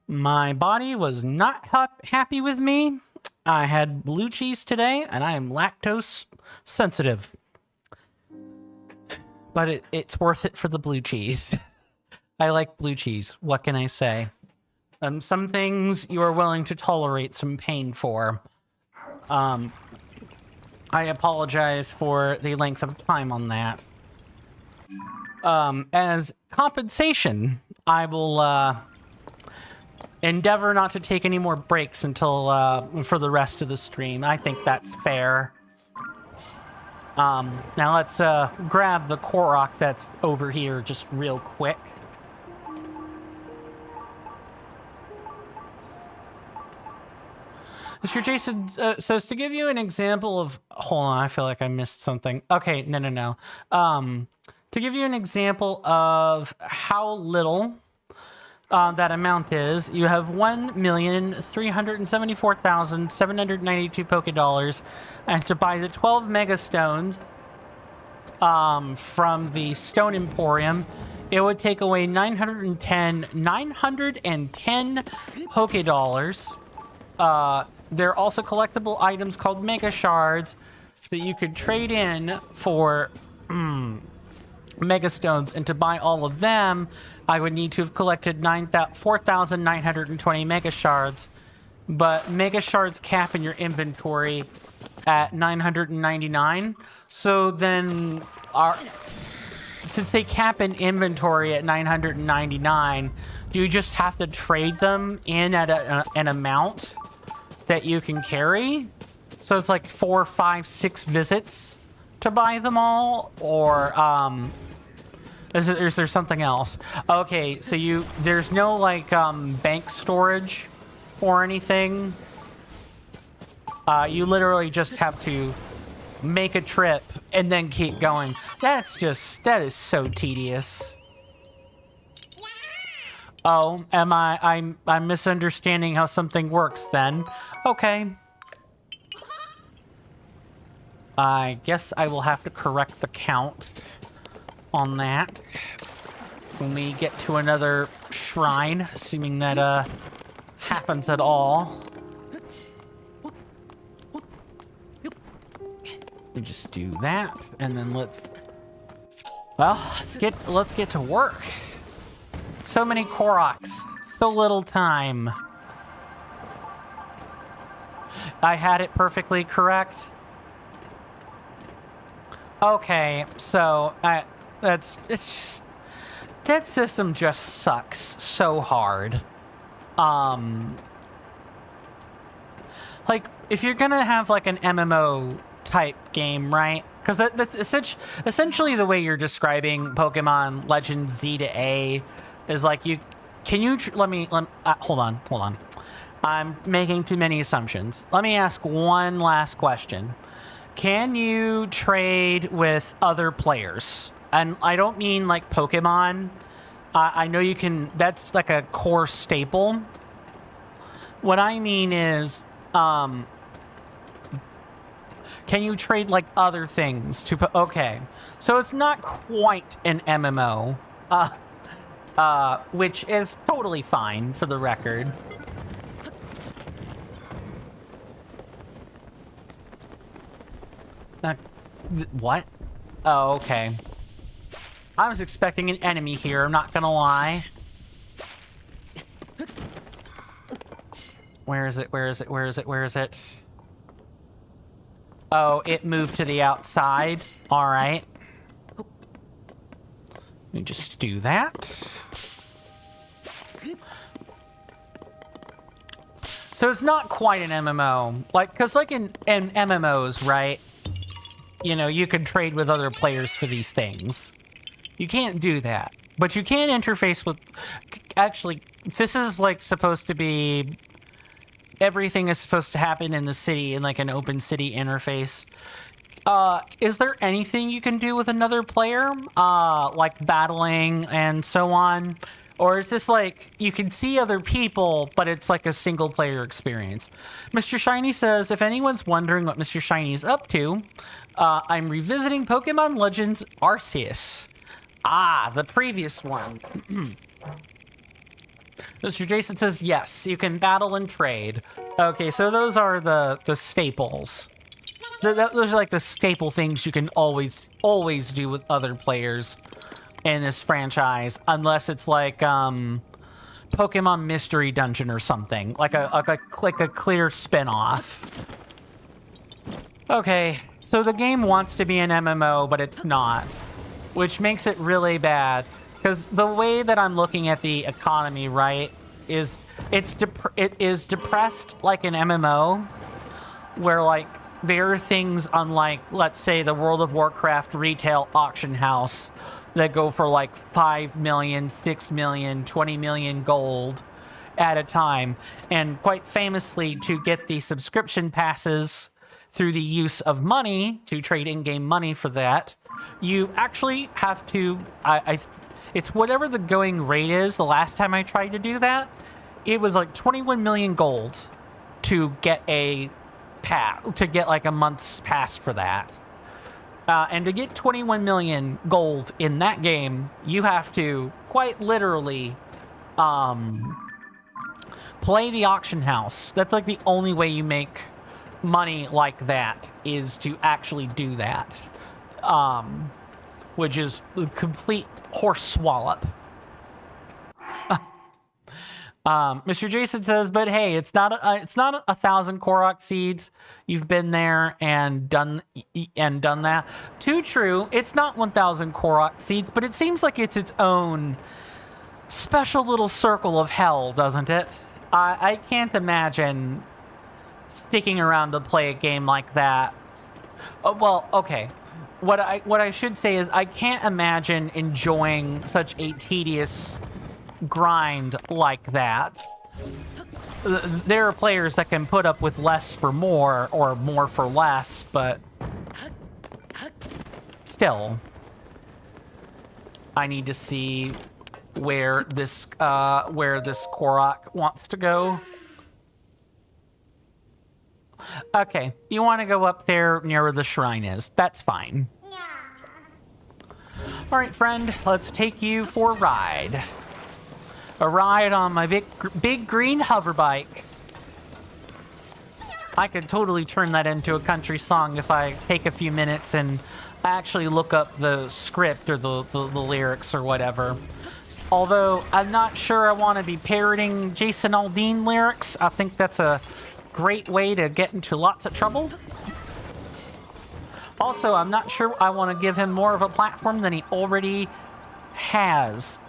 My body was not happy with me. I had blue cheese today, and I am lactose sensitive. But it's worth it for the blue cheese. I like blue cheese. What can I say? Some things you are willing to tolerate some pain for. I apologize for the length of time on that. As compensation, I will endeavor not to take any more breaks until for the rest of the stream. I think that's fair. Now let's grab the Korok that's over here just real quick. Mr. Jason says, to give you an example of... Hold on, I feel like I missed something. Okay, no. To give you an example of how little that amount is, you have 1,374,792 Poké Dollars, and to buy the 12 Mega Stones from the Stone Emporium, it would take away 910 Poké Dollars. there are also collectible items called Mega Shards that you could trade in for Mega Stones, and to buy all of them, I would need to have collected 4,920 Mega Shards. But Mega Shards cap in your inventory at 999. So then, since they cap in inventory at 999, do you just have to trade them in at an amount that you can carry? So it's like 4, 5, 6 visits to buy them all, or is there something else? Okay, so there's no like bank storage or anything. You literally just have to make a trip and then keep going. That is so tedious. Oh, I'm misunderstanding how something works then. Okay. I guess I will have to correct the count on that when we get to another shrine, assuming that happens at all. We just do that, and then let's get to work. So many Koroks, so little time. I had it perfectly correct. Okay, so that system just sucks so hard. Like, if you're gonna have like an MMO type game, right? Because that's essentially the way you're describing Pokemon Legends Z to A is like hold on. I'm making too many assumptions. Let me ask one last question. Can you trade with other players? And I don't mean like Pokemon. I know you can, that's like a core staple. What I mean is, can you trade like other things to, okay. So it's not quite an MMO, which is totally fine for the record. What? Oh, okay. I was expecting an enemy here, I'm not gonna lie. Where is it? Where is it? Where is it? Where is it? Oh, it moved to the outside. Alright. Let me just do that. So it's not quite an MMO. Like, because like in MMOs, right? You know, you can trade with other players for these things. You can't do that. But you can interface with... Actually, this is like supposed to be... Everything is supposed to happen in the city in like an open city interface. Is there anything you can do with another player? Like battling and so on? Or is this like, you can see other people, but it's like a single player experience? Mr. Shiny says, if anyone's wondering what Mr. Shiny is up to, I'm revisiting Pokemon Legends Arceus. Ah, the previous one. Mr. Jason says, yes, you can battle and trade. Okay, so those are the staples. Those are like the staple things you can always do with other players in this franchise, unless it's like Pokemon Mystery Dungeon or something, like a clear spin-off. Okay, so the game wants to be an MMO, but it's not, which makes it really bad. Because the way that I'm looking at the economy, right, is it is depressed like an MMO, where like there are things unlike, let's say, the World of Warcraft retail auction house that go for like 5 million, 6 million, 20 million gold at a time. And quite famously, to get the subscription passes through the use of money, to trade in-game money for that, you actually have to, it's whatever the going rate is. The last time I tried to do that, it was like 21 million gold to get a pass, to get like a month's pass for that. And to get 21 million gold in that game, you have to quite literally play the auction house. That's like the only way you make money like that, is to actually do that. Which is a complete horse swallop. Mr. Jason says, but hey, it's not 1,000 Korok seeds. You've been there and done that. Too true. It's not 1,000 Korok seeds, but it seems like it's its own special little circle of hell, doesn't it? I can't imagine sticking around to play a game like that. Well, okay. What I should say is I can't imagine enjoying such a tedious grind like that. There are players that can put up with less for more or more for less, but still, I need to see where this Korok wants to go. Okay, you want to go up there near where the shrine is. That's fine. All right, friend, let's take you for a ride. A ride on my big green hover bike. I could totally turn that into a country song if I take a few minutes and actually look up the script or the lyrics or whatever. Although I'm not sure I want to be parroting Jason Aldean lyrics. I think that's a great way to get into lots of trouble. Also, I'm not sure I want to give him more of a platform than he already has.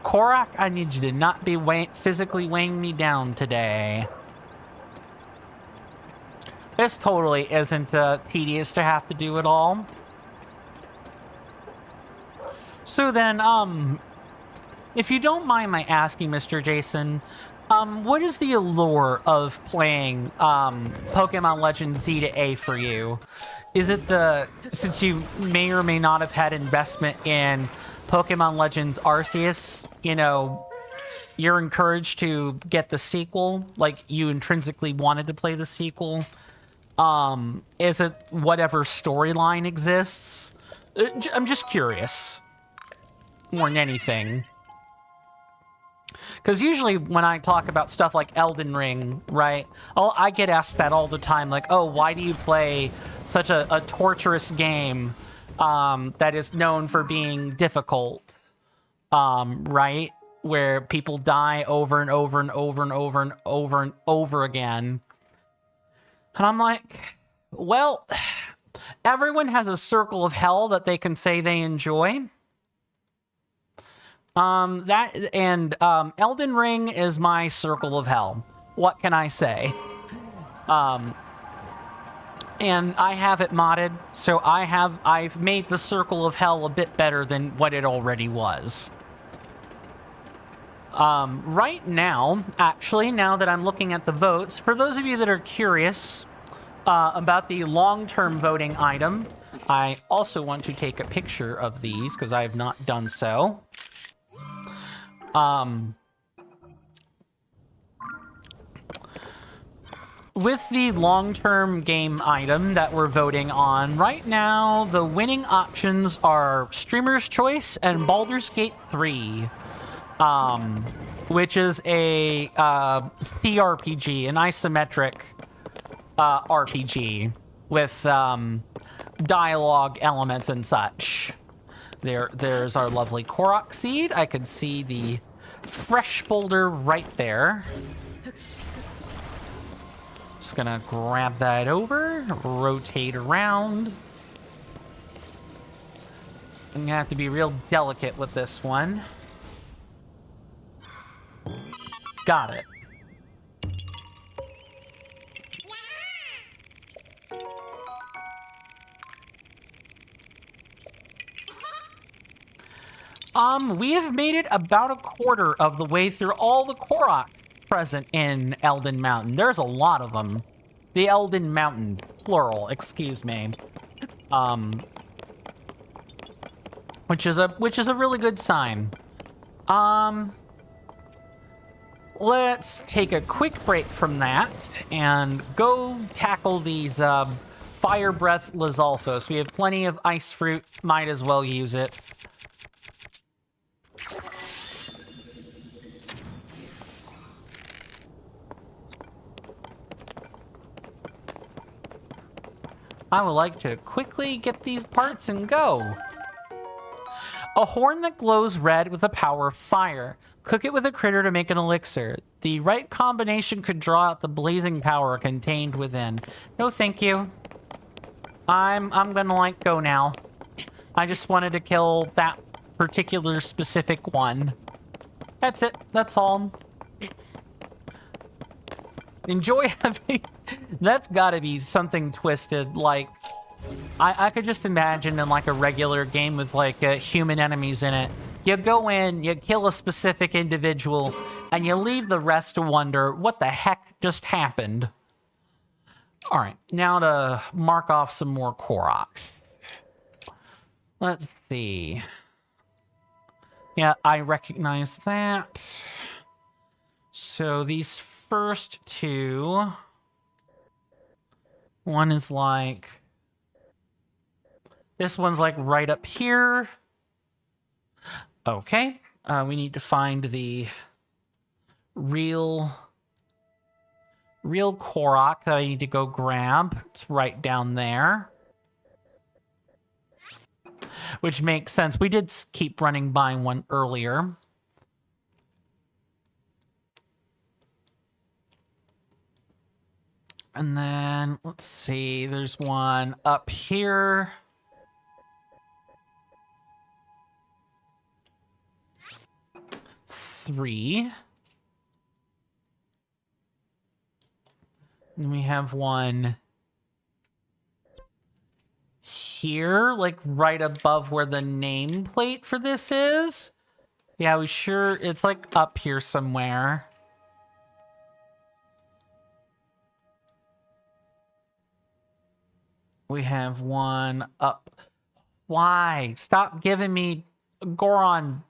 Korok, I need you to not be physically weighing me down today. This totally isn't tedious to have to do at all. So then, if you don't mind my asking, Mr. Jason, what is the allure of playing Pokemon Legends Z to A for you? Is it since you may or may not have had investment in Pokemon Legends Arceus, you know, you're encouraged to get the sequel, like you intrinsically wanted to play the sequel? Is it whatever storyline exists? I'm just curious, more than anything. Because usually when I talk about stuff like Elden Ring, right, I get asked that all the time, like, oh, why do you play such a torturous game that is known for being difficult, right? Where people die over and over and over and over and over and over again. And I'm like, well, everyone has a circle of hell that they can say they enjoy. Elden Ring is my circle of hell. What can I say? And I have it modded, so I've made the circle of hell a bit better than what it already was. Right now, actually, now that I'm looking at the votes, for those of you that are curious about the long-term voting item, I also want to take a picture of these because I have not done so. With the long-term game item that we're voting on, right now the winning options are Streamer's Choice and Baldur's Gate 3, which is a CRPG, an isometric RPG with dialogue elements and such. There's our lovely Korok seed. I could see the fresh boulder right there. Just gonna grab that over, rotate around. I'm gonna have to be real delicate with this one. Got it. We have made it about a quarter of the way through all the Koroks present in Elden Mountain. There's a lot of them. The Elden Mountain, plural, excuse me. Which is a really good sign. Let's take a quick break from that and go tackle these Fire Breath Lizalfos. We have plenty of ice fruit, might as well use it. I would like to quickly get these parts and go. A horn that glows red with the power of fire. Cook it with a critter to make an elixir. The right combination could draw out the blazing power contained within. No, thank you. I'm gonna, like, go now. I just wanted to kill that particular specific one. That's it. That's all. Enjoy having... That's gotta be something twisted, like... I could just imagine in, like, a regular game with, like, human enemies in it. You go in, you kill a specific individual, and you leave the rest to wonder what the heck just happened. Alright, now to mark off some more Koroks. Let's see. Yeah, I recognize that. So these first two... One is like... This one's like right up here. Okay. We need to find the real Korok that I need to go grab. It's right down there. Which makes sense. We did keep running by one earlier. And then, let's see, there's one up here. Three. And we have one here, like right above where the nameplate for this is. Yeah, we sure, it's like up here somewhere. We have one up. Why? Stop giving me Goron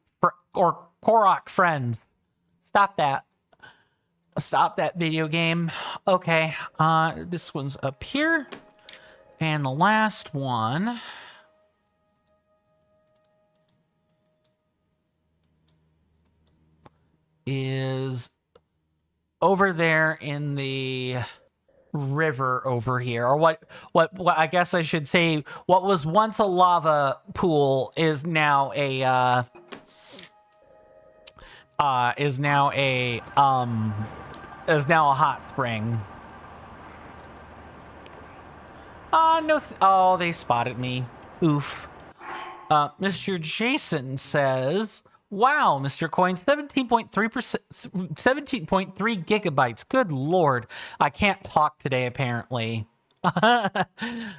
or Korok friends. Stop that. Stop that video game. Okay, this one's up here. And the last one is over there in the river over here, or what I guess I should say, what was once a lava pool is now a hot spring. No, oh, they spotted me. Oof. Mr. Jason says, wow, Mr. Coin, 17.3%, 17.3 gigabytes. Good lord. I can't talk today, apparently. Of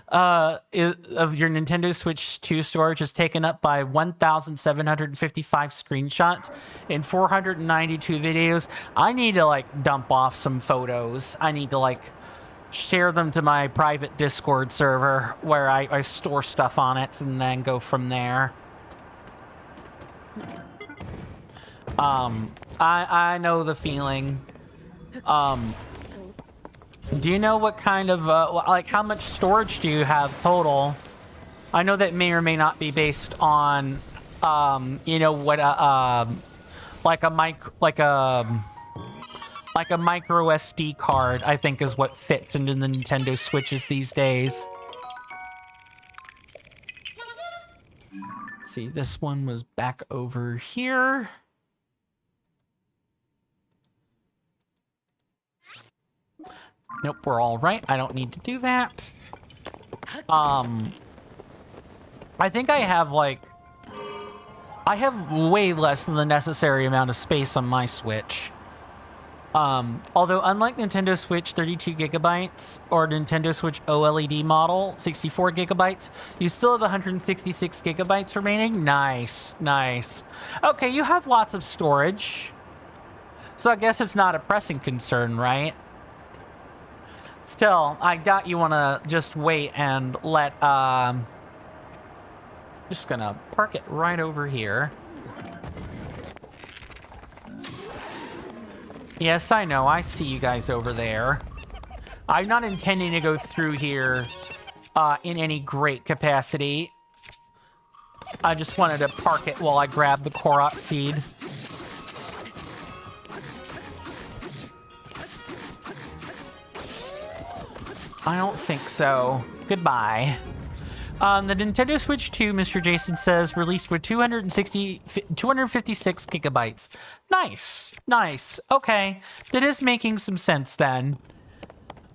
your Nintendo Switch 2 storage is taken up by 1,755 screenshots and 492 videos. I need to, like, dump off some photos. I need to, like, share them to my private Discord server where I store stuff on it and then go from there. I know the feeling. Do you know what kind of, like, how much storage do you have total? I know that may or may not be based on, you know, what, like a micro SD card, I think, is what fits into the Nintendo Switches these days. Let's see, this one was back over here. Nope, we're all right. I don't need to do that. I think I have, like... I have way less than the necessary amount of space on my Switch. Although, unlike Nintendo Switch 32 gigabytes or Nintendo Switch OLED model 64 gigabytes, you still have 166 gigabytes remaining. Nice, nice. Okay, you have lots of storage. So I guess it's not a pressing concern, right? Still, I doubt you want to just wait and let, just gonna park it right over here. Yes, I know. I see you guys over there. I'm not intending to go through here in any great capacity. I just wanted to park it while I grab the Korok seed. I don't think so. Goodbye. The Nintendo Switch 2, Mr. Jason says, released with 256 gigabytes. Nice. Nice. Okay. That is making some sense then.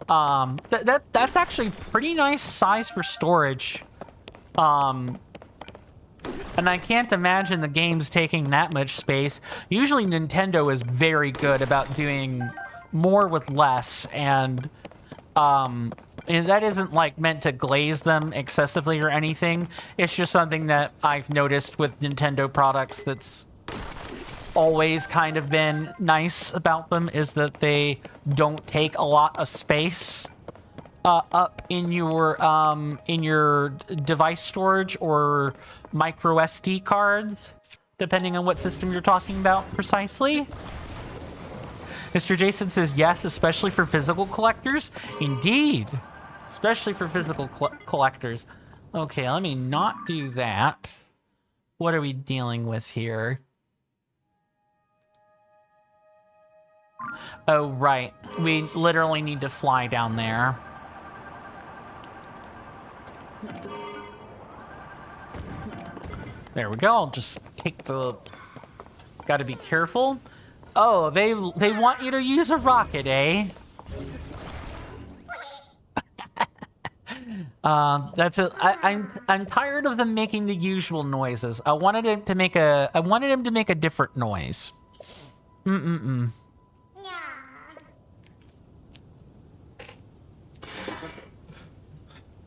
That's actually pretty nice size for storage. And I can't imagine the games taking that much space. Usually Nintendo is very good about doing more with less, and that isn't like meant to glaze them excessively or anything. It's just something that I've noticed with Nintendo products that's always kind of been nice about them, is that they don't take a lot of space up in your device storage or micro SD cards, depending on what system you're talking about precisely. Mr. Jason says yes, especially for physical collectors. Indeed. Especially for physical collectors. Okay, let me not do that. What are we dealing with here? Oh, right. We literally need to fly down there. There we go. I'll just take the... Gotta be careful. Oh, they want you to use a rocket, eh? I'm tired of them making the usual noises. I wanted him to make a different noise.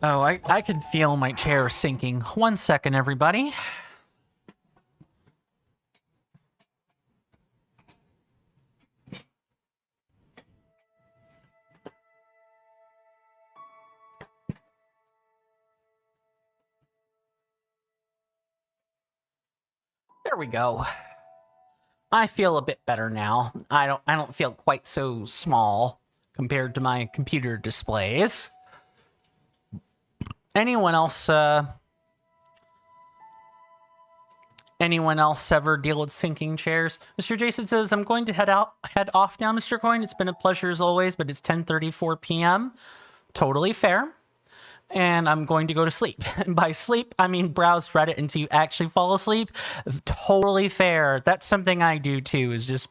Oh, I can feel my chair sinking. 1 second, everybody. There we go. I feel a bit better now. I don't feel quite so small compared to my computer displays. Anyone else ever deal with sinking chairs? Mr. Jason says, I'm going to head off now, Mr. Coin. It's been a pleasure as always, but it's 10:34 p.m. Totally fair. And I'm going to go to sleep. And by sleep, I mean browse Reddit until you actually fall asleep. Totally fair. That's something I do too, is just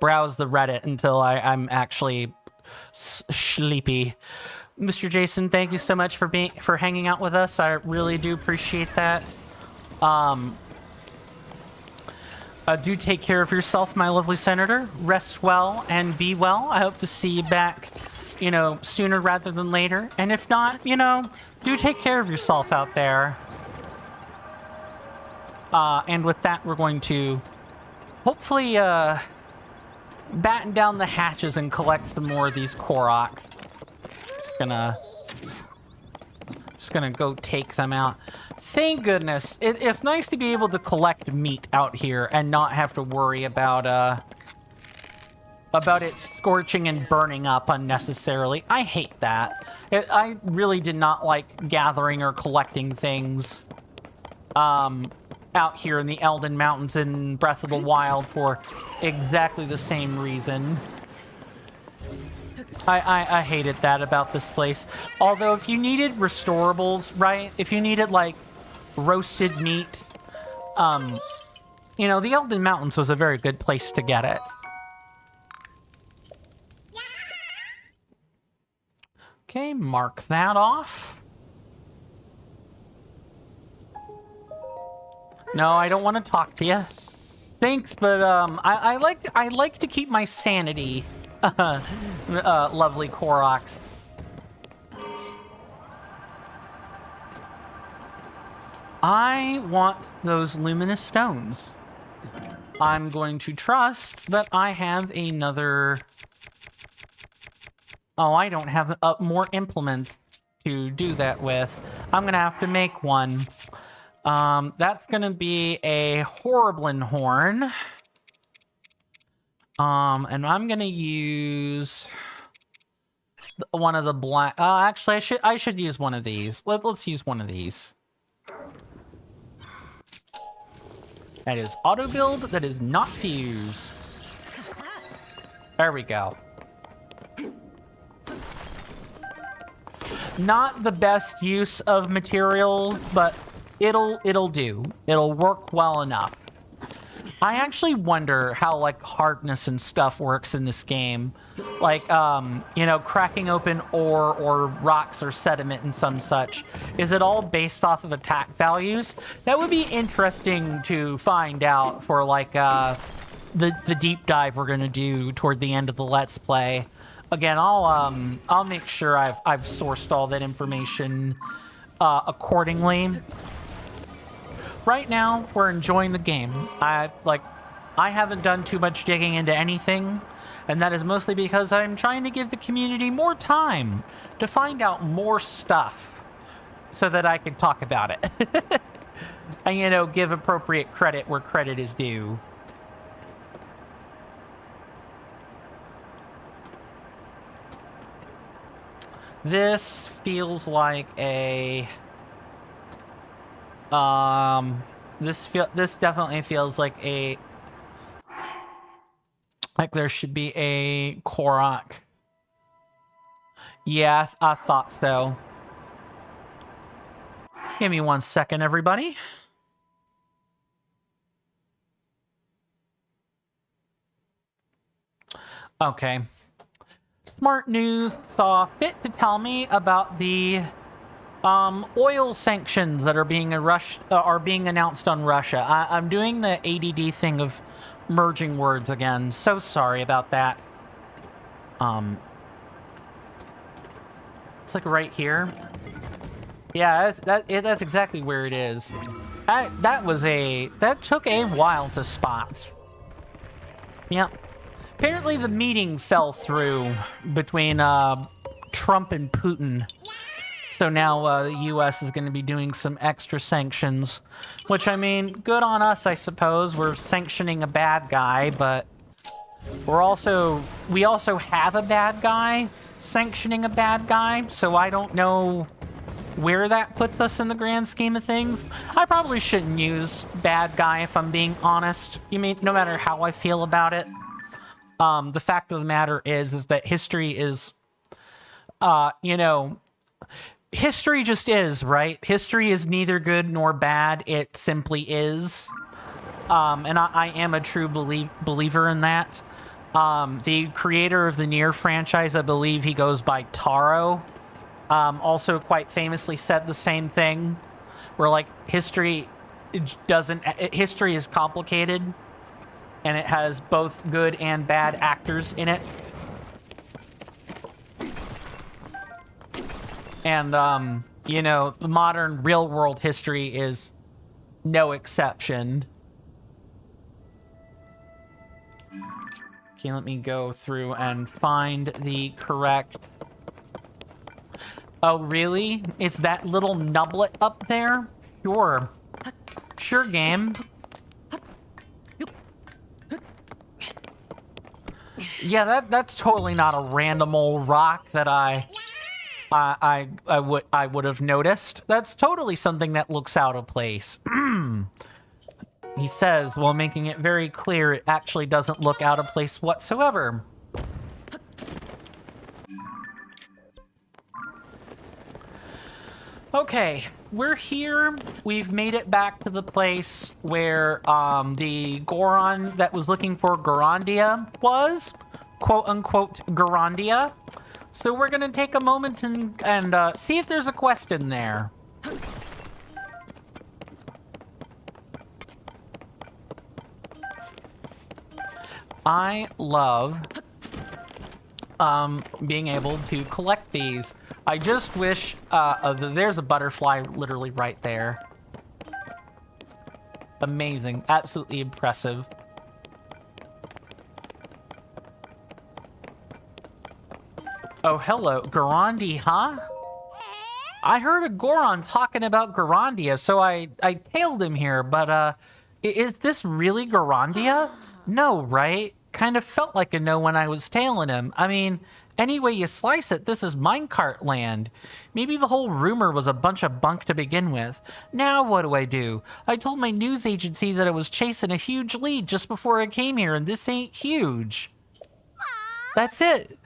browse the Reddit until I'm actually sleepy. Mr. Jason, thank you so much for hanging out with us. I really do appreciate that. Do take care of yourself, my lovely senator. Rest well and be well. I hope to see you back, sooner rather than later. And if not, do take care of yourself out there. And with that, we're going to hopefully batten down the hatches and collect some more of these Koroks. Just gonna go take them out. Thank goodness. It's nice to be able to collect meat out here and not have to worry about it scorching and burning up unnecessarily. I hate that. I really did not like gathering or collecting things out here in the Elden Mountains in Breath of the Wild for exactly the same reason. I hated that about this place. Although if you needed restorables, right? If you needed like roasted meat, the Elden Mountains was a very good place to get it. Okay, mark that off. No, I don't want to talk to you. Thanks, but I like to keep my sanity. Lovely Koroks. I want those luminous stones. I'm going to trust that I have another... Oh, I don't have more implements to do that with. I'm gonna have to make one. That's gonna be a Horriblin horn. And I'm gonna use one of the black... actually, I should use one of these. Let's use one of these. That is auto build. That is not fuse. There we go. Not the best use of materials, but it'll do. It'll work well enough. I actually wonder how, like, hardness and stuff works in this game. Like, you know, cracking open ore or rocks or sediment and some such. Is it all based off of attack values? That would be interesting to find out for, like, the deep dive we're gonna do toward the end of the Let's Play. Again, I'll make sure I've sourced all that information accordingly. Right now, we're enjoying the game. I haven't done too much digging into anything, and that is mostly because I'm trying to give the community more time to find out more stuff so that I can talk about it. And, you know, give appropriate credit where credit is due. This feels like a... This definitely feels like a... Like there should be a Korok. Yeah, I thought so. Give me 1 second, everybody. Okay. Smart News saw fit to tell me about the oil sanctions that are being announced on Russia. I'm doing the ADD thing of merging words again. So sorry about that. It's like right here. Yeah, that's exactly where it is. That took a while to spot. Yep. Apparently the meeting fell through between Trump and Putin. So now the U.S. is going to be doing some extra sanctions. Which, I mean, good on us, I suppose. We're sanctioning a bad guy, but we also have a bad guy sanctioning a bad guy. So I don't know where that puts us in the grand scheme of things. I probably shouldn't use bad guy if I'm being honest. You mean, no matter how I feel about it. The fact of the matter is that history is, you know, history just is, right? History is neither good nor bad. It simply is. And I am a true believer in that. The creator of the Nier franchise, I believe he goes by Taro, also quite famously said the same thing, where, like, history is complicated. And it has both good and bad actors in it. And, you know, the modern real-world history is no exception. Okay, let me go through and find the correct... Oh, really? It's that little nublet up there? Sure. Sure, game. Yeah, that's totally not a random old rock that I would have noticed. That's totally something that looks out of place. He says, while making it very clear it actually doesn't look out of place whatsoever. Okay, we're here. We've made it back to the place where the Goron that was looking for Gorondia was. Quote-unquote Gorondia. So we're gonna take a moment and see if there's a quest in there. I love being able to collect these. I just wish there's a butterfly literally right there. Amazing. Absolutely impressive. Oh, hello. Gorondia, huh? I heard a Goron talking about Gorondia, so I tailed him here, but is this really Gorondia? No, right? Kind of felt like a no when I was tailing him. I mean, any way you slice it, this is minecart land. Maybe the whole rumor was a bunch of bunk to begin with. Now what do? I told my news agency that I was chasing a huge lead just before I came here, and this ain't huge. That's it.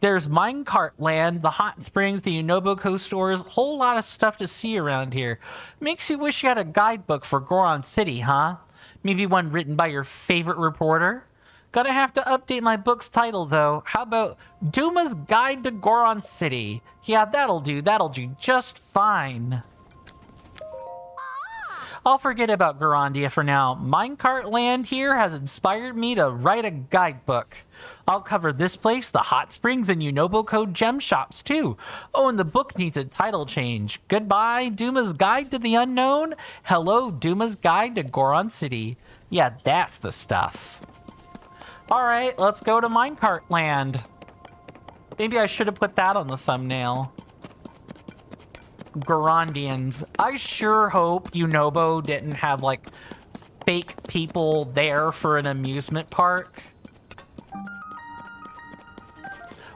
there's Minecart Land, the hot springs, the Yunobo stores, whole lot of stuff to see around here. Makes you wish you had a guidebook for Goron City, huh? Maybe one written by your favorite reporter? Gonna have to update my book's title, though. How about Duma's Guide to Goron City? Yeah, that'll do just fine. I'll forget about Gorondia for now. Minecart Land here has inspired me to write a guidebook. I'll cover this place, the hot springs, and Yunobo gem shops, too. Oh, and the book needs a title change. Goodbye, Duma's Guide to the Unknown. Hello, Duma's Guide to Goron City. Yeah, that's the stuff. Alright, let's go to Minecart Land. Maybe I should have put that on the thumbnail. Gorondians. I sure hope Yunobo didn't have, like, fake people there for an amusement park.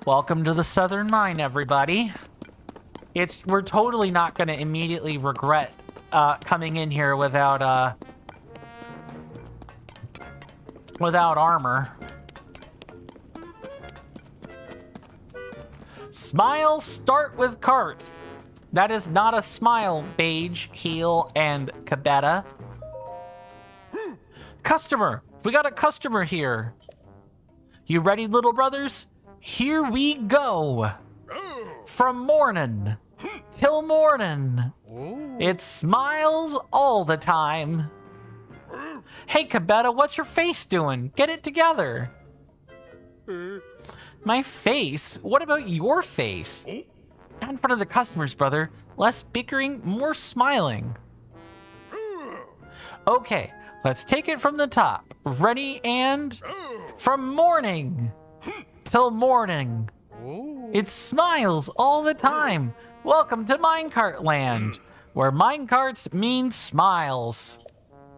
Welcome to the Southern Mine, everybody. We're totally not going to immediately regret coming in here without armor. Smile, start with carts. That is not a smile, Beige, Heel, and Cabetta. Customer! We got a customer here. You ready, little brothers? Here we go. From morning till morning. It smiles all the time. Hey, Cabetta, what's your face doing? Get it together. My face? What about your face? Not in front of the customers, brother. Less bickering, more smiling. Okay, let's take it from the top. Ready and... From morning till morning. It smiles all the time. Welcome to Minecart Land, where minecarts mean smiles.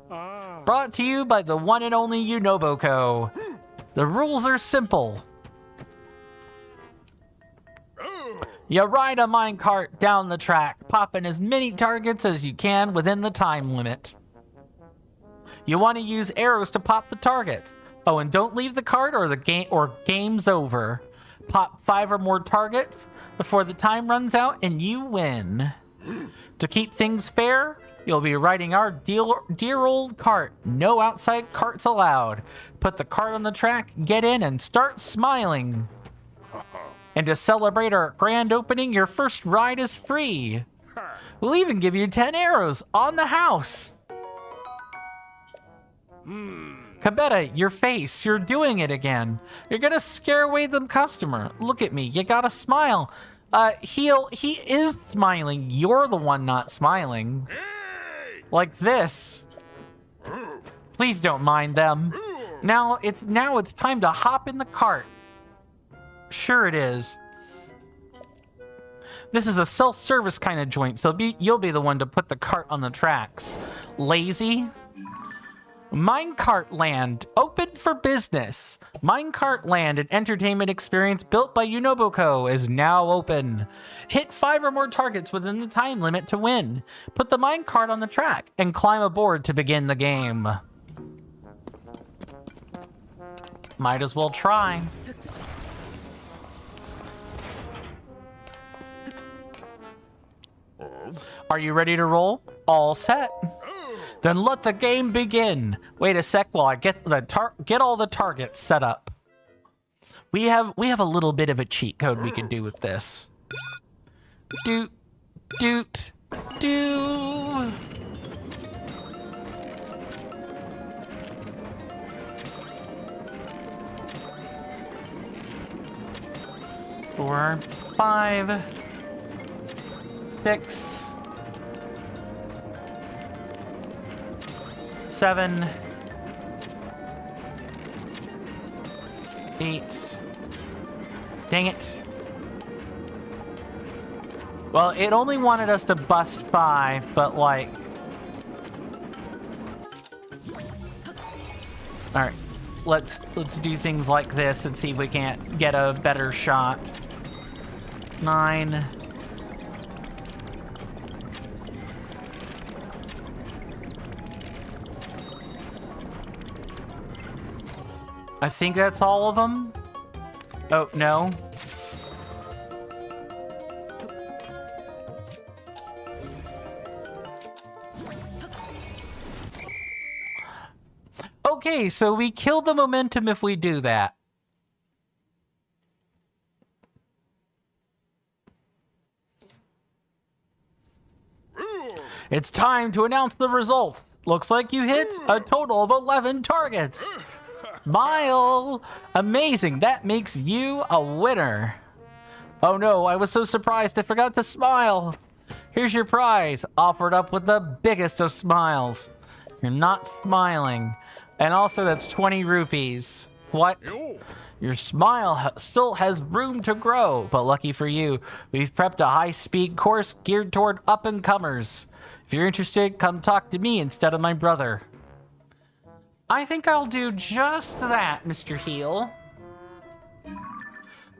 Brought to you by the one and only Yunobo. The rules are simple. You ride a minecart down the track, popping as many targets as you can within the time limit. You want to use arrows to pop the targets. Oh, and don't leave the cart or game's over. Pop 5 or more targets before the time runs out and you win. To keep things fair, you'll be riding our dear old cart. No outside carts allowed. Put the cart on the track, get in, and start smiling. And to celebrate our grand opening, your first ride is free. We'll even give you 10 arrows on the house. Cabetta, your face, you're doing it again. You're gonna scare away the customer. Look at me, you gotta smile. Heel, he is smiling. You're the one not smiling. Like this. Please don't mind them. Now it's time to hop in the cart. Sure it is. This is a self-service kind of joint, so you'll be the one to put the cart on the tracks. Lazy. Minecart Land, open for business. Minecart Land, an entertainment experience built by Yunobo, is now open. Hit 5 or more targets within the time limit to win. Put the minecart on the track and climb aboard to begin the game. Might as well try. Are you ready to roll? All set. Then let the game begin. Wait a sec while I get all the targets set up. We have a little bit of a cheat code we can do with this. Doot, doot, doo. Four, 5, 6, 7, 8. Dang it. Well, it only wanted us to bust 5, but like... Alright, let's do things like this and see if we can't get a better shot. 9. I think that's all of them. Oh, no. Okay, so we kill the momentum if we do that. It's time to announce the results. Looks like you hit a total of 11 targets. Smile! Amazing, that makes you a winner. Oh no, I was so surprised I forgot to smile. Here's your prize, offered up with the biggest of smiles. You're not smiling. And also that's 20 rupees. What? Your smile still has room to grow, but lucky for you, we've prepped a high-speed course geared toward up-and-comers. If you're interested, come talk to me instead of my brother. I think I'll do just that, Mr. Heel.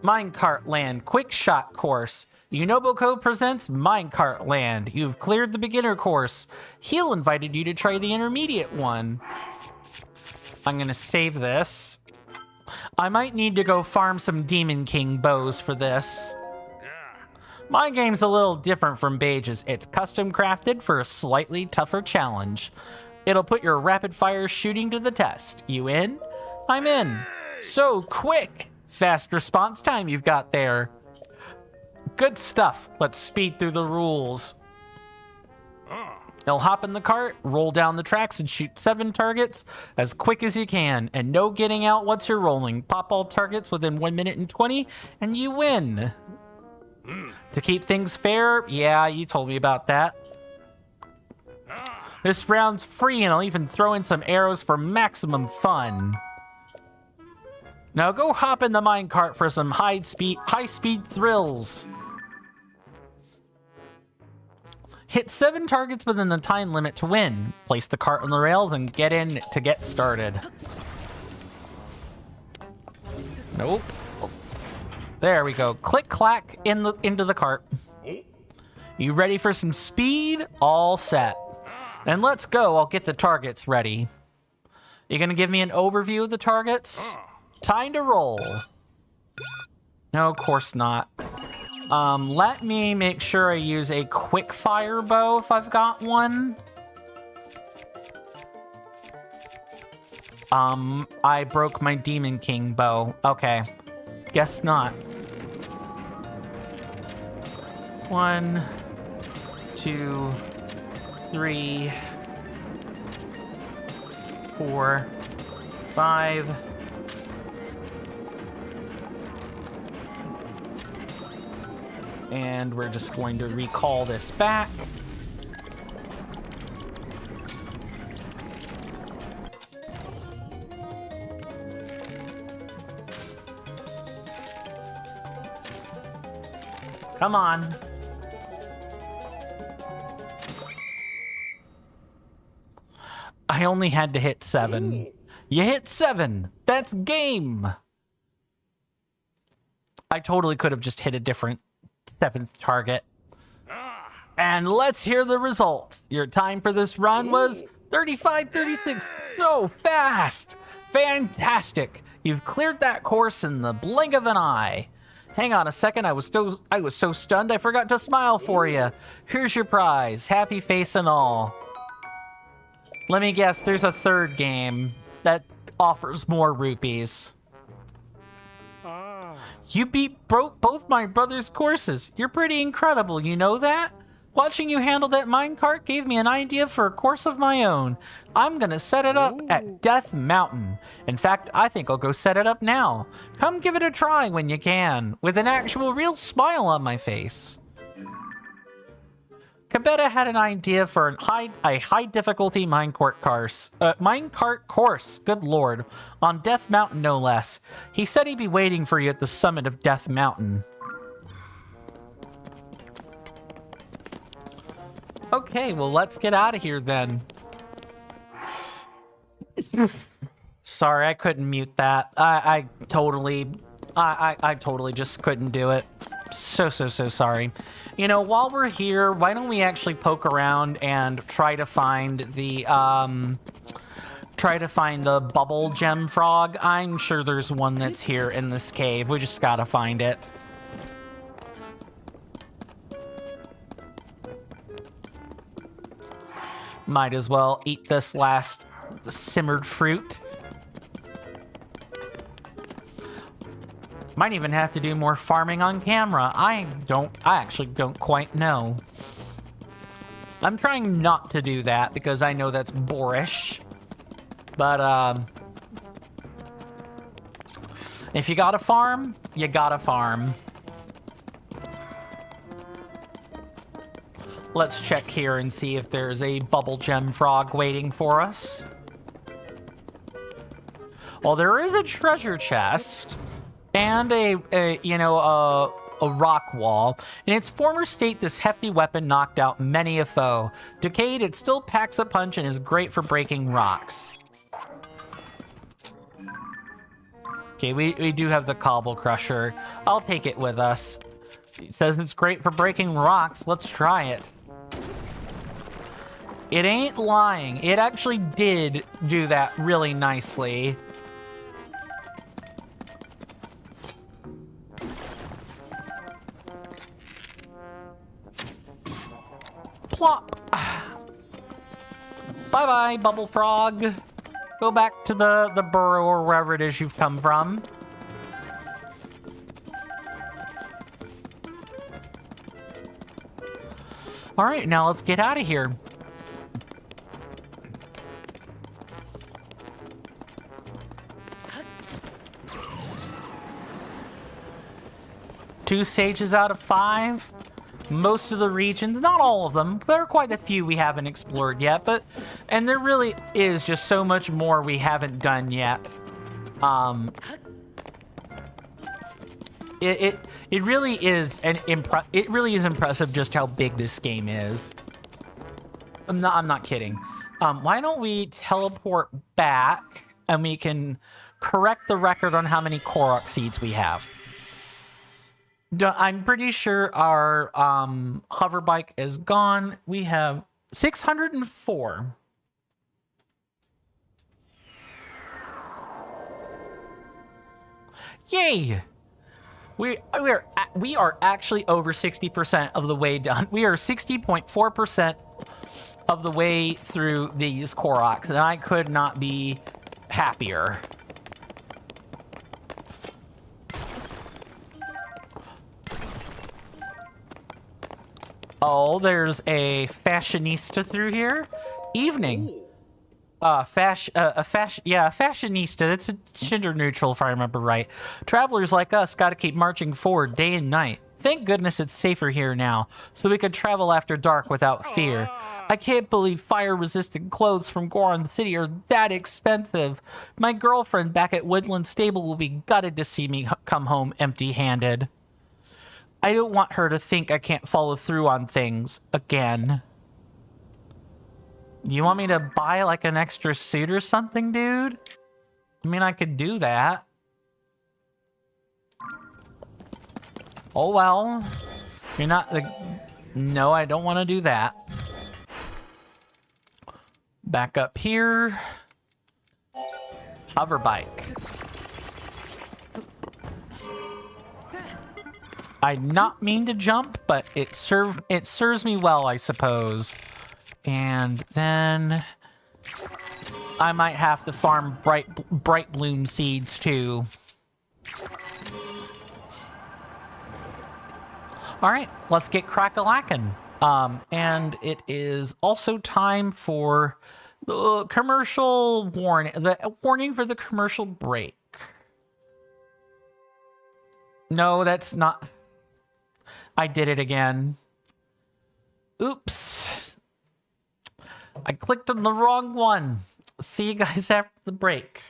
Minecart Land Quick Shot Course. Yunobo presents Minecart Land. You've cleared the beginner course. Heel invited you to try the intermediate one. I'm gonna save this. I might need to go farm some Demon King bows for this. My game's a little different from Beige's. It's custom crafted for a slightly tougher challenge. It'll put your rapid fire shooting to the test. You in? I'm in. So quick! Fast response time you've got there. Good stuff. Let's speed through the rules. You'll hop in the cart, roll down the tracks, and shoot 7 targets as quick as you can. And no getting out once you're rolling. Pop all targets within 1 minute and 20, and you win. To keep things fair, yeah, you told me about that. This round's free, and I'll even throw in some arrows for maximum fun. Now go hop in the minecart for some high-speed thrills. Hit 7 targets within the time limit to win. Place the cart on the rails and get in to get started. Nope. There we go. Click-clack into the cart. You ready for some speed? All set. And let's go. I'll get the targets ready. You gonna give me an overview of the targets? Time to roll. No, of course not. Let me make sure I use a quick fire bow if I've got one. I broke my Demon King bow. Okay. Guess not. 1, 2, 3, 4, 5. And we're just going to recall this back. Come on. I only had to hit 7. You hit 7. That's game. I totally could have just hit a different 7th target. And let's hear the results. Your time for this run was 35:36. So fast. Fantastic. You've cleared that course in the blink of an eye. Hang on a second. I was so stunned I forgot to smile for you. Here's your prize. Happy face and all. Let me guess, there's a third game that offers more rupees. You beat both my brother's courses. You're pretty incredible, you know that? Watching you handle that minecart gave me an idea for a course of my own. I'm gonna set it up at Death Mountain. In fact, I think I'll go set it up now. Come give it a try when you can, with an actual real smile on my face. Kabeta had an idea for a high difficulty minecart course, good lord, on Death Mountain no less. He said he'd be waiting for you at the summit of Death Mountain. Okay, well let's get out of here then. Sorry, I couldn't mute that. I totally just couldn't do it. So sorry. You know, while we're here, why don't we actually poke around and try to find the bubble gem frog? I'm sure there's one that's here in this cave. We just gotta find it. Might as well eat this last simmered fruit. Might even have to do more farming on camera. I actually don't quite know. I'm trying not to do that because I know that's boorish. But, if you gotta farm, you gotta farm. Let's check here and see if there's a bubble gem frog waiting for us. Well, there is a treasure chest and a rock wall. In its former state, this hefty weapon knocked out many a foe. Decayed, it still packs a punch and is great for breaking rocks. Okay, we do have the cobble crusher. I'll take it with us. It says it's great for breaking rocks. Let's try it. It ain't lying. It actually did do that really nicely. Plop. Bye-bye, Bubble Frog. Go back to the burrow or wherever it is you've come from. All right, now let's get out of here. Two stages out of 5. Most of the regions, not all of them, there are quite a few we haven't explored yet, and there really is just so much more we haven't done yet. It really is it really is impressive just how big this game is. I'm not kidding. Why don't we teleport back and we can correct the record on how many Korok seeds we have. I'm pretty sure our hover bike is gone. We have 604. Yay! We are actually over 60% of the way done. We are 60.4% of the way through these Koroks, and I could not be happier. Oh, there's a fashionista through here. Evening. Fashionista. That's a gender neutral, if I remember right. Travelers like us got to keep marching forward day and night. Thank goodness it's safer here now, so we could travel after dark without fear. I can't believe fire-resistant clothes from Goron City are that expensive. My girlfriend back at Woodland Stable will be gutted to see me come home empty-handed. I don't want her to think I can't follow through on things again. You want me to buy like an extra suit or something, dude? I mean, I could do that. Oh, well. You're not the... No, I don't want to do that. Back up here. Hover bike. I not mean to jump, but it serves me well, I suppose. And then I might have to farm bright bloom seeds too. All right, let's get crack-a-lackin'. And it is also time for the commercial warning, the warning for the commercial break. No, that's not. I did it again. Oops. I clicked on the wrong one. See you guys after the break.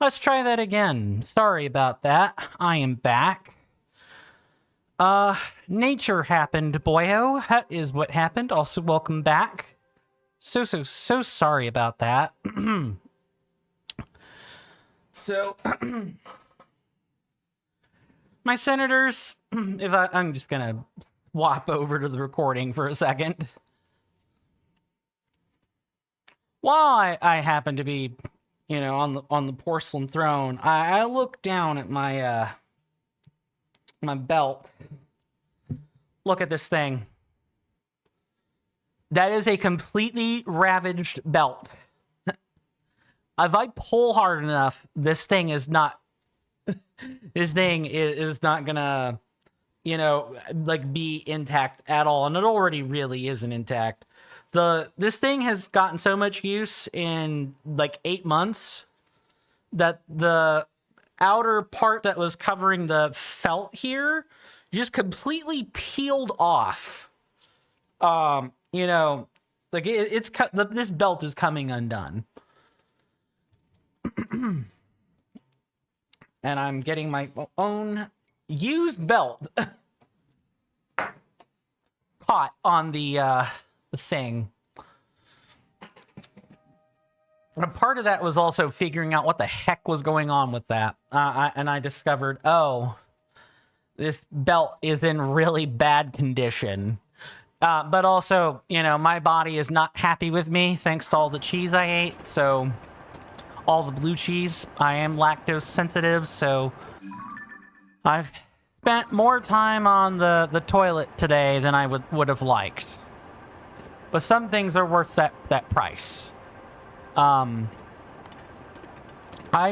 Let's try that again. Sorry about that. I am back. Nature happened, boyo. That is what happened. Also, welcome back. So sorry about that. So, my senators, I'm just gonna swap over to the recording for a second. While I happen to be, you know, on the porcelain throne, I look down at my my belt. Look at this thing. That is a completely ravaged belt. If I pull hard enough, this thing is not gonna, you know, like be intact at all, and it already really isn't intact. This thing has gotten so much use in like 8 months that the outer part that was covering the felt here just completely peeled off. You know, like this belt is coming undone. And I'm getting my own used belt caught on the thing. A part of that was also figuring out what the heck was going on with that. And I discovered, oh, this belt is in really bad condition. But also, you know, my body is not happy with me thanks to all the cheese I ate. So, all the blue cheese. I am lactose sensitive, so I've spent more time on the toilet today than I would have liked. But some things are worth that price. I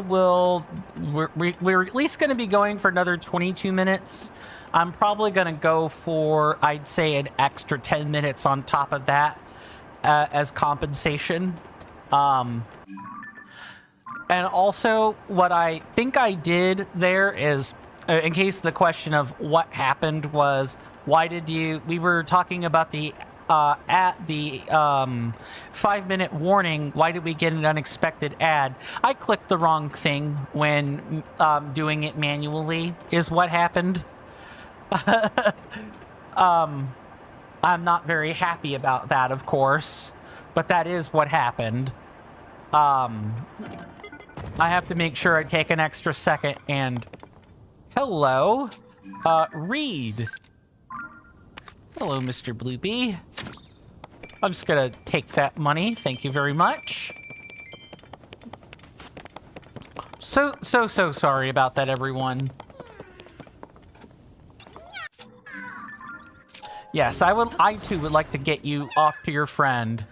will... We're at least going to be going for another 22 minutes. I'm probably going to go for, I'd say, an extra 10 minutes on top of that as compensation. And also, what I think I did there is, in case the question of what happened was, why did you... We were talking about the... at the 5-minute warning, why did we get an unexpected ad? I clicked the wrong thing when doing it manually, is what happened. I'm not very happy about that, of course, but that is what happened. I have to make sure I take an extra second and... Hello? Reed. Hello, Mr. Bloopy. I'm just gonna take that money. Thank you very much. So sorry about that, everyone. Yes, I too would like to get you off to your friend.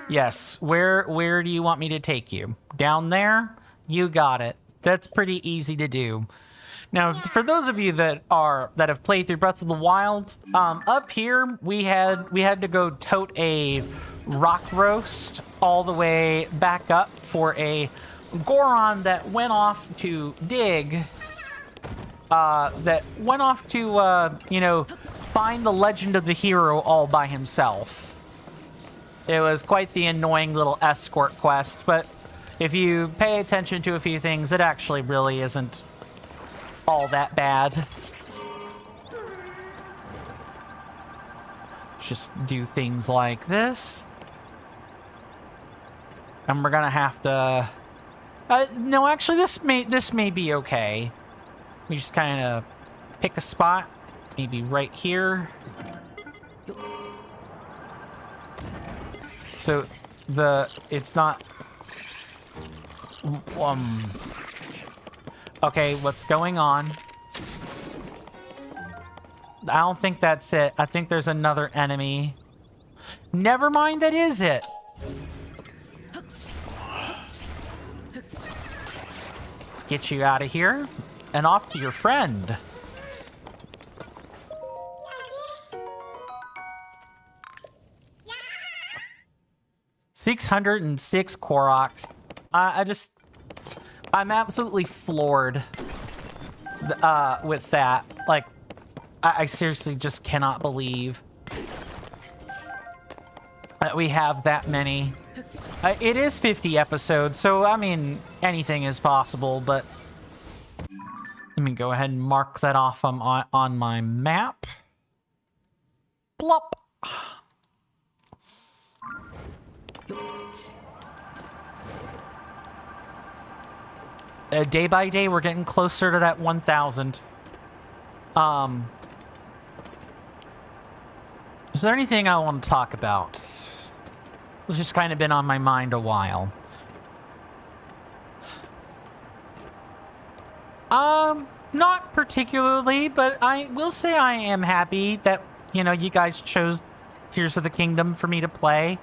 Yes, where do you want me to take you? Down there? You got it. That's pretty easy to do. Now, for those of you that have played through Breath of the Wild, up here we had to go tote a rock roast all the way back up for a Goron that went off to dig. That went off to you know, find the legend of the hero all by himself. It was quite the annoying little escort quest, but if you pay attention to a few things, it actually really isn't all that bad. Just do things like this. And we're gonna have to... no, actually, this may be okay. We just kind of pick a spot. Maybe right here. So, it's not... Okay, what's going on? I don't think that's it. I think there's another enemy. Never mind, that is it. Let's get you out of here and off to your friend. $606 Koroks. I'm absolutely floored with that. Like, I seriously just cannot believe that we have that many. It is 50 episodes, so I mean, anything is possible, but let me go ahead and mark that off on my map. Plop. Day by day, we're getting closer to that 1,000. Is there anything I want to talk about? It's just kind of been on my mind a while. Not particularly, but I will say I am happy that, you know, you guys chose Tears of the Kingdom for me to play.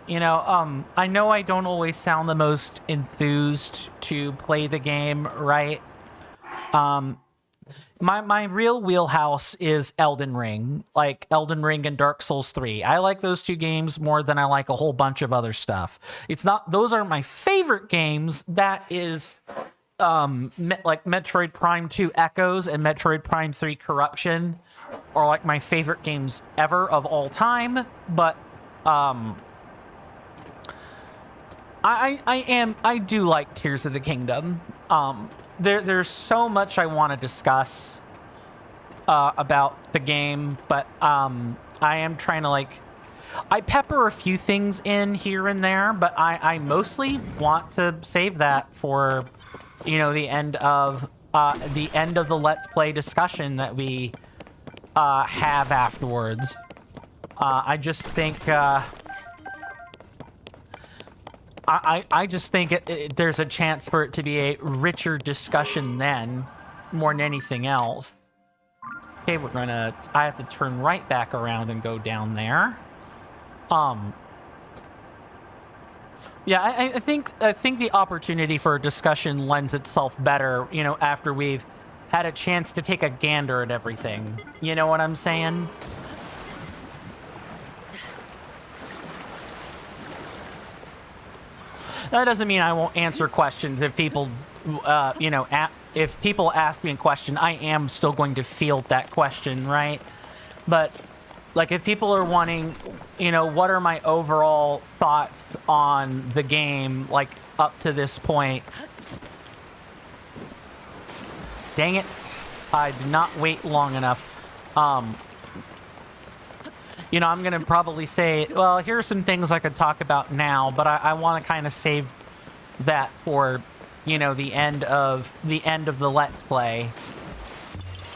You know, I know I don't always sound the most enthused to play the game, right? My real wheelhouse is Elden Ring, like Elden Ring and Dark Souls 3. I like those two games more than I like a whole bunch of other stuff. It's not, those are my favorite games. That is, like Metroid Prime 2 Echoes and Metroid Prime 3 Corruption are like my favorite games ever of all time. But, I do like Tears of the Kingdom. There's so much I want to discuss about the game, but I am trying to, like, I pepper a few things in here and there, but I mostly want to save that for, you know, the end of the Let's Play discussion that we have afterwards. I just think I just think there's a chance for it to be a richer discussion then, more than anything else. Okay, I have to turn right back around and go down there. Yeah, I think the opportunity for a discussion lends itself better, you know, after we've had a chance to take a gander at everything. You know what I'm saying? That doesn't mean I won't answer questions if people, you know, if people ask me a question, I am still going to field that question, right? But, like, if people are wanting, you know, what are my overall thoughts on the game, like, up to this point? Dang it. I did not wait long enough. You know, I'm going to probably say, well, here are some things I could talk about now, but I want to kind of save that for, you know, the end of the Let's Play,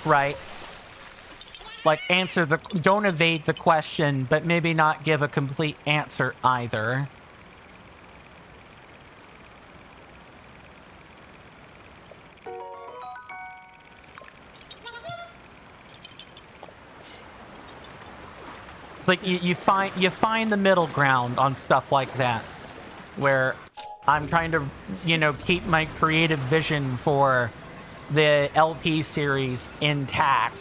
right? Like, don't evade the question, but maybe not give a complete answer either. Like, you find the middle ground on stuff like that, where I'm trying to, you know, keep my creative vision for the LP series intact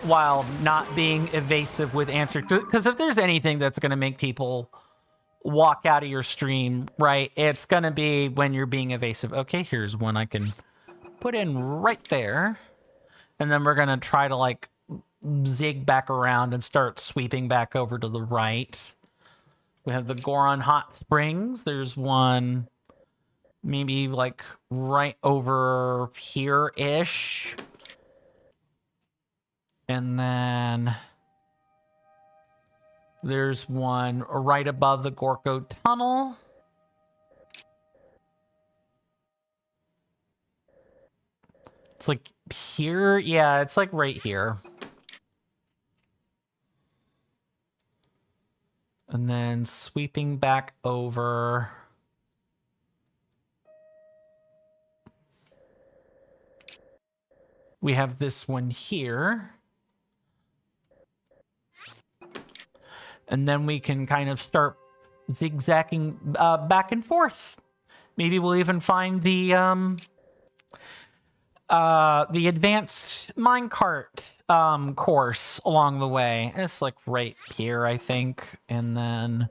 while not being evasive with answers. Because if there's anything that's going to make people walk out of your stream, right, it's going to be when you're being evasive. Okay, here's one I can put in right there. And then we're going to try to, like, zig back around and start sweeping back over to the right. We have the Goron Hot Springs. There's one maybe like right over here-ish. And then there's one right above the Gorko Tunnel. It's like here. Yeah, it's like right here. And then sweeping back over. We have this one here. And then we can kind of start zigzagging back and forth. Maybe we'll even find the advanced minecart course along the way. It's like right here, I think. And then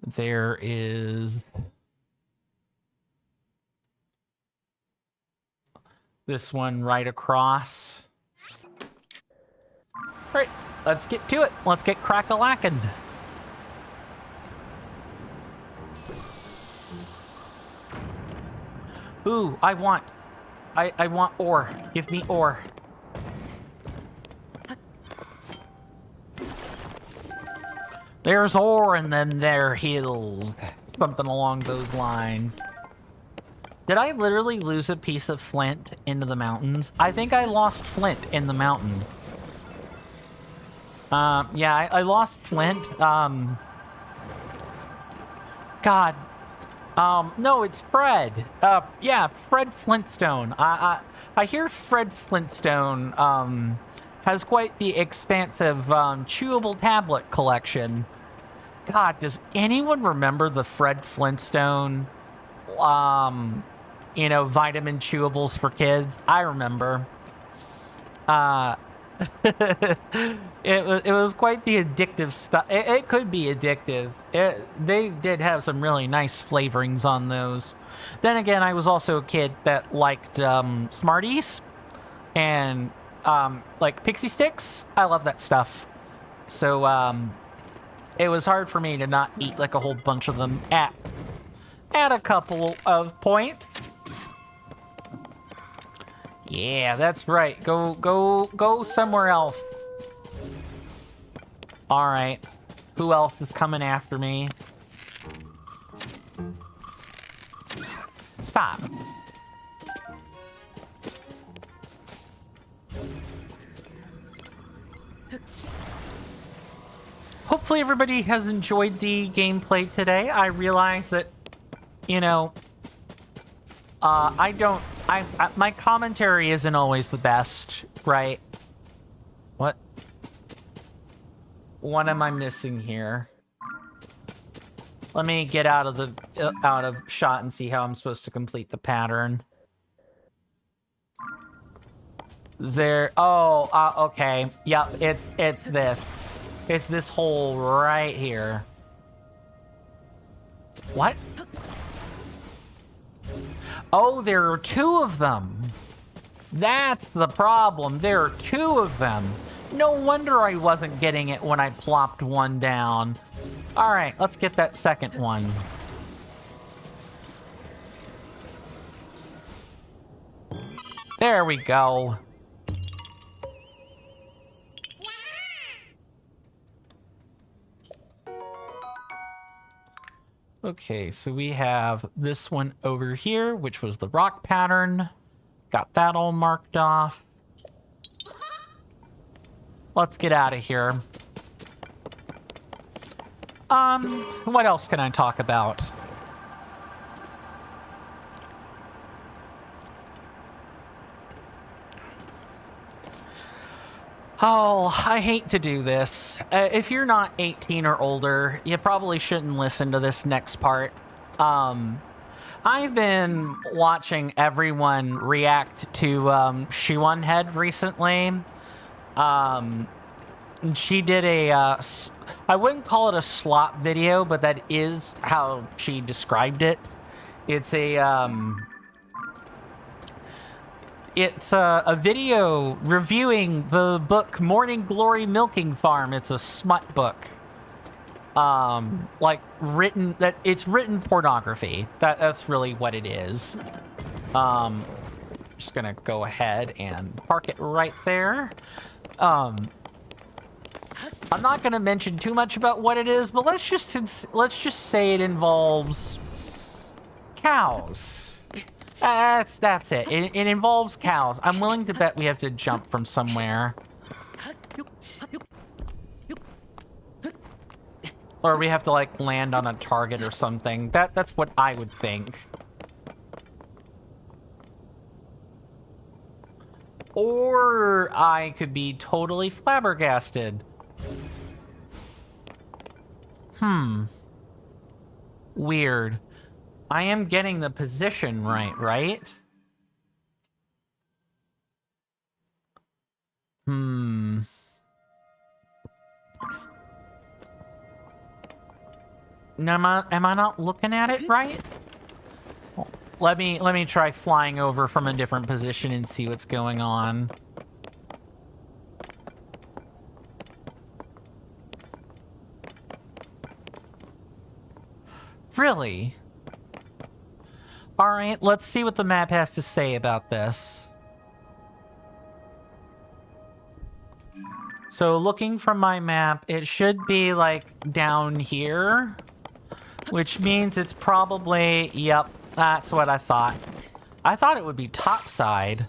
there is this one right across. All right, let's get to it. Let's get crack-a-lackin'. Ooh, I want ore. Give me ore. There's ore and then there hills. Something along those lines. Did I literally lose a piece of flint into the mountains? I think I lost flint in the mountains. Yeah, I lost flint. God. No, it's Fred. Yeah, Fred Flintstone. I hear Fred Flintstone, has quite the expansive, chewable tablet collection. God, does anyone remember the Fred Flintstone, vitamin chewables for kids? I remember. It was quite the addictive stuff. It could be addictive. They did have some really nice flavorings on those. Then again, I was also a kid that liked Smarties and like Pixie Sticks. I love that stuff. So it was hard for me to not eat like a whole bunch of them at a couple of points. Yeah, that's right. Go somewhere else. All right. Who else is coming after me? Stop. Hopefully everybody has enjoyed the gameplay today. I realize that, my commentary isn't always the best, right? What am I missing here? Let me get out of shot and see how I'm supposed to complete the pattern. Is there? Oh, okay. Yep, it's this. It's this hole right here. What? Oh, there are two of them. That's the problem. There are two of them. No wonder I wasn't getting it when I plopped one down. All right, let's get that second one. There we go. Okay, so we have this one over here, which was the rock pattern. Got that all marked off. Let's get out of here. What else can I talk about? Oh, I hate to do this. If you're not 18 or older, you probably shouldn't listen to this next part. I've been watching everyone react to Shiwan Head recently. She did a, I wouldn't call it a slop video, but that is how she described it. It's a video reviewing the book Morning Glory Milking Farm. It's a smut book. It's written pornography. That's really what it is. Just gonna go ahead and park it right there. I'm not gonna mention too much about what it is, but let's just say it involves cows. That's it. It involves cows. I'm willing to bet we have to jump from somewhere. Or we have to, like, land on a target or something. That's what I would think. Or I could be totally flabbergasted. Weird. I am getting the position right? Am I not looking at it right? Let me try flying over from a different position and see what's going on. Really? Alright, let's see what the map has to say about this. So looking from my map, it should be like down here, which means it's probably, yep, that's what I thought. I thought it would be topside.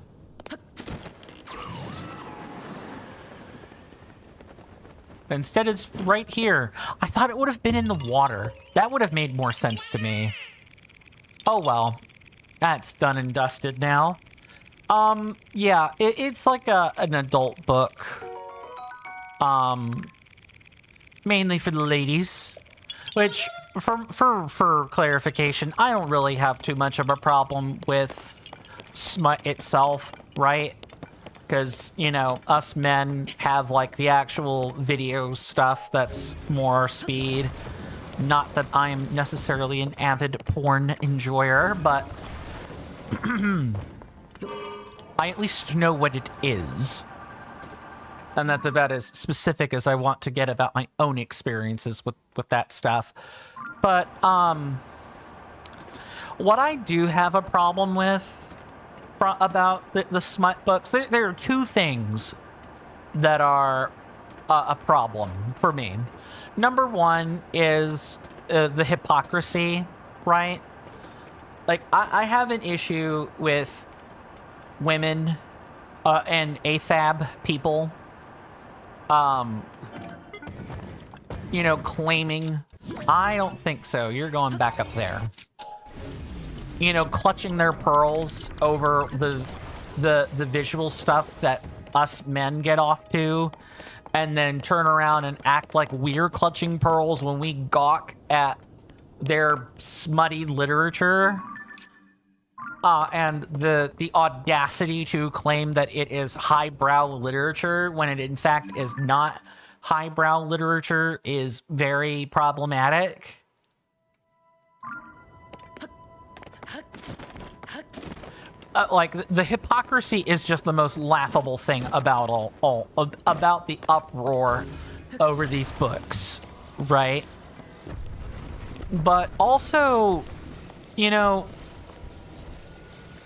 Instead, it's right here. I thought it would have been in the water. That would have made more sense to me. Oh well. That's done and dusted now. Yeah, it's like an adult book. Mainly for the ladies. Which, for clarification, I don't really have too much of a problem with smut itself, right? Because, you know, us men have, like, the actual video stuff that's more speed. Not that I am necessarily an avid porn enjoyer, but I at least know what it is. And that's about as specific as I want to get about my own experiences with that stuff. But, what I do have a problem with about the smut books, there are two things that are a problem for me. Number one is the hypocrisy, right? Like, I have an issue with women and AFAB people, you know, claiming. I don't think so. You're going back up there. You know, clutching their pearls over the visual stuff that us men get off to, and then turn around and act like we're clutching pearls when we gawk at their smutty literature. And the audacity to claim that it is highbrow literature when it in fact is not highbrow literature is very problematic. Like, the hypocrisy is just the most laughable thing about about the uproar over these books, right? But also, you know,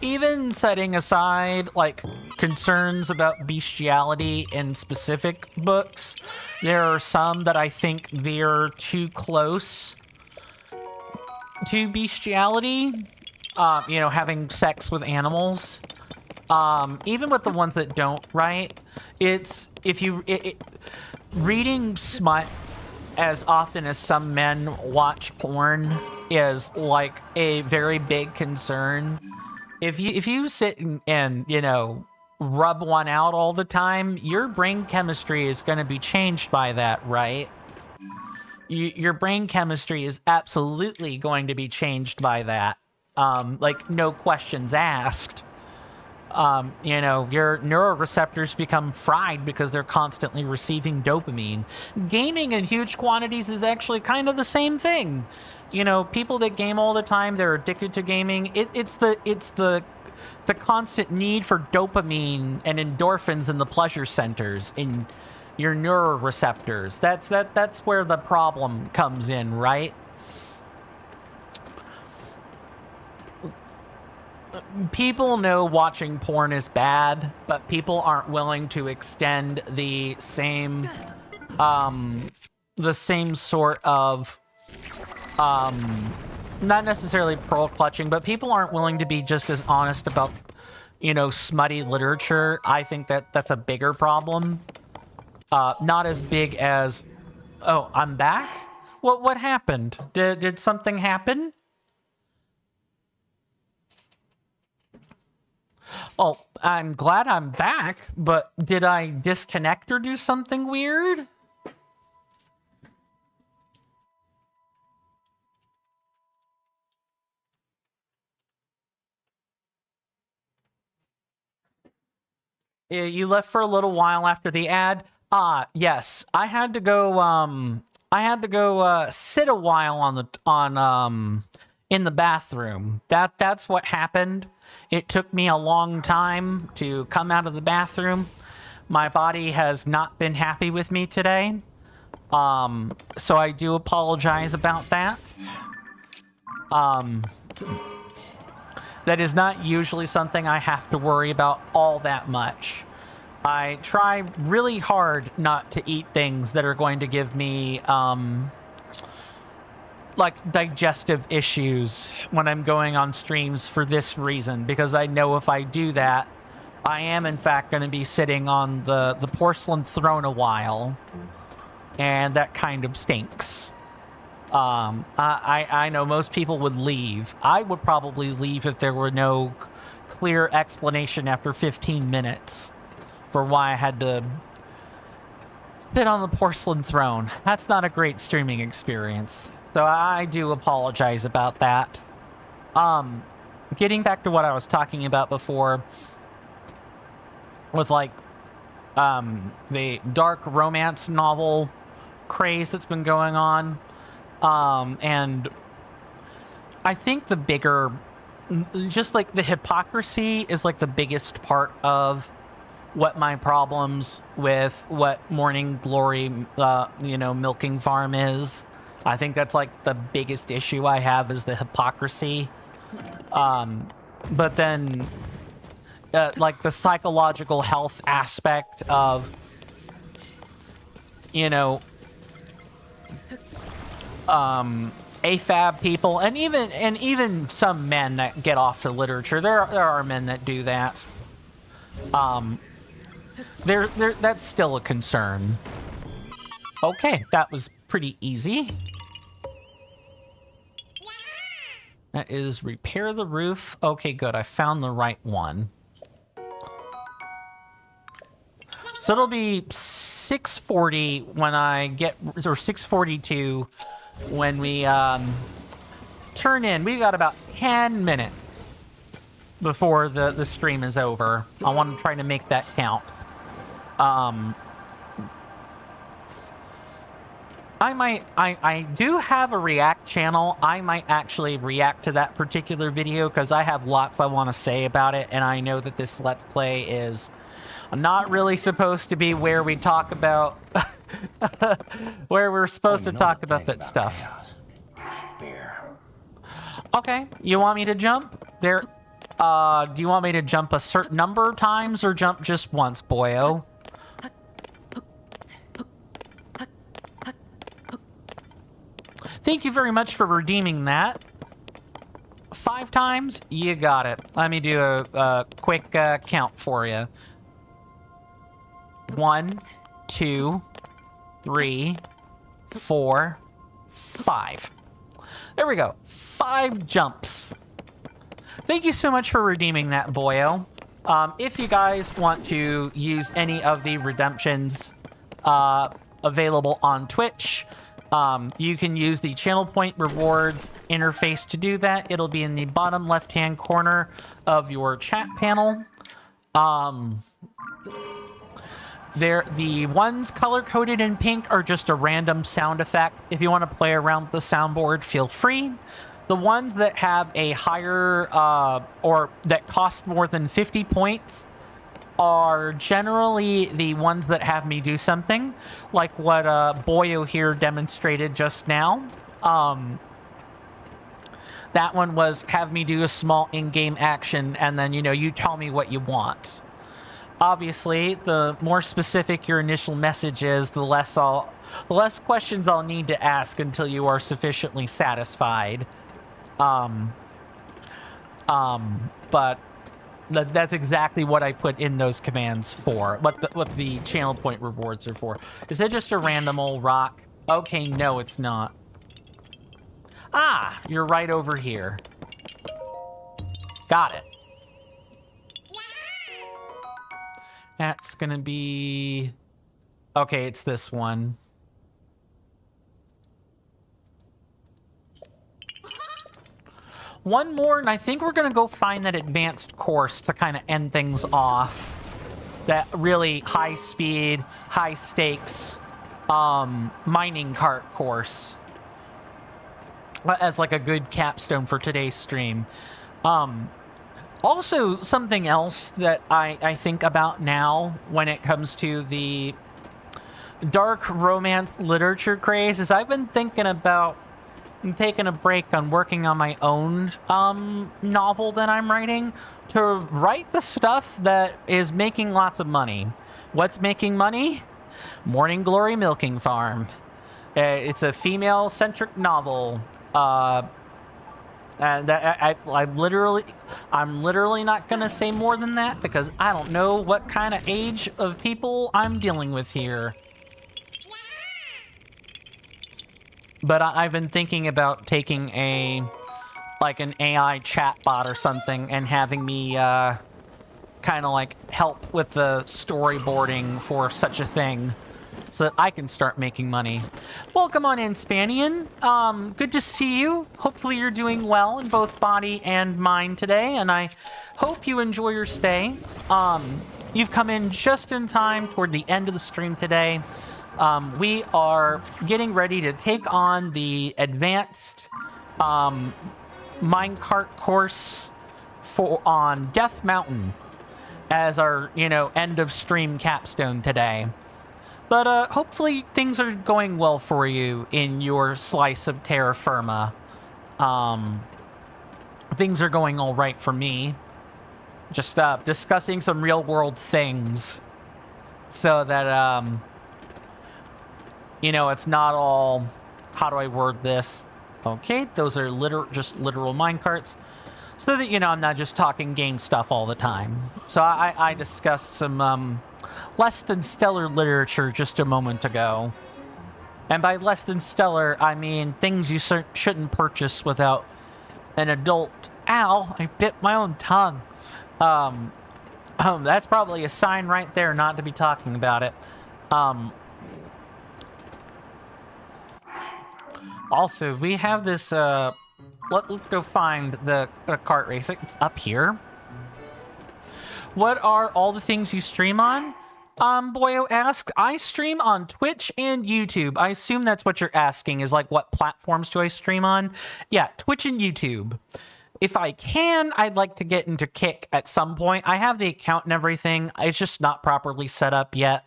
even setting aside, like, concerns about bestiality in specific books, there are some that I think veer too close to bestiality. You know, having sex with animals. Even with the ones that don't, right? It's, if you... reading smut as often as some men watch porn is, like, a very big concern. If you sit and, you know, rub one out all the time, your brain chemistry is going to be changed by that, right? Your brain chemistry is absolutely going to be changed by that. Like, no questions asked. You know, your neuroreceptors become fried because they're constantly receiving dopamine. Gaming in huge quantities is actually kind of the same thing. You know, people that game all the time, they're addicted to gaming. It's the constant need for dopamine and endorphins in the pleasure centers in your neuroreceptors. That's where the problem comes in, right? People know watching porn is bad, but people aren't willing to extend the same sort of, not necessarily pearl clutching, but people aren't willing to be just as honest about, you know, smutty literature. I think that's a bigger problem. Not as big as, oh, I'm back? What happened? Did something happen? Oh, I'm glad I'm back, but did I disconnect or do something weird? You left for a little while after the ad? Yes. I had to go sit a while in the bathroom. That's what happened. It took me a long time to come out of the bathroom. My body has not been happy with me today. So I do apologize about that. That is not usually something I have to worry about all that much. I try really hard not to eat things that are going to give me, like, digestive issues when I'm going on streams for this reason, because I know if I do that, I am, in fact, going to be sitting on the porcelain throne a while, and that kind of stinks. I know most people would leave. I would probably leave if there were no clear explanation after 15 minutes for why I had to sit on the porcelain throne. That's not a great streaming experience. So I do apologize about that. Getting back to what I was talking about before with, like, the dark romance novel craze that's been going on. And I think the bigger, just like the hypocrisy is like the biggest part of what my problems with what Morning Glory, milking farm is. I think that's like the biggest issue I have is the hypocrisy. But then, like the psychological health aspect of, AFAB people, and even some men that get off to literature. There are men that do that. That's still a concern. Okay, that was pretty easy. That is repair the roof. Okay, good. I found the right one. So it'll be 6:40 when I get, or 6:42 when we turn in. We got about 10 minutes before the stream is over. I want to try to make that count. I do have a react channel. I might actually react to that particular video because I have lots I want to say about it, and I know that this Let's Play is not really supposed to be where we talk about where we're supposed to talk about that stuff. It's beer. Okay, you want me to jump? There, do you want me to jump a certain number of times or jump just once, boyo? Thank you very much for redeeming that. 5 times? You got it. Let me do a quick count for you. 1, 2, 3, 4, 5. There we go. 5 jumps. Thank you so much for redeeming that, boyo. If you guys want to use any of the redemptions available on Twitch, you can use the channel point rewards interface to do that. It'll be in the bottom left-hand corner of your chat panel. The ones color-coded in pink are just a random sound effect. If you want to play around with the soundboard, feel free. The ones that have a higher, or that cost more than 50 points are generally the ones that have me do something, like what Boyo here demonstrated just now. That one was have me do a small in-game action, and then, you tell me what you want. Obviously, the more specific your initial message is, the less questions I'll need to ask until you are sufficiently satisfied. But that's exactly what I put in those commands for. What the channel point rewards are for. Is that just a random old rock? Okay, no, it's not. Ah, you're right over here. Got it. That's gonna be... Okay, it's this one. One more, and I think we're gonna go find that advanced course to kind of end things off. That really high speed, high stakes mining cart course. As like a good capstone for today's stream. Also, something else that I think about now when it comes to the dark romance literature craze is I've been thinking about I'm taking a break on working on my own novel that I'm writing to write the stuff that is making lots of money. What's making money? Morning Glory Milking Farm. It's a female-centric novel. And I'm literally not gonna say more than that because I don't know what kind of age of people I'm dealing with here. But I've been thinking about taking an AI chatbot or something and having me kind of like help with the storyboarding for such a thing so that I can start making money. Welcome on in, Spanian. Good to see you. Hopefully you're doing well in both body and mind today, and I hope you enjoy your stay. You've come in just in time toward the end of the stream today. We are getting ready to take on the advanced minecart course on Death Mountain as our, end of stream capstone today. But hopefully things are going well for you in your slice of terra firma. Things are going all right for me. Just discussing some real world things so that it's not all, how do I word this? Okay, those are just literal minecarts. So that, I'm not just talking game stuff all the time. So I discussed some less than stellar literature just a moment ago. And by less than stellar, I mean things you shouldn't purchase without an adult. Ow, I bit my own tongue. That's probably a sign right there not to be talking about it. Also, we have this, let's go find the kart race. It's up here. What are all the things you stream on? Boyo asks, I stream on Twitch and YouTube. I assume that's what you're asking, is like, what platforms do I stream on? Yeah, Twitch and YouTube. If I can, I'd like to get into Kick at some point. I have the account and everything. It's just not properly set up yet.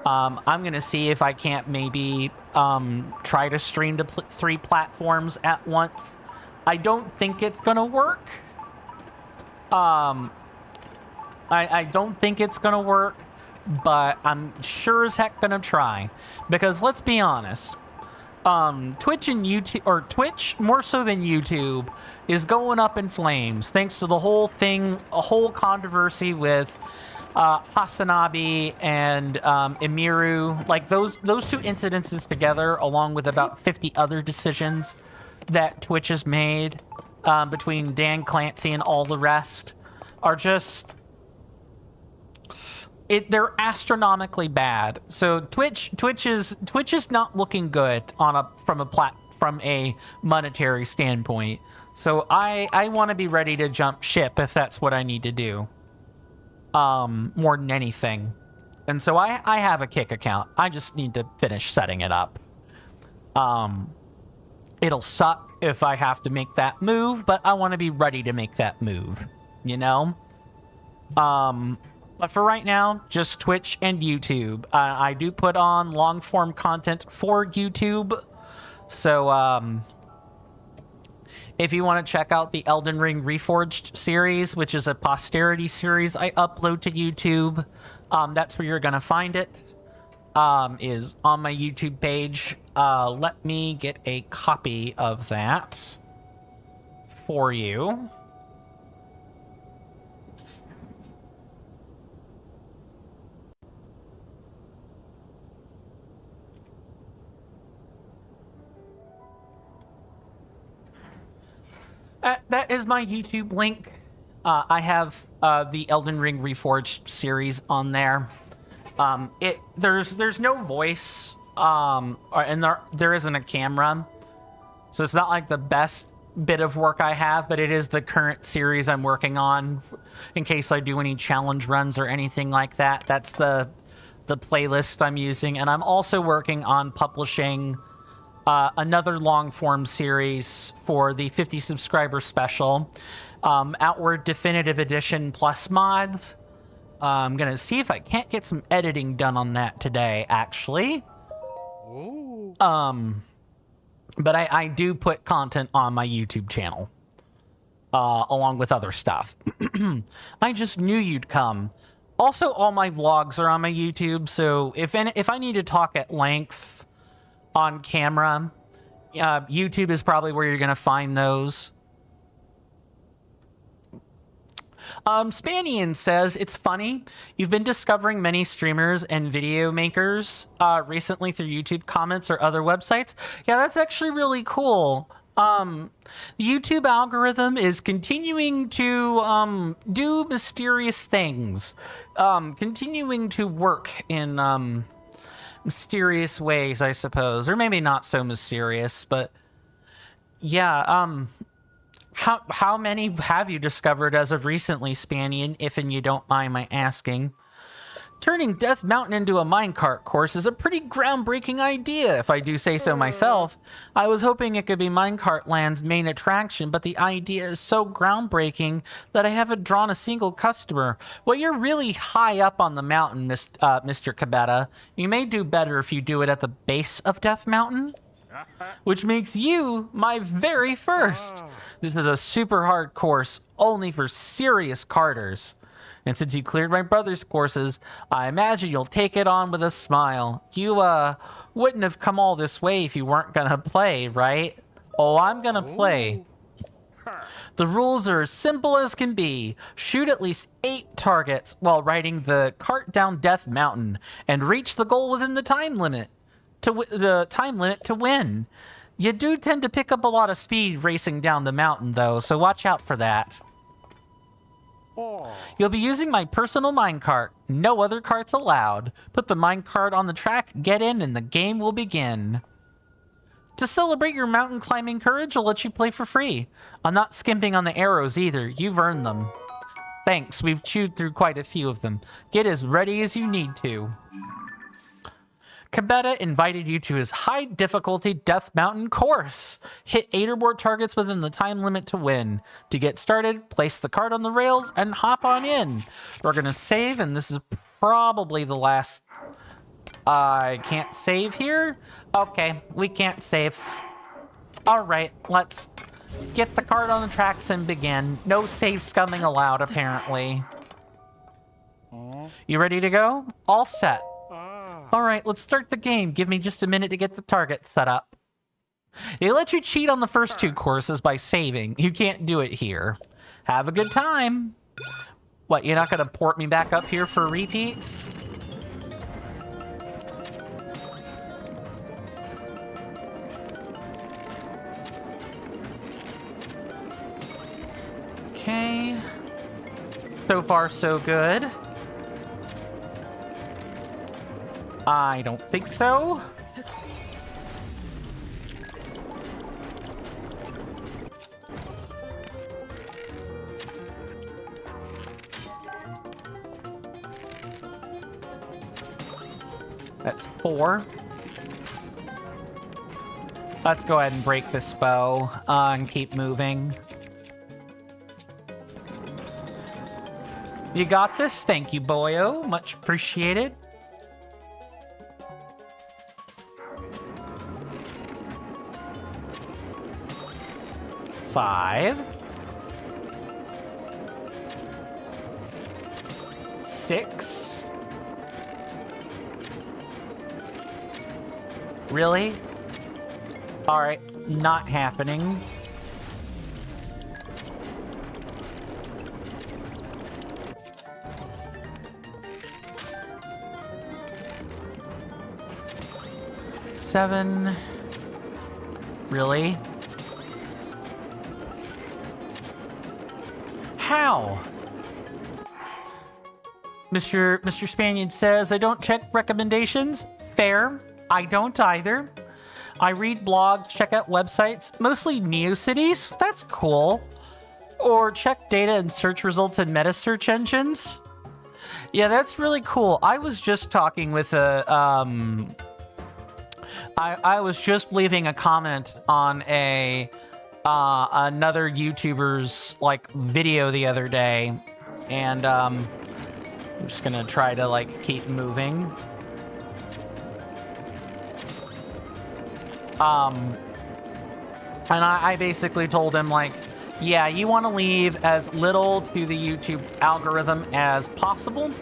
I'm gonna see if I can't maybe try to stream to 3 platforms at once. I don't think it's gonna work. I don't think it's gonna work, but I'm sure as heck gonna try. Because let's be honest, Twitch and YouTube, or Twitch more so than YouTube, is going up in flames thanks to the whole thing, a whole controversy with Hasanabe and Emiru. Like those 2 incidences together, along with about 50 other decisions that Twitch has made between Dan Clancy and all the rest, are just they're astronomically bad. So Twitch is not looking good from a monetary standpoint. So I want to be ready to jump ship if that's what I need to do. More than anything. And so I have a Kick account. I just need to finish setting it up. It'll suck if I have to make that move, but I want to be ready to make that move, But for right now, just Twitch and YouTube. I do put on long-form content for YouTube. So, if you want to check out the Elden Ring Reforged series, which is a posterity series I upload to YouTube, that's where you're going to find it, is on my YouTube page. Let me get a copy of that for you. That is my YouTube link. I have the Elden Ring Reforged series on there. There's no voice, and there isn't a camera, so it's not like the best bit of work I have, but it is the current series I'm working on in case I do any challenge runs or anything like that. That's the playlist I'm using, and I'm also working on publishing another long-form series for the 50 subscriber special, Outward Definitive Edition plus mods. I'm gonna see if I can't get some editing done on that today, actually. Ooh. But I do put content on my YouTube channel, along with other stuff. I just knew you'd come. Also, all my vlogs are on my YouTube, so if I need to talk at length on camera, YouTube is probably where you're going to find those. Spanian says, it's funny. You've been discovering many streamers and video makers recently through YouTube comments or other websites. Yeah, that's actually really cool. The YouTube algorithm is continuing to do mysterious things. Continuing to work in mysterious ways, I suppose. Or maybe not so mysterious, but yeah, How many have you discovered as of recently, Spanian, if and you don't mind my asking? Turning Death Mountain into a minecart course is a pretty groundbreaking idea, if I do say so myself. I was hoping it could be Minecart Land's main attraction, but the idea is so groundbreaking that I haven't drawn a single customer. Well, you're really high up on the mountain, Mr. Cabetta. You may do better if you do it at the base of Death Mountain, which makes you my very first. This is a super hard course, only for serious carters. And since you cleared my brother's courses, I imagine you'll take it on with a smile. You, wouldn't have come all this way if you weren't gonna play, right? Oh, I'm gonna play. The rules are as simple as can be. Shoot at least 8 targets while riding the cart down Death Mountain, and reach the goal within the time limit to win. You do tend to pick up a lot of speed racing down the mountain, though, so watch out for that. You'll be using my personal minecart. No other carts allowed. Put the minecart on the track, get in, and the game will begin. To celebrate your mountain climbing courage, I'll let you play for free. I'm not skimping on the arrows either. You've earned them. Thanks, we've chewed through quite a few of them. Get as ready as you need to. Cabetta invited you to his high difficulty Death Mountain course. Hit 8 or more targets within the time limit to win. To get started, place the cart on the rails and hop on in. We're gonna save, and this is probably the last... I can't save here? Okay, we can't save. Alright, let's get the cart on the tracks and begin. No save scumming allowed, apparently. You ready to go? All set. Alright, let's start the game. Give me just a minute to get the target set up. They let you cheat on the first 2 courses by saving. You can't do it here. Have a good time. What, you're not gonna port me back up here for repeats? Okay. So far, so good. I don't think so. That's 4. Let's go ahead and break this bow and keep moving. You got this? Thank you, boyo. Much appreciated. Five. 6. Really? Alright, not happening. Seven. Really? How? Mr. Spaniard says, I don't check recommendations. Fair. I don't either. I read blogs, check out websites, mostly NeoCities. That's cool. Or check data and search results in meta search engines. Yeah, that's really cool. I was just talking with a, I was just leaving a comment on a, another YouTuber's, like, video the other day. And, I'm just gonna try to, like, keep moving. And I basically told him, like, yeah, you want to leave as little to the YouTube algorithm as possible.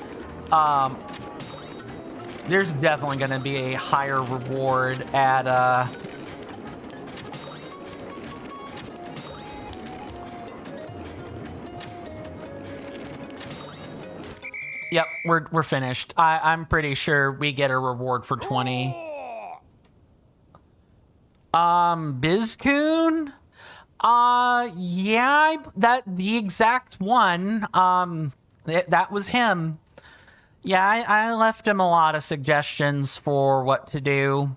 There's definitely going to be a higher reward at, Yep, we're finished. I'm pretty sure we get a reward for 20. Bizcoon? Yeah, the exact one. That was him. Yeah, I left him a lot of suggestions for what to do.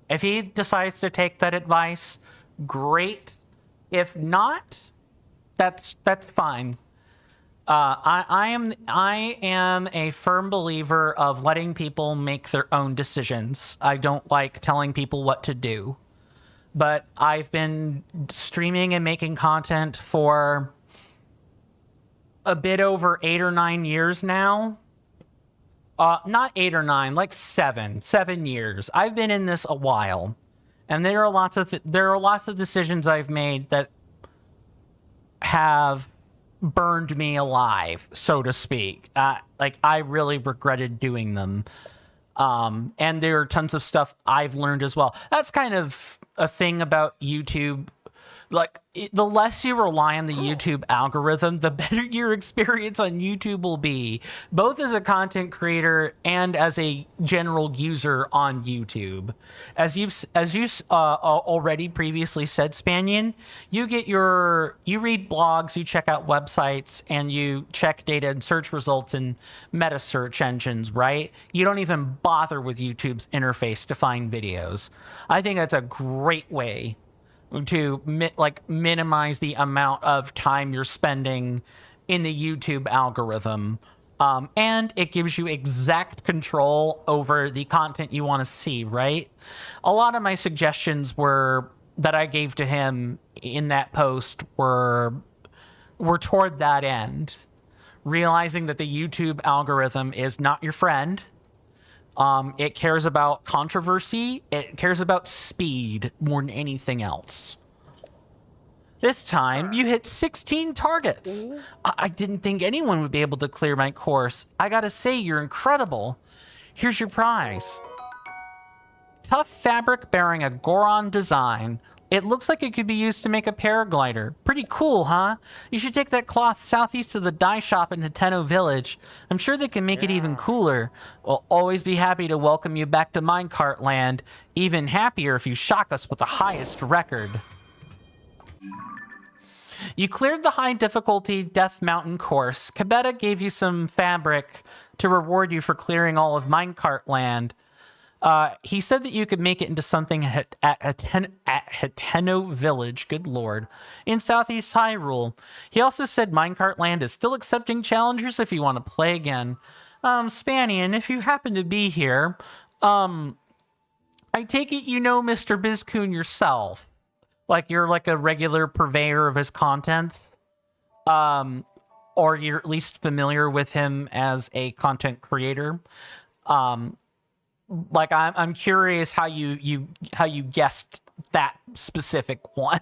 If he decides to take that advice, great. If not, that's fine. I am a firm believer of letting people make their own decisions. I don't like telling people what to do. But I've been streaming and making content for a bit over 8 or 9 years now. Not 8 or 9, like 7 years. I've been in this a while, and there are lots of decisions I've made that have burned me alive, so to speak. Like, I really regretted doing them. And there are tons of stuff I've learned as well. That's kind of a thing about YouTube. Like, the less you rely on the YouTube algorithm, the better your experience on YouTube will be, both as a content creator and as a general user on YouTube. As you already previously said, Spanion, you read blogs, you check out websites, and you check data and search results in meta search engines, right? You don't even bother with YouTube's interface to find videos. I think that's a great way to minimize the amount of time you're spending in the YouTube algorithm. And it gives you exact control over the content you want to see, right? A lot of my suggestions that I gave to him in that post were toward that end. Realizing that the YouTube algorithm is not your friend. It cares about controversy. It cares about speed more than anything else. This time, you hit 16 targets. I didn't think anyone would be able to clear my course. I gotta say, you're incredible. Here's your prize. Tough fabric bearing a Goron design. It looks like it could be used to make a paraglider. Pretty cool, huh? You should take that cloth southeast of the dye shop in Hateno Village. I'm sure they can make it even cooler. We'll always be happy to welcome you back to Minecart Land. Even happier if you shock us with the highest record. You cleared the high difficulty Death Mountain course. Kabeta gave you some fabric to reward you for clearing all of Minecart Land. He said that you could make it into something at Hateno Village, good lord, in Southeast Hyrule. He also said Minecart Land is still accepting challengers if you want to play again. Spanion, if you happen to be here, I take it you know Mr. Bizcoon yourself. Like, you're like a regular purveyor of his content. Or you're at least familiar with him as a content creator. Like, I'm curious how you guessed that specific one.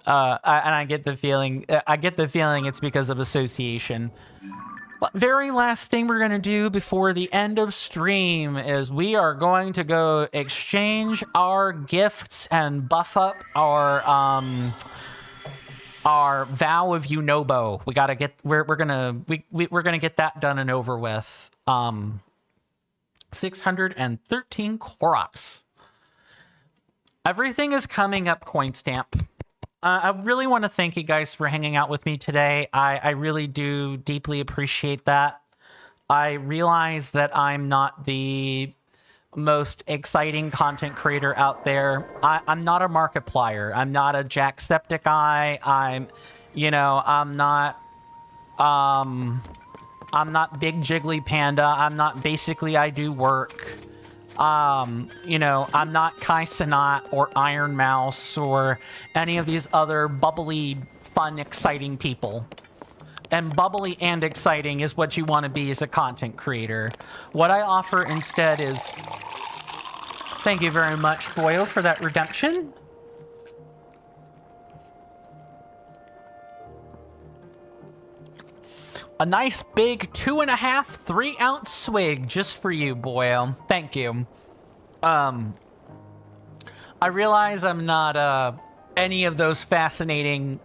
And I get the feeling it's because of association. But very last thing we're gonna do before the end of stream is we are going to go exchange our gifts and buff up our vow of Yunobo. We gotta get we're gonna get that done and over with. 613 Koroks. Everything is coming up, Coinstamp. I really want to thank you guys for hanging out with me today. I really do deeply appreciate that. I realize that I'm not the most exciting content creator out there. I'm not a Markiplier. I'm not a Jacksepticeye. I'm not Big Jiggly Panda. I'm not Basically I Do Work. I'm not Kai Cenat or Iron Mouse or any of these other bubbly, fun, exciting people. And bubbly and exciting is what you want to be as a content creator. What I offer instead is... Thank you very much, Boyo, for that redemption. A nice big 2.5, 3 ounce swig just for you, boyo. Thank you. I realize I'm not any of those fascinating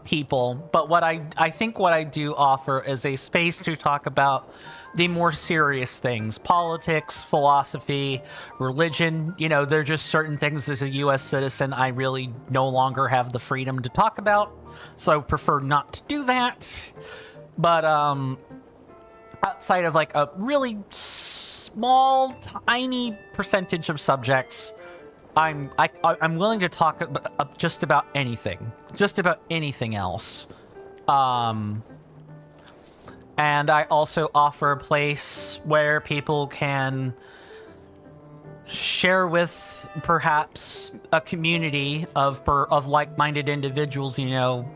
people, but what I think what I do offer is a space to talk about the more serious things: politics, philosophy, religion. You know, they're just certain things as a U.S. citizen I really no longer have the freedom to talk about, so I prefer not to do that. But outside of like a really small, tiny percentage of subjects, I'm willing to talk about just about anything else. And I also offer a place where people can share with perhaps a community of like-minded individuals, you know,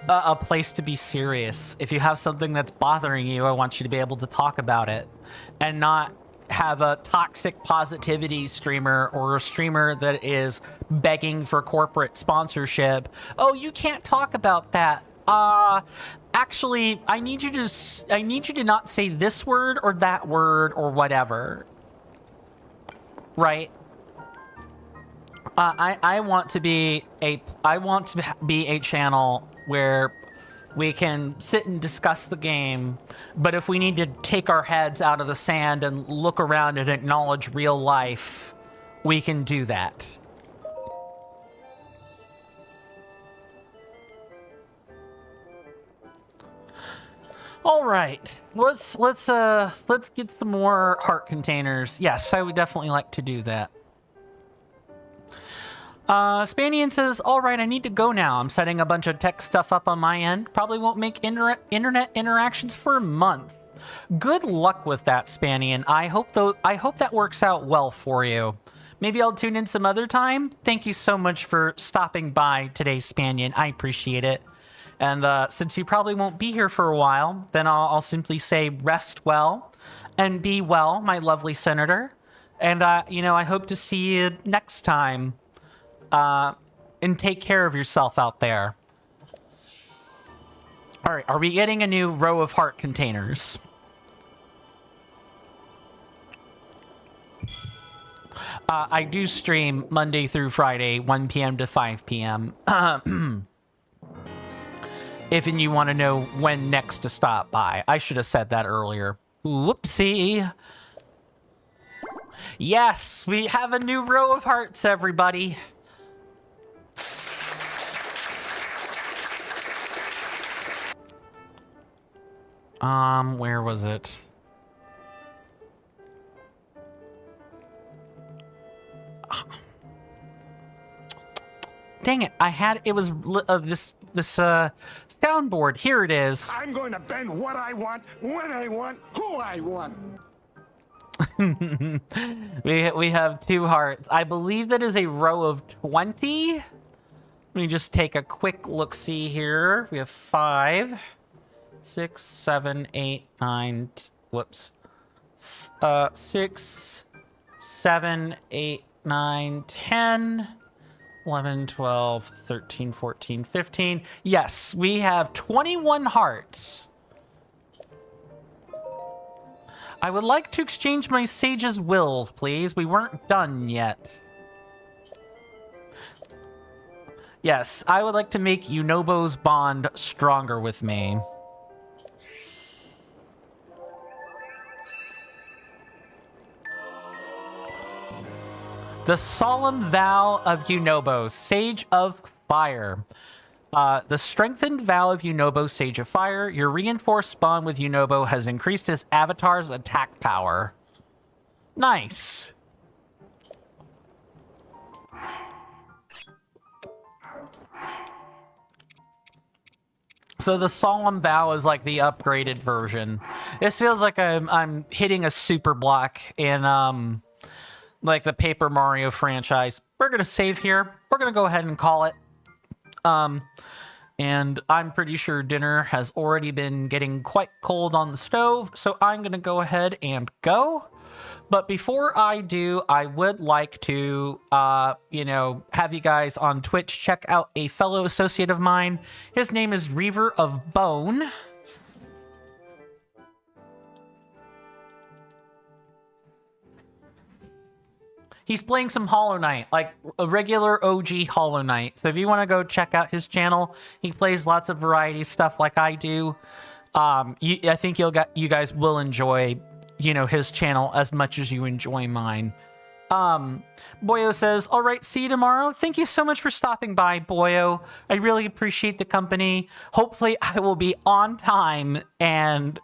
a place to be serious. If you have something that's bothering you, I want you to be able to talk about it and not have a toxic positivity streamer or a streamer that is begging for corporate sponsorship. Oh, you can't talk about that. Actually, I need you to not say this word or that word or whatever. Right? I want to be a channel where we can sit and discuss the game, but if we need to take our heads out of the sand and look around and acknowledge real life, we can do that. All right, let's get some more heart containers. Yes, I would definitely like to do that. Spanian says, all right, I need to go now. I'm setting a bunch of tech stuff up on my end. Probably won't make internet interactions for a month. Good luck with that, Spanian. I hope that works out well for you. Maybe I'll tune in some other time. Thank you so much for stopping by today, Spanian. I appreciate it. And since you probably won't be here for a while, then I'll simply say rest well and be well, my lovely senator. And, you know, I hope to see you next time. And take care of yourself out there. All right, are we getting a new row of heart containers? I do stream Monday through Friday, 1 p.m. to 5 p.m. If you want to know when next to stop by. I should have said that earlier. Whoopsie. Yes, we have a new row of hearts, everybody. Where was it? Dang it, it was this soundboard. Here it is. I'm going to bend what I want, when I want, who I want. we have 2 hearts. I believe that is a row of 20. Let me just take a quick look-see here. We have 5, 6, 7, 8, 9, whoops. 6, 7, 8, 9, 10, 11, 12, 13, 14, 15. Yes, we have 21 hearts. I would like to exchange my sage's wills, please. We weren't done yet. Yes, I would like to make Yunobo's bond stronger with me. The Solemn Vow of Yunobo, Sage of Fire. The strengthened vow of Yunobo, Sage of Fire. Your reinforced bond with Yunobo has increased his avatar's attack power. Nice. So the Solemn Vow is like the upgraded version. This feels like I'm hitting a super block in like the Paper Mario franchise. We're gonna save here. We're gonna go ahead and call it. And I'm pretty sure dinner has already been getting quite cold on the stove, so I'm gonna go ahead and go. But before I do, I would like to, you know, have you guys on Twitch check out a fellow associate of mine. His name is Reaver of Bone. He's playing some Hollow Knight, like a regular OG Hollow Knight. So if you want to go check out his channel, he plays lots of variety stuff like I do. I think you guys will enjoy, his channel as much as you enjoy mine. Boyo says, all right, see you tomorrow. Thank you so much for stopping by, Boyo. I really appreciate the company. Hopefully I will be on time and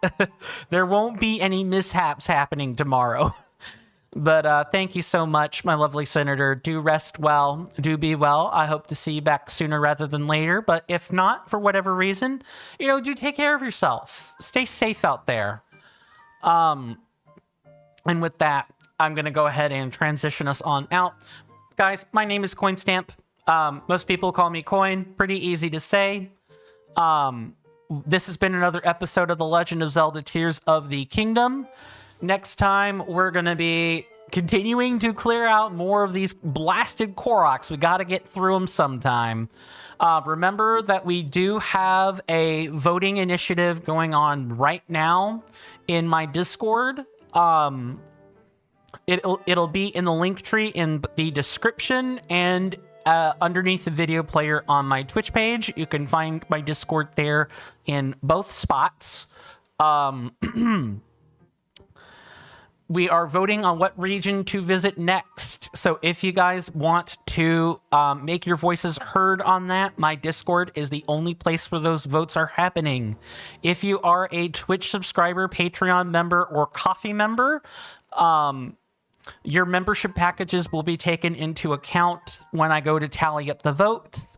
there won't be any mishaps happening tomorrow. But thank you so much, my lovely senator. Do rest well. Do be well. I hope to see you back sooner rather than later. But if not, for whatever reason, do take care of yourself. Stay safe out there. And with that, I'm going to go ahead and transition us on out. Guys, my name is CoinStamp. Most people call me Coin. Pretty easy to say. This has been another episode of The Legend of Zelda Tears of the Kingdom. Next time, we're going to be continuing to clear out more of these blasted Koroks. We got to get through them sometime. Remember that we do have a voting initiative going on right now in my Discord. It'll be in the link tree in the description and underneath the video player on my Twitch page. You can find my Discord there in both spots. We are voting on what region to visit next. So if you guys want to make your voices heard on that, my Discord is the only place where those votes are happening. If you are a Twitch subscriber, Patreon member, or Coffee member, your membership packages will be taken into account when I go to tally up the votes.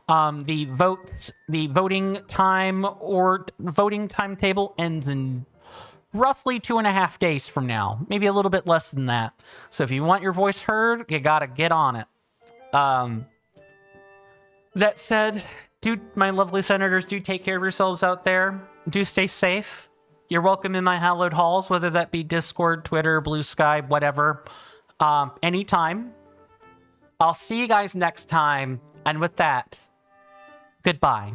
The voting time or voting timetable ends in roughly 2.5 days from now, maybe a little bit less than that. So if you want your voice heard, you gotta get on it. That said, my lovely senators, do take care of yourselves out there. Do stay safe. You're welcome in my hallowed halls, whether that be Discord, Twitter, Blue Sky, whatever. Anytime. I'll see you guys next time. And with that, goodbye.